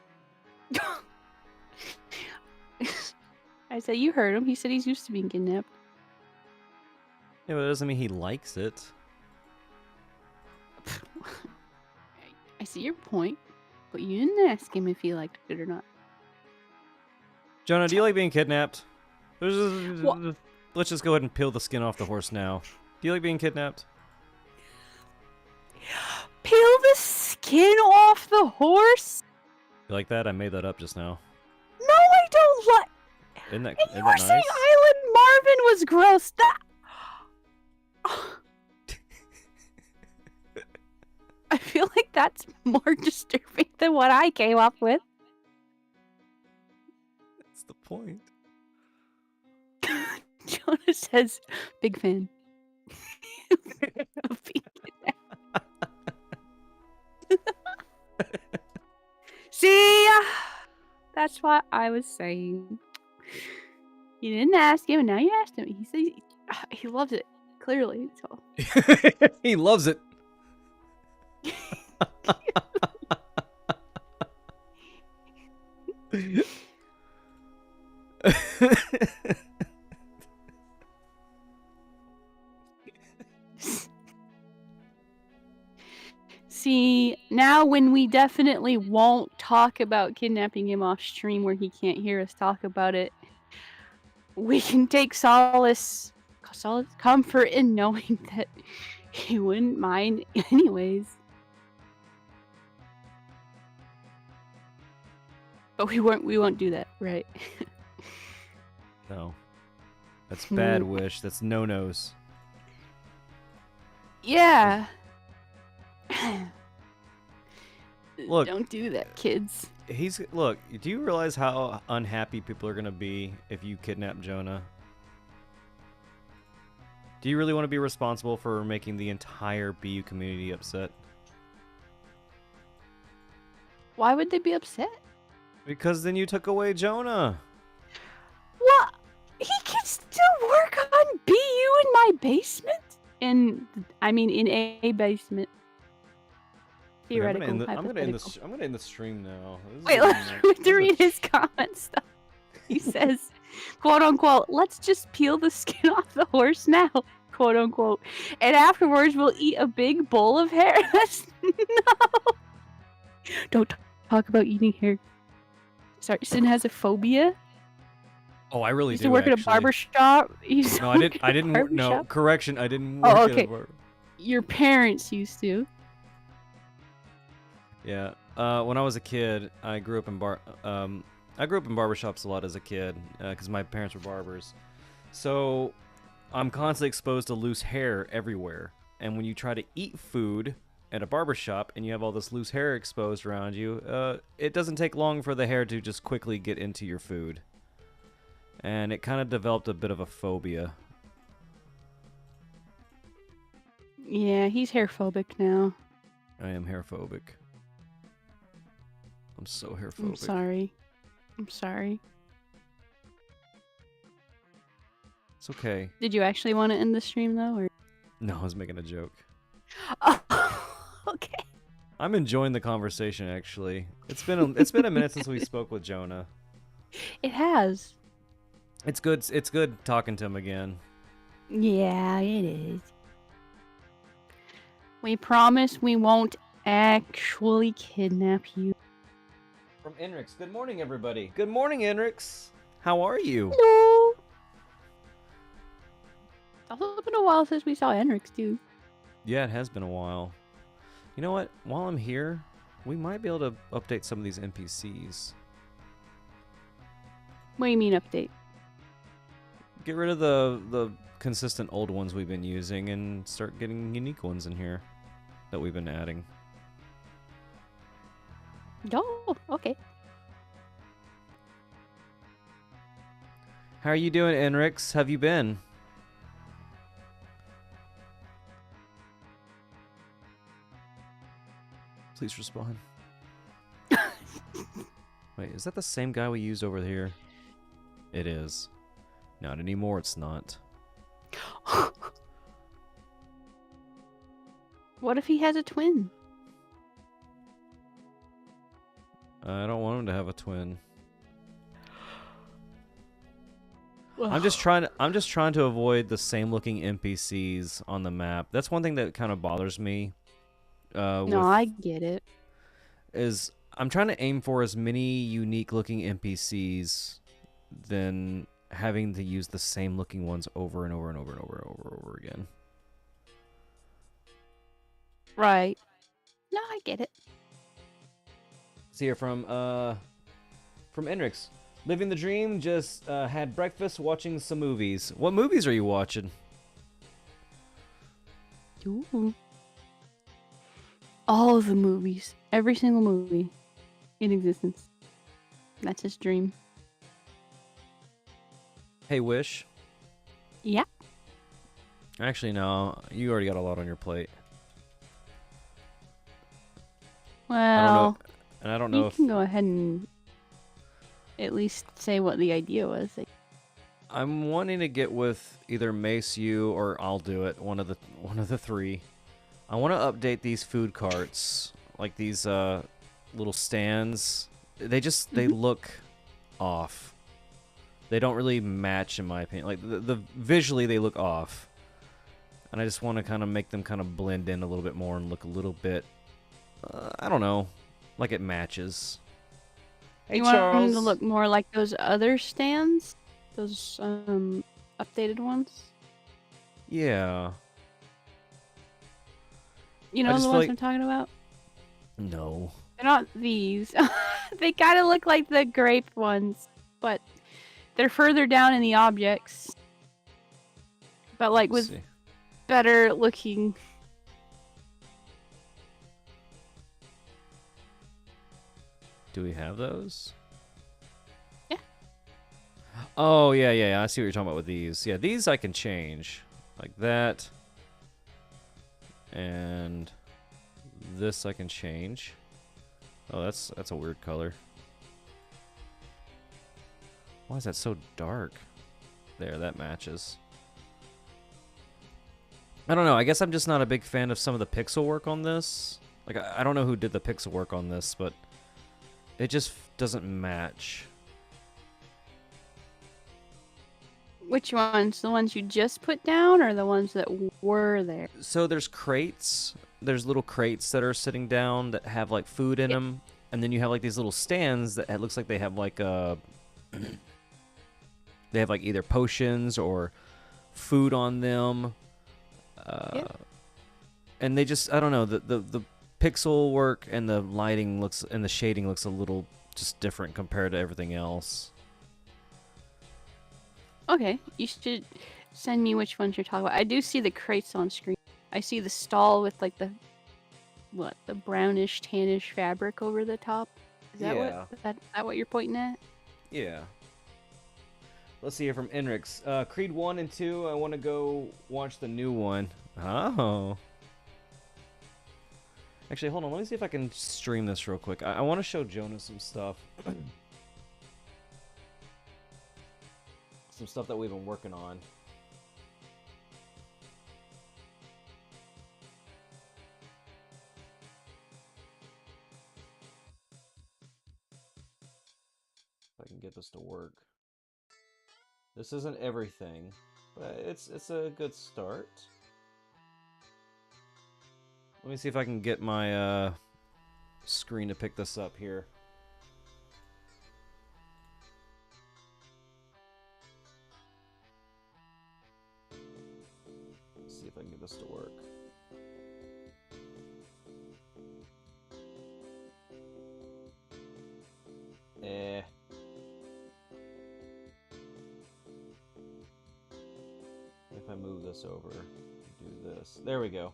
I said you heard him. He said he's used to being kidnapped. Yeah, but that doesn't mean he likes it. I see your point, but you didn't ask him if he liked it or not. Jonah, do you like being kidnapped? What? Let's just go ahead and peel the skin off the horse now. Do you like being kidnapped? Peel the skin off the horse? You like that? I made that up just now. No, I don't like... Isn't that, And isn't you that were saying nice? Island Marvin was gross. That... I feel like that's more disturbing than what I came up with. That's the point. Jonah says, big fan. Of being kidnapped. See? That's what I was saying. You didn't ask him, and now you asked him. He said he loves it, clearly. So He loves it. See, now when we definitely won't talk about kidnapping him off stream where he can't hear us talk about it, we can take solace comfort in knowing that he wouldn't mind anyways. But we won't do that, right? No. That's bad, Wish. That's no-nos. Yeah. Look. Don't do that, kids. Look, do you realize how unhappy people are going to be if you kidnap Jonah? Do you really want to be responsible for making the entire BU community upset? Why would they be upset? Because then you took away Jonah. What? He can still work on BU in my basement? I mean, in a basement. Okay, Theoretical. I'm gonna end hypothetical. the stream now. This is Wait, getting, let me to read his comments though. He says, quote unquote, let's just peel the skin off the horse now. quote unquote, and afterwards we'll eat a big bowl of hair. That's no. Don't talk about eating hair. Sorry, Sin has a phobia. Oh, I really He used do to work at a actually. barber shop. He used to No, I work didn't. at I a didn't. barber No, shop. correction. I didn't Oh, work at okay. a barber. Your parents used to. Yeah. When I was a kid, I grew up in barbershops a lot as a kid because my parents were barbers. So I'm constantly exposed to loose hair everywhere. And when you try to eat food at a barbershop and you have all this loose hair exposed around you, it doesn't take long for the hair to just quickly get into your food. And it kind of developed a bit of a phobia. Yeah, he's hair phobic now. I am hair phobic. I'm so hair phobic. I'm sorry. I'm sorry. It's okay. Did you actually want to end the stream though, or? No, I was making a joke. Oh, okay. I'm enjoying the conversation actually. It's been a minute since we spoke with Jonah. It has. It's good. It's good talking to him again. Yeah, it is. We promise we won't actually kidnap you. From Enrix. Good morning, everybody. Good morning, Enrix. How are you? Hello. It's also been a while since we saw Enrix too. Yeah, it has been a while. You know what? While I'm here, we might be able to update some of these NPCs. What do you mean update? Get rid of the consistent old ones we've been using and start getting unique ones in here that we've been adding. Oh, okay. How are you doing, Enrix? Have you been? Please respond. Wait, is that the same guy we used over here? It is. Not anymore, it's not. What if he has a twin? I don't want him to have a twin. I'm just trying to avoid the same looking NPCs on the map. That's one thing that kind of bothers me. No, I get it. Is I'm trying to aim for as many unique looking NPCs than having to use the same looking ones over and over and over and over and over again. Right. No, I get it. See here from Enrix. Living the dream, just had breakfast, watching some movies. What movies are you watching? Ooh. All the movies. Every single movie in existence. That's his dream. Hey, Wish. Yeah. Actually, no. You already got a lot on your plate. Well, I don't know you if can go ahead and at least say what the idea was. I'm wanting to get with either Mace, you, or I'll do it. One of the three. I want to update these food carts, like these little stands. They look off. They don't really match, in my opinion. Like the visually, they look off, and I just want to kind of make them kind of blend in a little bit more and look a little bit. I don't know, like it matches. Hey, You want Charles. them to look more like those other stands? Those updated ones? Yeah. You I know just the feel ones like- I'm talking about? No. They're not these. They kind of look like the grape ones, but they're further down in the objects. But like Let's with see. better looking. Do we have those? Yeah. Oh, yeah. I see what you're talking about with these. Yeah, these I can change. Like that. And this I can change. Oh, that's a weird color. Why is that so dark? There, that matches. I don't know. I guess I'm just not a big fan of some of the pixel work on this. Like, I don't know who did the pixel work on this, but it just doesn't match. Which ones? The ones you just put down, or the ones that were there? So there's crates. There's little crates that are sitting down that have like food in them, and then you have like these little stands that it looks like they have like they have like either potions or food on them. And they just, I don't know, the pixel work and the lighting looks and the shading looks a little just different compared to everything else. Okay, you should send me which ones you're talking about. I do see the crates on screen. I see the stall with like the brownish tannish fabric over the top. Is that what you're pointing at? Yeah. Let's see here from Enrix. Creed 1 and 2, I want to go watch the new one. Oh. Actually, hold on. Let me see if I can stream this real quick. I want to show Jonah some stuff. Some stuff that we've been working on. If I can get this to work. This isn't everything, but it's a good start. Let me see if I can get my screen to pick this up here. Let's see if I can get this to work. If I move this over, do this. There we go.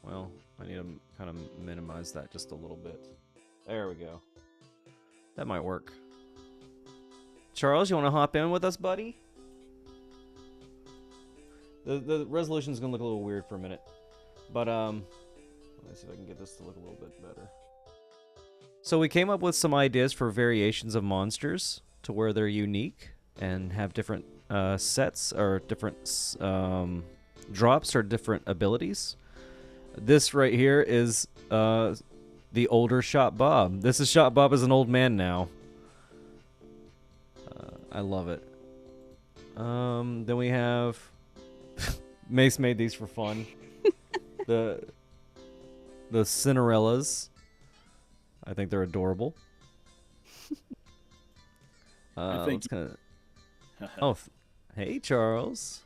Well, I need to kind of minimize that just a little bit. There we go. That might work. Charles, you want to hop in with us, buddy? The resolution is going to look a little weird for a minute. But, let me see if I can get this to look a little bit better. So we came up with some ideas for variations of monsters to where they're unique and have different sets or different drops or different abilities. This right here is the older Shot Bob. This is Shot Bob as an old man now. I love it. Then we have Mace made these for fun. the Cinderellas. I think they're adorable. I think Let's kind of. Oh, hey Charles.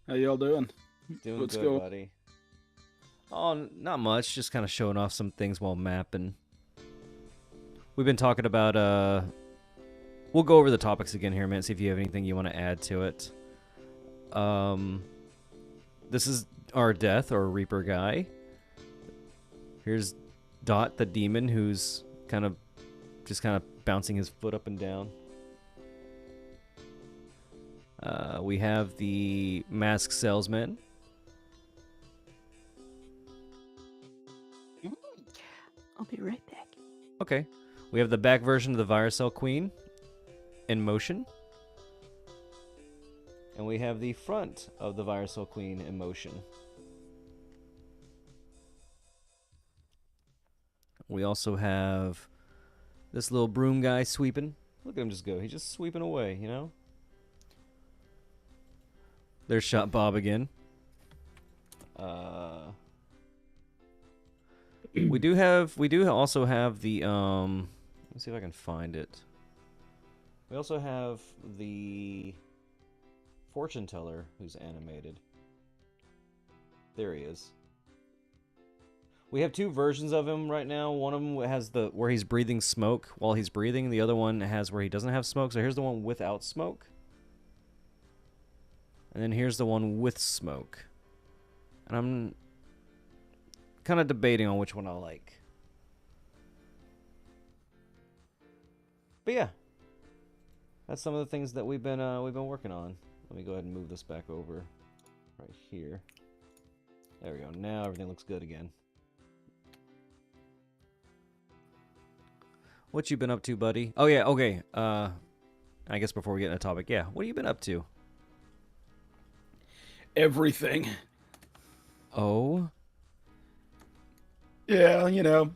How y'all doing? Doing What's good, going- buddy. Oh, not much. Just kind of showing off some things while mapping. We've been talking about, we'll go over the topics again here in a minute, see if you have anything you want to add to it. This is our Death, or Reaper guy. Here's Dot, the demon, who's just kind of bouncing his foot up and down. We have the Masked Salesman. I'll be right back. Okay. We have the back version of the Viruscell Queen in motion. And we have the front of the Viruscell Queen in motion. We also have this little broom guy sweeping. Look at him just go. He's just sweeping away, you know? There's Shot Bob again. We do also have the let's see if I can find it. We also have the fortune teller who's animated. There he is. We have two versions of him right now. One of them has where he's breathing smoke while he's breathing. The other one has where he doesn't have smoke. So here's the one without smoke. And then here's the one with smoke. And I'm kind of debating on which one I like. But yeah. That's some of the things that we've been working on. Let me go ahead and move this back over right here. There we go. Now everything looks good again. What you been up to, buddy? Oh yeah, okay. I guess before we get into the topic, yeah. What have you been up to? Everything. Oh? Yeah, you know.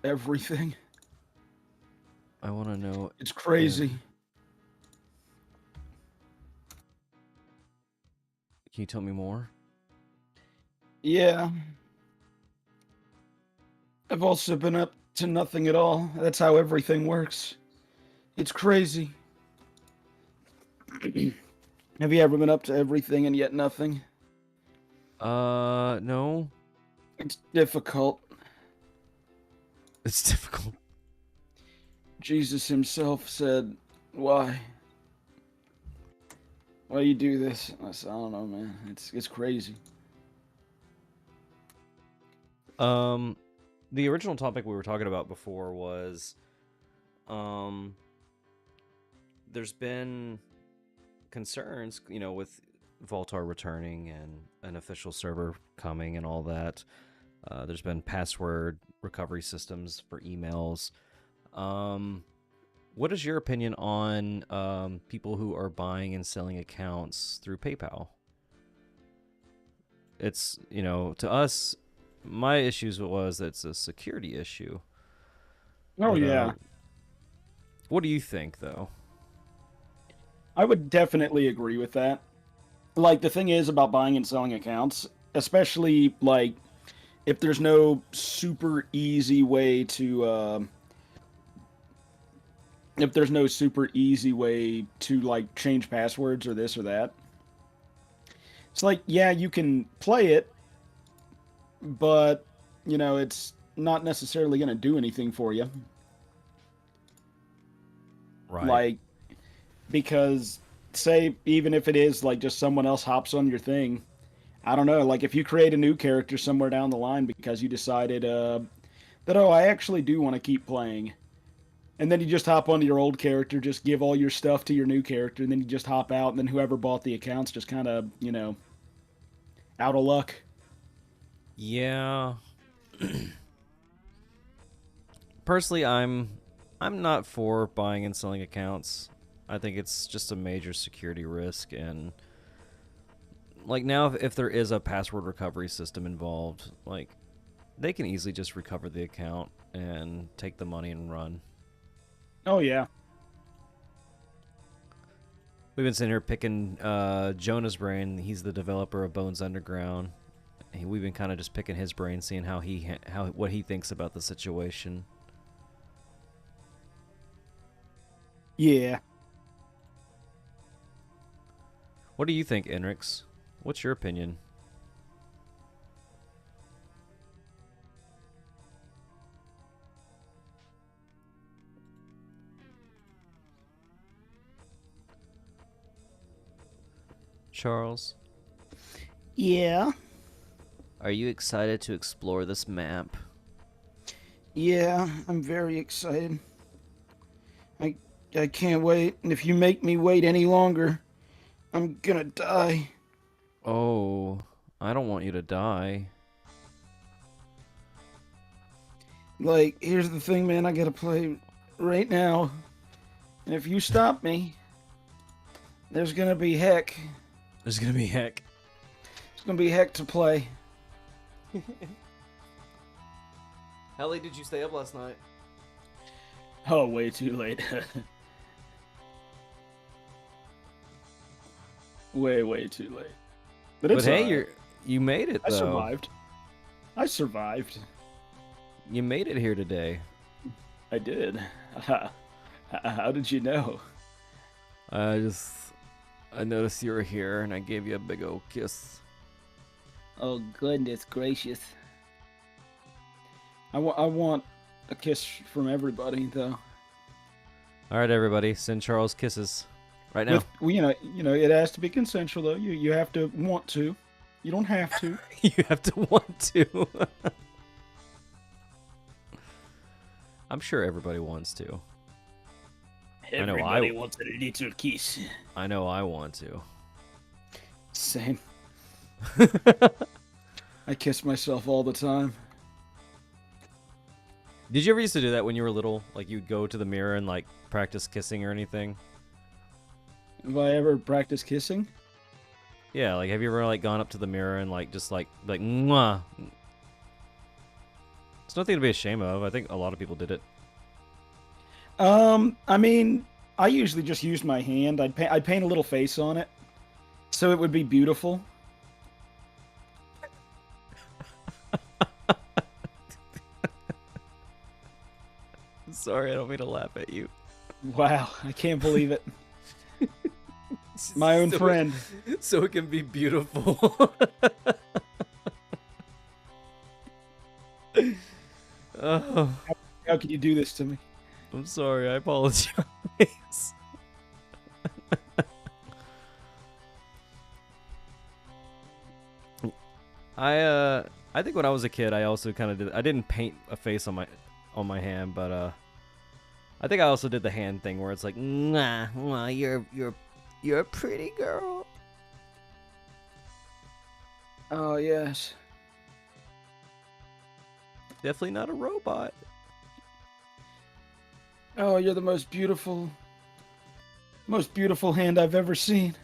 Everything. I want to know. It's crazy. Can you tell me more? Yeah. I've also been up to nothing at all. That's how everything works. It's crazy. Have you ever been up to everything and yet nothing? No. It's difficult. It's difficult. Jesus himself said, "Why? Why you do this?" I said, "I don't know, man. It's crazy." The original topic we were talking about before was, there's been concerns, you know, with Vult-r returning and an official server coming and all that. There's been password recovery systems for emails. What is your opinion on people who are buying and selling accounts through PayPal? It's, you know, to us, my issues was that it's a security issue. Oh, But, yeah. What do you think, though? I would definitely agree with that. Like, the thing is about buying and selling accounts, especially, like, if there's no super easy way to, like, change passwords or this or that. It's like, yeah, you can play it, but, you know, it's not necessarily going to do anything for you. Right. Like, because, say, even if it is, like, just someone else hops on your thing, I don't know, like, if you create a new character somewhere down the line because you decided, that, oh, I actually do want to keep playing, and then you just hop onto your old character, just give all your stuff to your new character, and then you just hop out, and then whoever bought the account's just kind of, you know, out of luck. Yeah. Personally, I'm not for buying and selling accounts. I think it's just a major security risk, and like now if there is a password recovery system involved, like they can easily just recover the account and take the money and run. Oh, yeah. We've been sitting here picking Jonah's brain. He's the developer of Bones Underground. We've been kind of just picking his brain, seeing what he thinks about the situation. Yeah. What do you think, Enrix? What's your opinion? Charles? Yeah? Are you excited to explore this map? Yeah, I'm very excited. I can't wait, and if you make me wait any longer, I'm gonna die. Oh, I don't want you to die. Like, here's the thing, man, I gotta play right now. And if you stop me, there's gonna be heck. There's gonna be heck. It's gonna be heck to play. How late did you stay up last night? Oh, way too late. way too late. But it's hey, alright. you made it though. I survived. You made it here today. I did. How did you know? I noticed you were here and I gave you a big old kiss. Oh, goodness gracious. I want a kiss from everybody, though. All right, everybody, send Charles kisses right now. You know, it has to be consensual, though. You have to want to. You don't have to. You have to want to. I'm sure everybody wants to. Everybody wants a little kiss. I know I want to. Same. I kiss myself all the time. Did you ever used to do that when you were little? Like you'd go to the mirror and like practice kissing or anything? Have I ever practiced kissing? Yeah, like have you ever like gone up to the mirror and like just like mwah? It's nothing to be ashamed of. I think a lot of people did it. I mean, I usually just used my hand. I'd paint a little face on it, so it would be beautiful. Sorry, I don't mean to laugh at you. Wow, I can't believe it. My own friend. So it can be beautiful. Oh, How can you do this to me? I'm sorry. I apologize. I think when I was a kid, I also kind of did. I didn't paint a face on my hand, but I think I also did the hand thing where it's like, Mwah, mwah, you're a pretty girl. Oh yes. definitely not a robot. Oh, you're the most beautiful hand I've ever seen.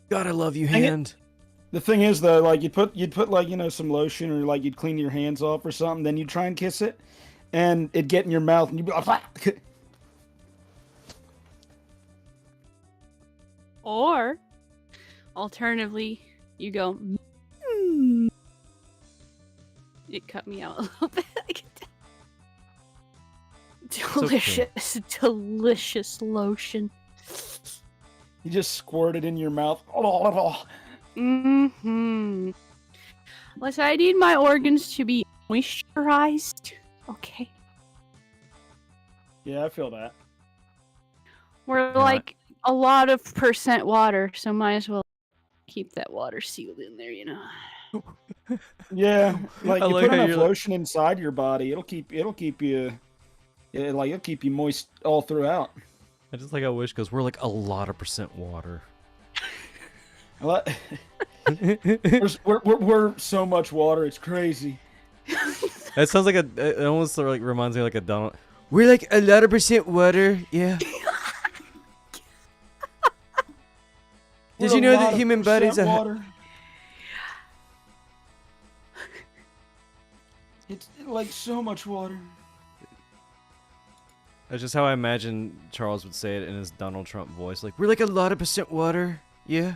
God, I love you, Dang it. hand. The thing is, though, like you'd put like, you know, some lotion, or like you'd clean your hands off or something, then you'd try and kiss it, and it'd get in your mouth, and you'd be like, Or, alternatively, you go, "Mm." It cut me out a little bit. Delicious, delicious lotion. you just squirt it in your mouth. Mm-hmm. Unless I need my organs to be moisturized. Okay. Yeah, I feel that. We're like a lot of percent water, so might as well keep that water sealed in there, you know. Yeah, like I you like put how enough you're like- lotion inside your body, it'll keep you, it'll keep you moist all throughout. I just like I wish, because we're like a lot of percent water. What? we're so much water, it's crazy. That sounds like it almost sort of like reminds me of like a Donald. We're like a lot of percent water, yeah. Did We're you a know lot that of human bodies percent are water? It's like so much water. That's just how I imagine Charles would say it in his Donald Trump voice. Like, we're like a lot of percent water, yeah.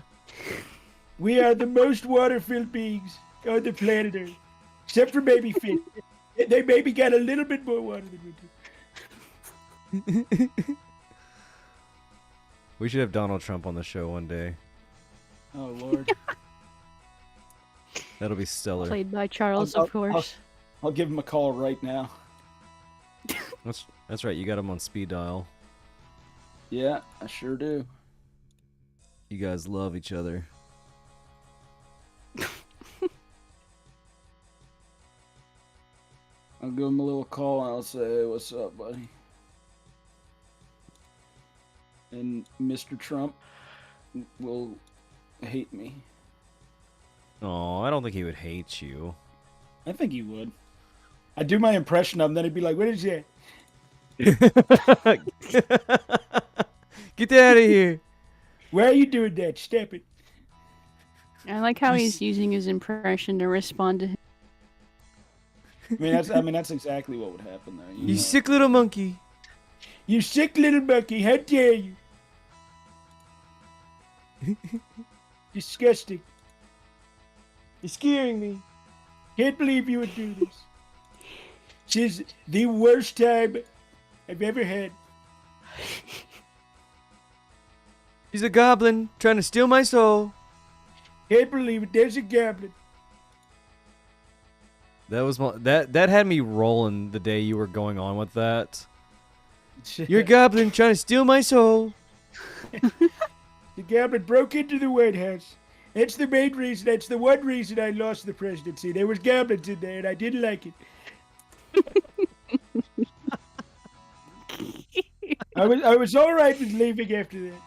We are the most water-filled beings on the planet Earth, except for maybe fish. They maybe got a little bit more water than we do. We should have Donald Trump on the show one day. Oh Lord. That'll be stellar. Played by Charles, I'll- of course. I'll give him a call right now. That's right. You got him on speed dial. Yeah, I sure do. You guys love each other. I'll give him a little call and I'll say, hey, what's up, buddy? And Mr. Trump will hate me. Oh, I don't think he would hate you. I think he would. I'd do my impression of him, then he'd be like, what is that? Get that out of here. Why are you doing that? Stop it. I like how he's using his impression to respond to him. I mean, that's exactly what would happen there. You know. sick little monkey. You sick little monkey, how dare you? Disgusting. You're scaring me. Can't believe you would do this. This is the worst time I've ever had. He's a goblin trying to steal my soul. Can't believe it. There's a goblin. That was that had me rolling the day you were going on with that. You're a goblin trying to steal my soul. The goblin broke into the White House. That's the main reason. That's the one reason I lost the presidency. There was goblins in there, and I didn't like it. I was all right with leaving after that.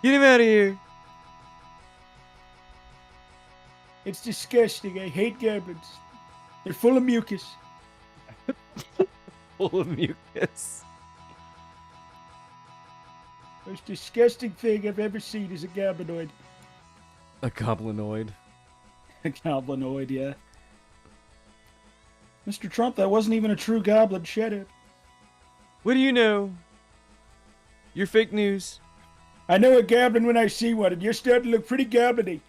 Get him out of here. It's disgusting. I hate goblins. They're full of mucus. Full of mucus. Most disgusting thing I've ever seen is a goblinoid. A goblinoid. A goblinoid, yeah. Mr. Trump, that wasn't even a true goblin. Shut up. What do you know? You're fake news. I know a goblin when I see one, and you're starting to look pretty goblin-y.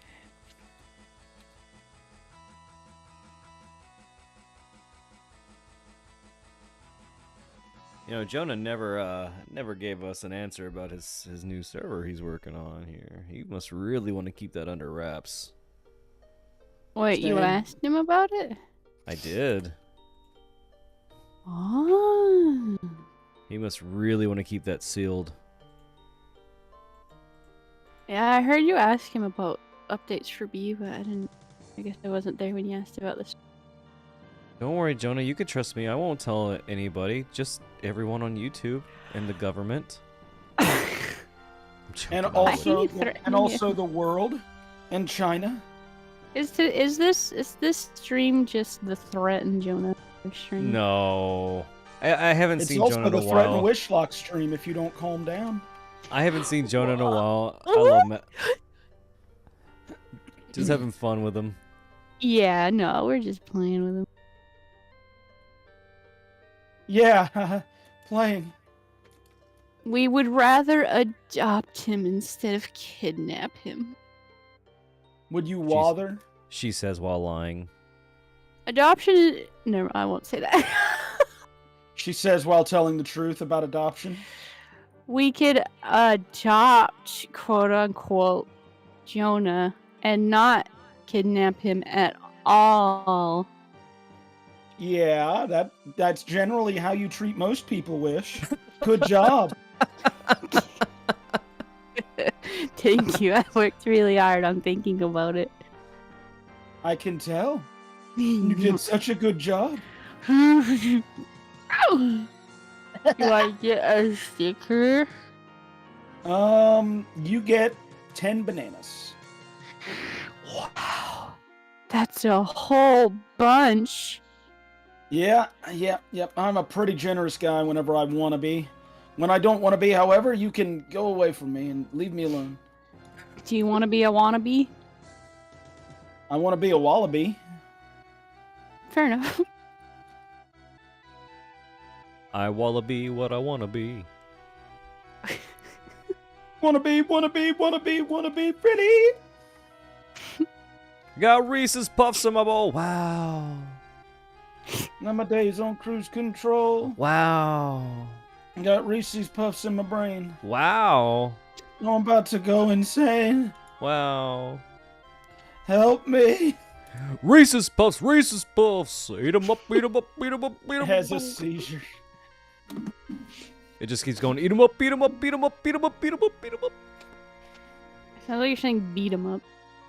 You know, Jonah never gave us an answer about his new server he's working on here. He must really want to keep that under wraps. Wait, you asked him about it? I did. Oh. He must really want to keep that sealed. Yeah, I heard you ask him about updates for B, but I guess I wasn't there when you asked about this. Don't worry, Jonah. You can trust me. I won't tell anybody. Just everyone on YouTube and the government. And also the world and China. Is this stream just the threat and Jonah stream? No, I haven't seen Jonah in a while. It's also the Threat and Wishlock stream if you don't calm down. I haven't seen Jonah in a while. I love him. Just having fun with him. Yeah, no, we're just playing with him. Yeah, playing. We would rather adopt him instead of kidnap him. Would you rather? She says while lying. Adoption is... No, I won't say that. She says while telling the truth about adoption. We could adopt, quote-unquote, Jonah and not kidnap him at all. Yeah, that's generally how you treat most people, Wish. Good job. Thank you. I worked really hard on thinking about it. I can tell. You did such a good job. Do I get a sticker? You get 10 bananas. Wow. That's a whole bunch. Yeah. I'm a pretty generous guy whenever I want to be. When I don't want to be, however, you can go away from me and leave me alone. Do you want to be a wannabe? I want to be a wallaby. Fair enough. I wanna be what I wanna be. Wanna be pretty. Got Reese's Puffs in my bowl. Wow. Now my days on cruise control. Wow. Got Reese's Puffs in my brain. Wow. I'm about to go insane. Wow. Help me. Reese's Puffs, Reese's Puffs. Eat 'em up, eat 'em up, eat 'em up, eat 'em up. Has a seizure. It just keeps going. Eat 'em up, beat 'em up, beat 'em up, beat 'em up, beat 'em up, beat 'em up. Sounds like you're saying beat 'em up.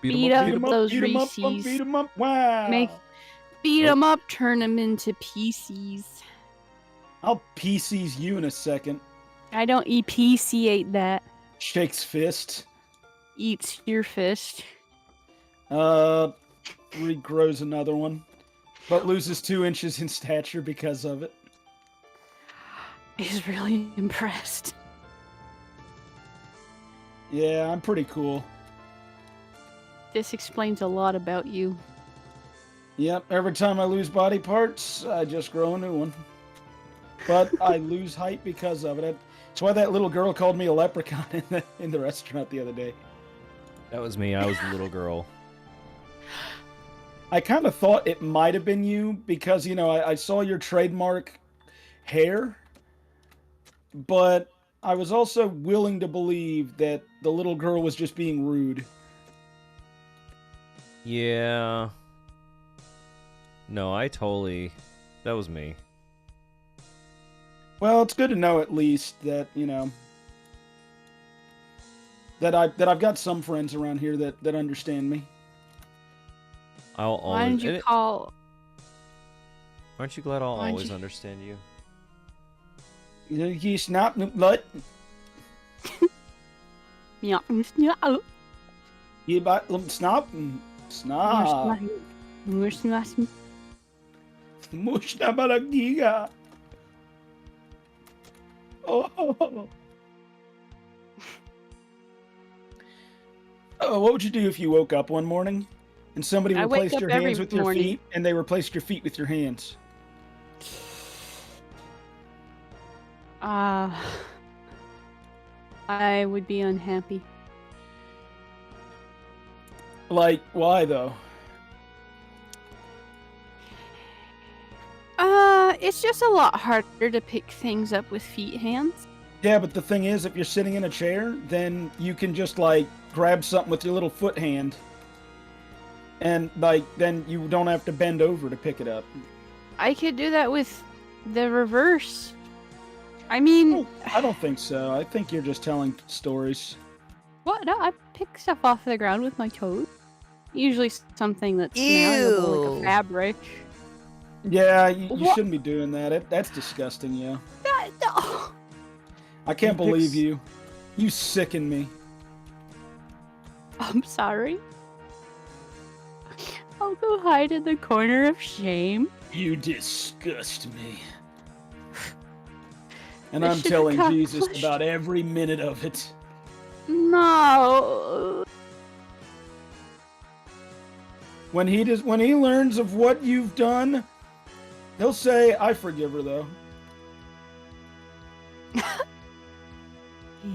Beat 'em up, those beat 'em up, Reese's. beat 'em up. Wow. Beat 'em up, turn them into PCs. I'll PCs you in a second. I don't appreciate that. Shakes fist. Eats your fist. Regrows another one, but loses 2 inches in stature because of it. He's really impressed. Yeah, I'm pretty cool. This explains a lot about you. Yep, every time I lose body parts, I just grow a new one. But I lose height because of it. That's why that little girl called me a leprechaun in the restaurant the other day. That was me. I was the little girl. I kind of thought it might have been you because, you know, I saw your trademark hair, but I was also willing to believe that the little girl was just being rude. Yeah. No, that was me. Well, it's good to know at least that, you know, that I've got some friends around here that understand me. I'll always. Why didn't you call? Aren't you glad I'll always understand you? You snap, what? Yeah. You snap, snap. Mushna balagiga. Oh. Oh, what would you do if you woke up one morning and somebody I wake replaced up your every hands with your morning. feet, and they replaced your feet with your hands? I would be unhappy. Like, why though? It's just a lot harder to pick things up with feet hands. Yeah, but the thing is, if you're sitting in a chair, then you can just like grab something with your little foot hand, and like then you don't have to bend over to pick it up. I could do that with the reverse. I mean, I don't think so. I think you're just telling stories. what? No, I pick stuff off the ground with my toes. Usually something that's malleable, like a Ew. fabric. Yeah, you What? shouldn't be doing that. That's disgusting, yeah. No. I can't He believe picks- you. You sicken me. I'm sorry. I'll go hide in the corner of shame. You disgust me. And I'm Mission telling Jesus accomplished. about every minute of it. No. When he learns of what you've done, he'll say, "I forgive her," though.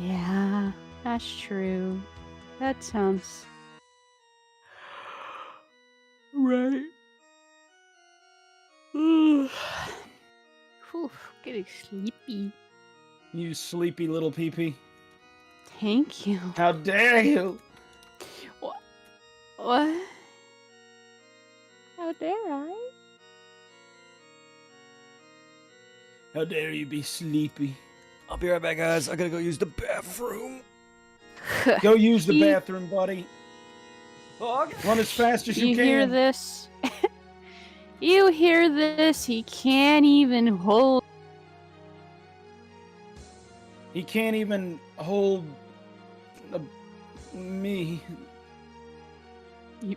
Yeah, that's true. That sounds right. Whew, getting sleepy. You sleepy little peepee. Thank you. How dare you? What? How dare I? How dare you be sleepy? I'll be right back, guys. I gotta go use the bathroom. Go use the You- bathroom, buddy. Run as fast as you You can. hear this? You hear this? He can't even hold. He can't even hold me. You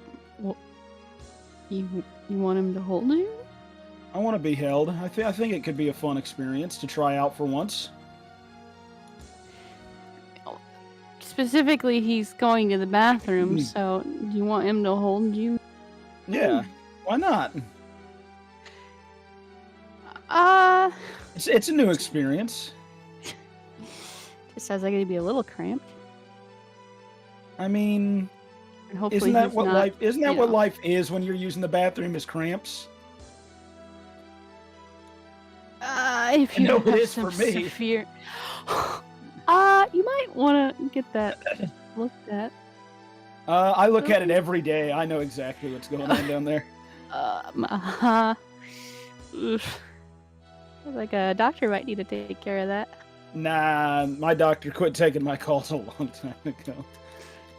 want him to hold you? I want to be held. I think it could be a fun experience to try out for once. Specifically, he's going to the bathroom, Mm. so do you want him to hold you? Yeah, why not? It's a new experience. Just sounds like it'd be a little cramped. I mean, And hopefully isn't that he's what not, life? Isn't that you what know. life is when you're using the bathroom as cramps? If I you know have it is some for me. severe, you might want to get that looked at. I look at it every day. I know exactly what's going on down there. Oof. Like a doctor might need to take care of that. Nah, my doctor quit taking my calls a long time ago.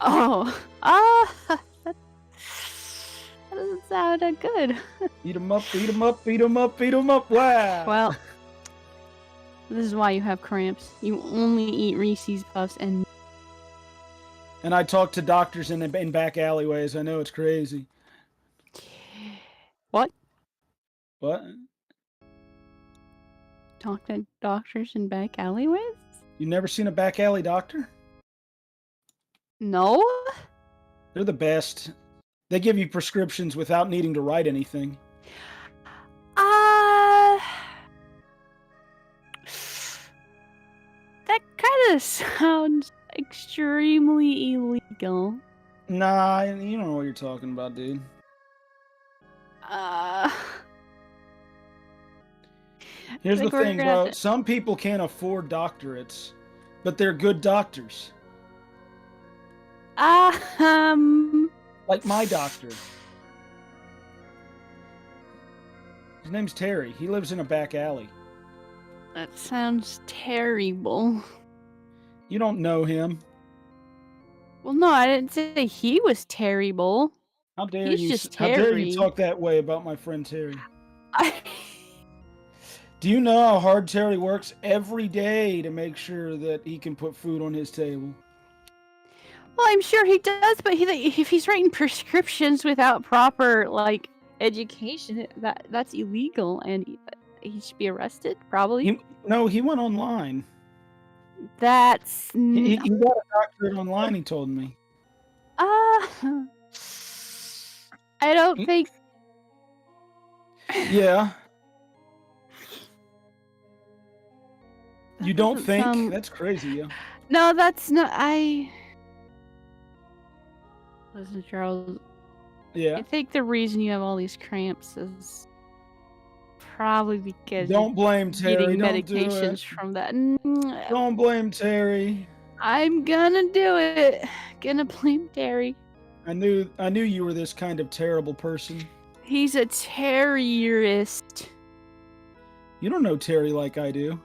Oh, that doesn't sound good. Beat 'em up, beat 'em up, beat 'em up, beat 'em up. Wow. Well, this is why you have cramps. You only eat Reese's Puffs and And I talk to doctors in back alleyways. I know it's crazy. what? What? Talk to doctors in back alleyways? You never seen a back alley doctor? No. They're the best. They give you prescriptions without needing to write anything. That kind of sounds extremely illegal. Nah, you don't know what you're talking about, dude. Here's the think we're thing, gonna have bro. to- Some people can't afford doctorates, but they're good doctors. Like my doctor. His name's Terry. He lives in a back alley. That sounds terrible. You don't know him. Well, no, I didn't say he was terrible. How dare He's you? just How dare you Terry. talk that way about my friend Terry? I... Do you know how hard Terry works every day to make sure that he can put food on his table? Well, I'm sure he does, but if he's writing prescriptions without proper education, that's illegal, and he should be arrested. Probably. He went online. That's He got a doctorate online. He told me. I don't think. Yeah. You don't doesn't think? sound- That's crazy, yeah. No, that's not. Listen, Charles. Yeah. I think the reason you have all these cramps is probably because Don't blame you're Terry. getting Don't do medications it. from that. Don't blame Terry. I'm gonna do it. Gonna blame Terry. I knew you were this kind of terrible person. He's a terrorist. You don't know Terry like I do.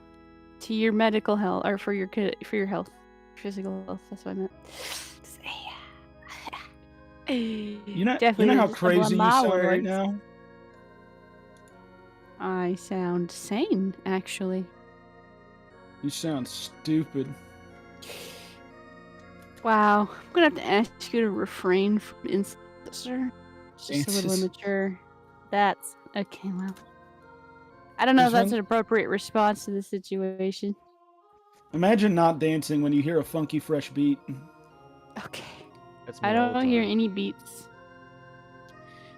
To your medical health, or for your health, physical health. That's what I meant. You know Definitely how just crazy you my sound right words. now? I sound sane, actually. You sound stupid. Wow, I'm gonna have to ask you to refrain from insults, sir. It's just a little Insults. immature. That's okay. Well, I don't know if There's that's one- an appropriate response to the situation. Imagine not dancing when you hear a funky fresh beat. Okay, That's me I all the don't hear time. any beats.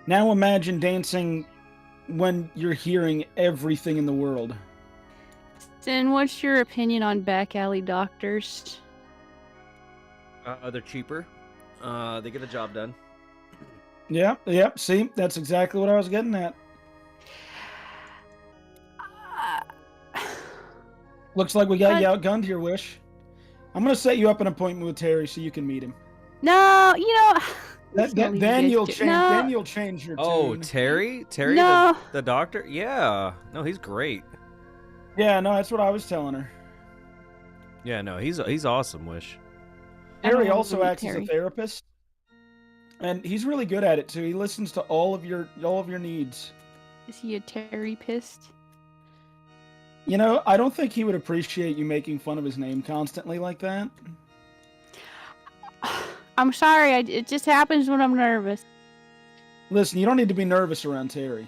Now imagine dancing when you're hearing everything in the world. Then, what's your opinion on back alley doctors? They're cheaper. They get the job done. Yeah, see, that's exactly what I was getting at. Looks like we got you outgunned here, Wish. I'm gonna set you up an appointment with Terry so you can meet him. No, you know. Then you'll change. No, Then you'll change your Oh, tune. Terry? No. The doctor? Yeah. No, he's great. Yeah, no, that's what I was telling her. Yeah, no, he's awesome, Wish. I don't Terry wanna also meet acts as Terry. a therapist, and he's really good at it too. He listens to all of your needs. Is he a Terry pissed? You know, I don't think he would appreciate you making fun of his name constantly like that. I'm sorry. It just happens when I'm nervous. Listen, you don't need to be nervous around Terry.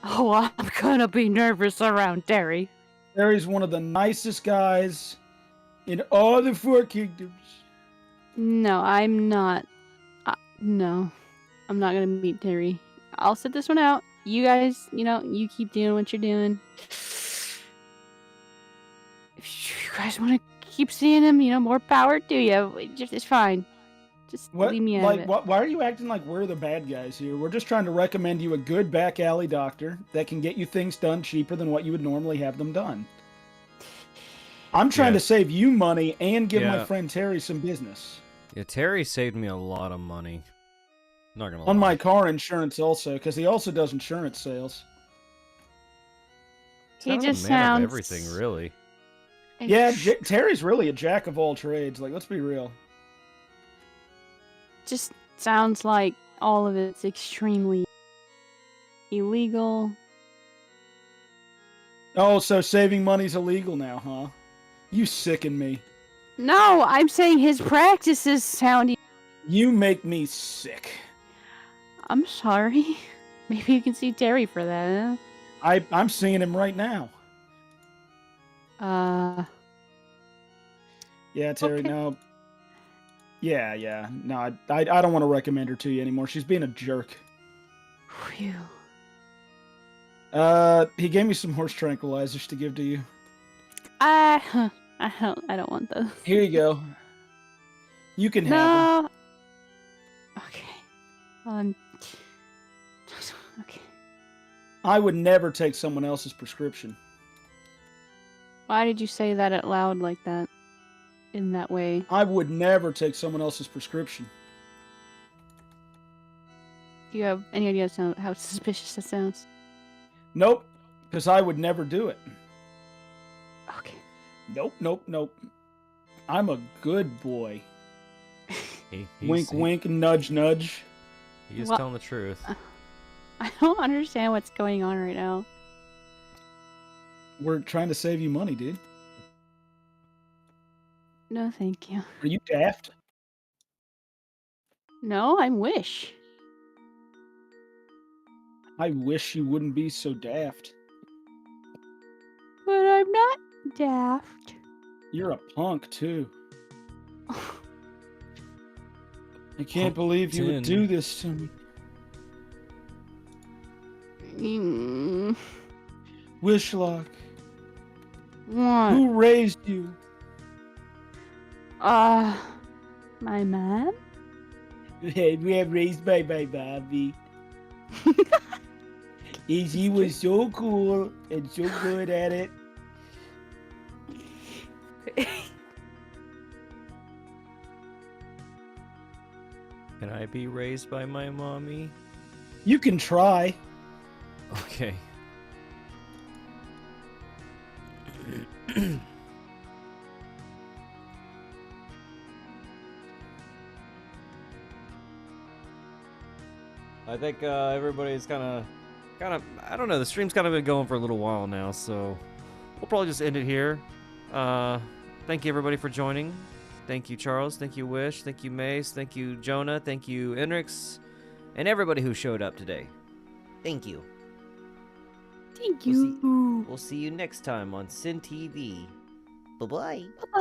Oh, I'm gonna be nervous around Terry. Terry's one of the nicest guys in all the Four Kingdoms. No, I'm not. No, I'm not gonna meet Terry. I'll sit this one out. You guys, you keep doing what you're doing. If you guys want to keep seeing him, more power to you. It's fine. Just What? leave me out of it. Why are you acting like we're the bad guys here? We're just trying to recommend you a good back alley doctor that can get you things done cheaper than what you would normally have them done. I'm trying to save you money and give my friend Terry some business. Yeah, Terry saved me a lot of money. Not gonna lie. On my car insurance also, because he also does insurance sales. He Kind of a just man of sounds everything, really. Yeah, Terry's really a jack of all trades. Like, let's be real. Just sounds like all of it's extremely illegal. Oh, so saving money's illegal now, huh? You sicken me. No, I'm saying his practices sound. You make me sick. I'm sorry. Maybe you can see Terry for that. I'm seeing him right now. Yeah, Terry, Okay. no. Yeah. No, I don't want to recommend her to you anymore. She's being a jerk. Phew. He gave me some horse tranquilizers to give to you. I don't want those. Here you go. You can have them. No. Okay. Okay. I would never take someone else's prescription. Why did you say that out loud like that? In that way? I would never take someone else's prescription. Do you have any idea how suspicious that sounds? Nope, because I would never do it. Okay. Nope. I'm a good boy. He's Wink, nudge, nudge. He is Well- telling the truth. I don't understand what's going on right now. We're trying to save you money, dude. No, thank you. Are you daft? No, I'm Wish. I wish you wouldn't be so daft. But I'm not daft. You're a punk, too. I can't believe you would 10. do this to me. Mm, Wishlock, what? who raised you? My mom? We were raised by my mommy. And she was so cool and so good at it. Can I be raised by my mommy? You can try. Okay. I think everybody's kind of, I don't know, the stream's kind of been going for a little while now, so we'll probably just end it here. Thank you everybody for joining. Thank you, Charles. Thank you, Wish. Thank you, Mace. Thank you, Jonah. Thank you, Enrix. And everybody who showed up today. Thank you. Thank We'll you. We'll see you next time on SiinTV. Bye-bye. Bye.